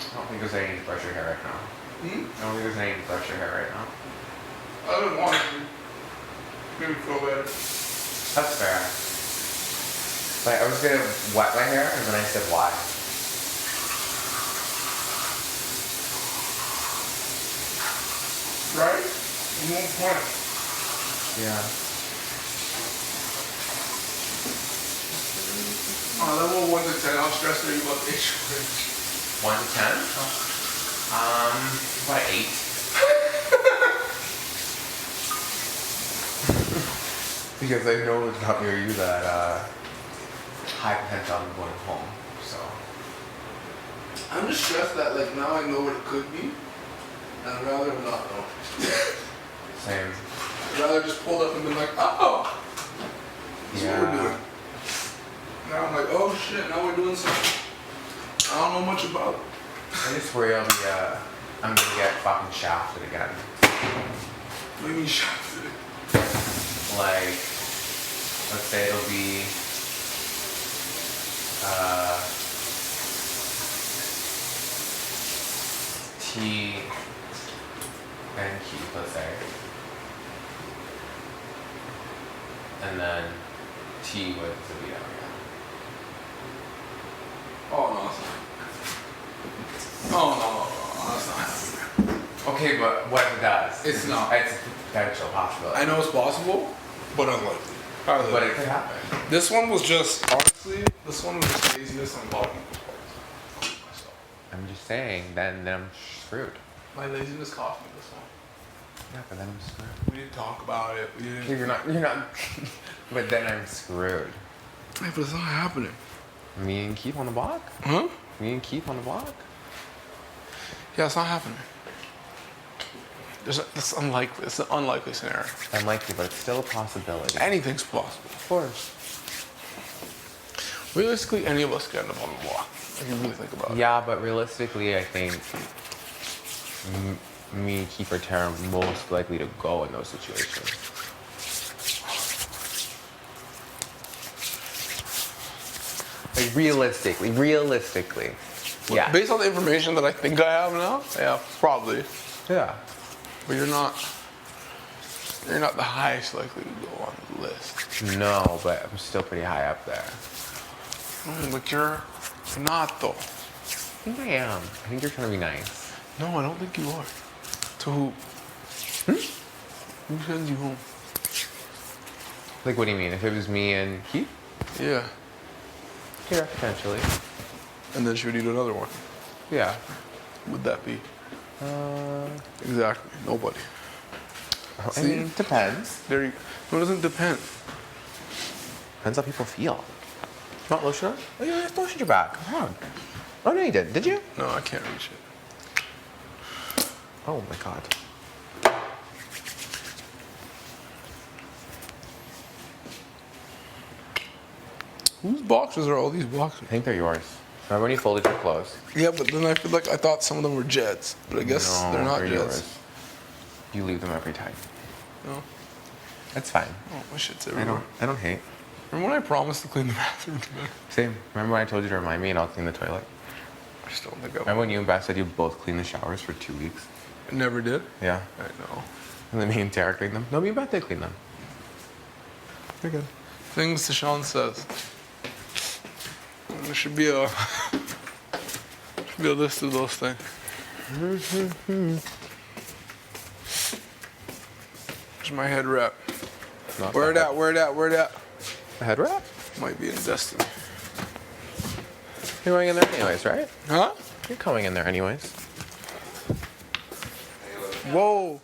I don't think there's any need to brush your hair right now. I don't think there's any need to brush your hair right now. I didn't want to. Made me feel better. That's fair. Like, I was gonna wet my hair, and then I said why. Right? At one point. Yeah. On a level of 1 to 10, how stressed are you about the HOH? 1 to 10? About 8. Because I know it's not near you that high potential I'm going home, so. I'm just stressed that like now I know what it could be. And I'd rather not know. Same. I'd rather just pull up and be like, oh, this is what we're doing. Now I'm like, oh shit, now we're doing something. I don't know much about it. I just worry I'm gonna get fucking shafted again. What do you mean shafted? Like, let's say it'll be T and Keith, let's say. And then T with the veto, Oh no, that's not. Oh no, that's not happening. Okay, but what if it does? It's not. It's a potential possibility. I know it's possible, but unlikely. But it could happen. This one was just, honestly, this one was just laziness on Bobby. I'm just saying, then I'm screwed. My laziness cost me this one. Yeah, but then I'm screwed. We didn't talk about it. We didn't. You're not. But then I'm screwed. Hey, but it's not happening. Me and Keith on the block? Huh? Me and Keith on the block? Yeah, it's not happening. It's unlikely. It's an unlikely scenario. Unlikely, but it's still a possibility. Anything's possible. Of course. Realistically, any of us could end up on the block. If you really think about it. Yeah, but realistically, I think me, Keith, or Tara are most likely to go in those situations. Like realistically. Yeah. Based on the information that I think I have now, yeah, probably. Yeah. But you're not the highest likely to go on the list. No, but I'm still pretty high up there. But you're not though. I think I am. I think you're trying to be nice. No, I don't think you are. To who? Who sends you home? Like, what do you mean? If it was me and Keith? Yeah. Yeah, potentially. And then she would eat another one. Yeah. Who would that be? Exactly. Nobody. I mean, depends. There you No, it doesn't depend. Depends how people feel. Not lotion? Oh, yeah, lotion your back. Come on. Oh no, you did. Did you? No, I can't reach it. Oh my god. Whose boxes are all these boxes? I think they're yours. Remember when you folded your clothes? Yeah, but then I feel like I thought some of them were Jed's, but I guess No, they're not they're Jed's. yours. You leave them every time. No. That's fine. Oh, my shit's everywhere. I don't hate. Remember when I promised to clean the bathroom today? Same. Remember when I told you to remind me and I'll clean the toilet? I still don't think I Remember when you and Beth said you both cleaned the showers for 2 weeks? never did. Yeah. I know. And then me and Tara cleaned them? No, me and Beth did clean them. They're good. Things Deshaun says. There should be a list of those things. Where's my head wrap? Not Where it that at? Where it at? Where it at? A head wrap? Might be in Destiny. You're going in there anyways, right? Huh? You're coming in there anyways. Whoa.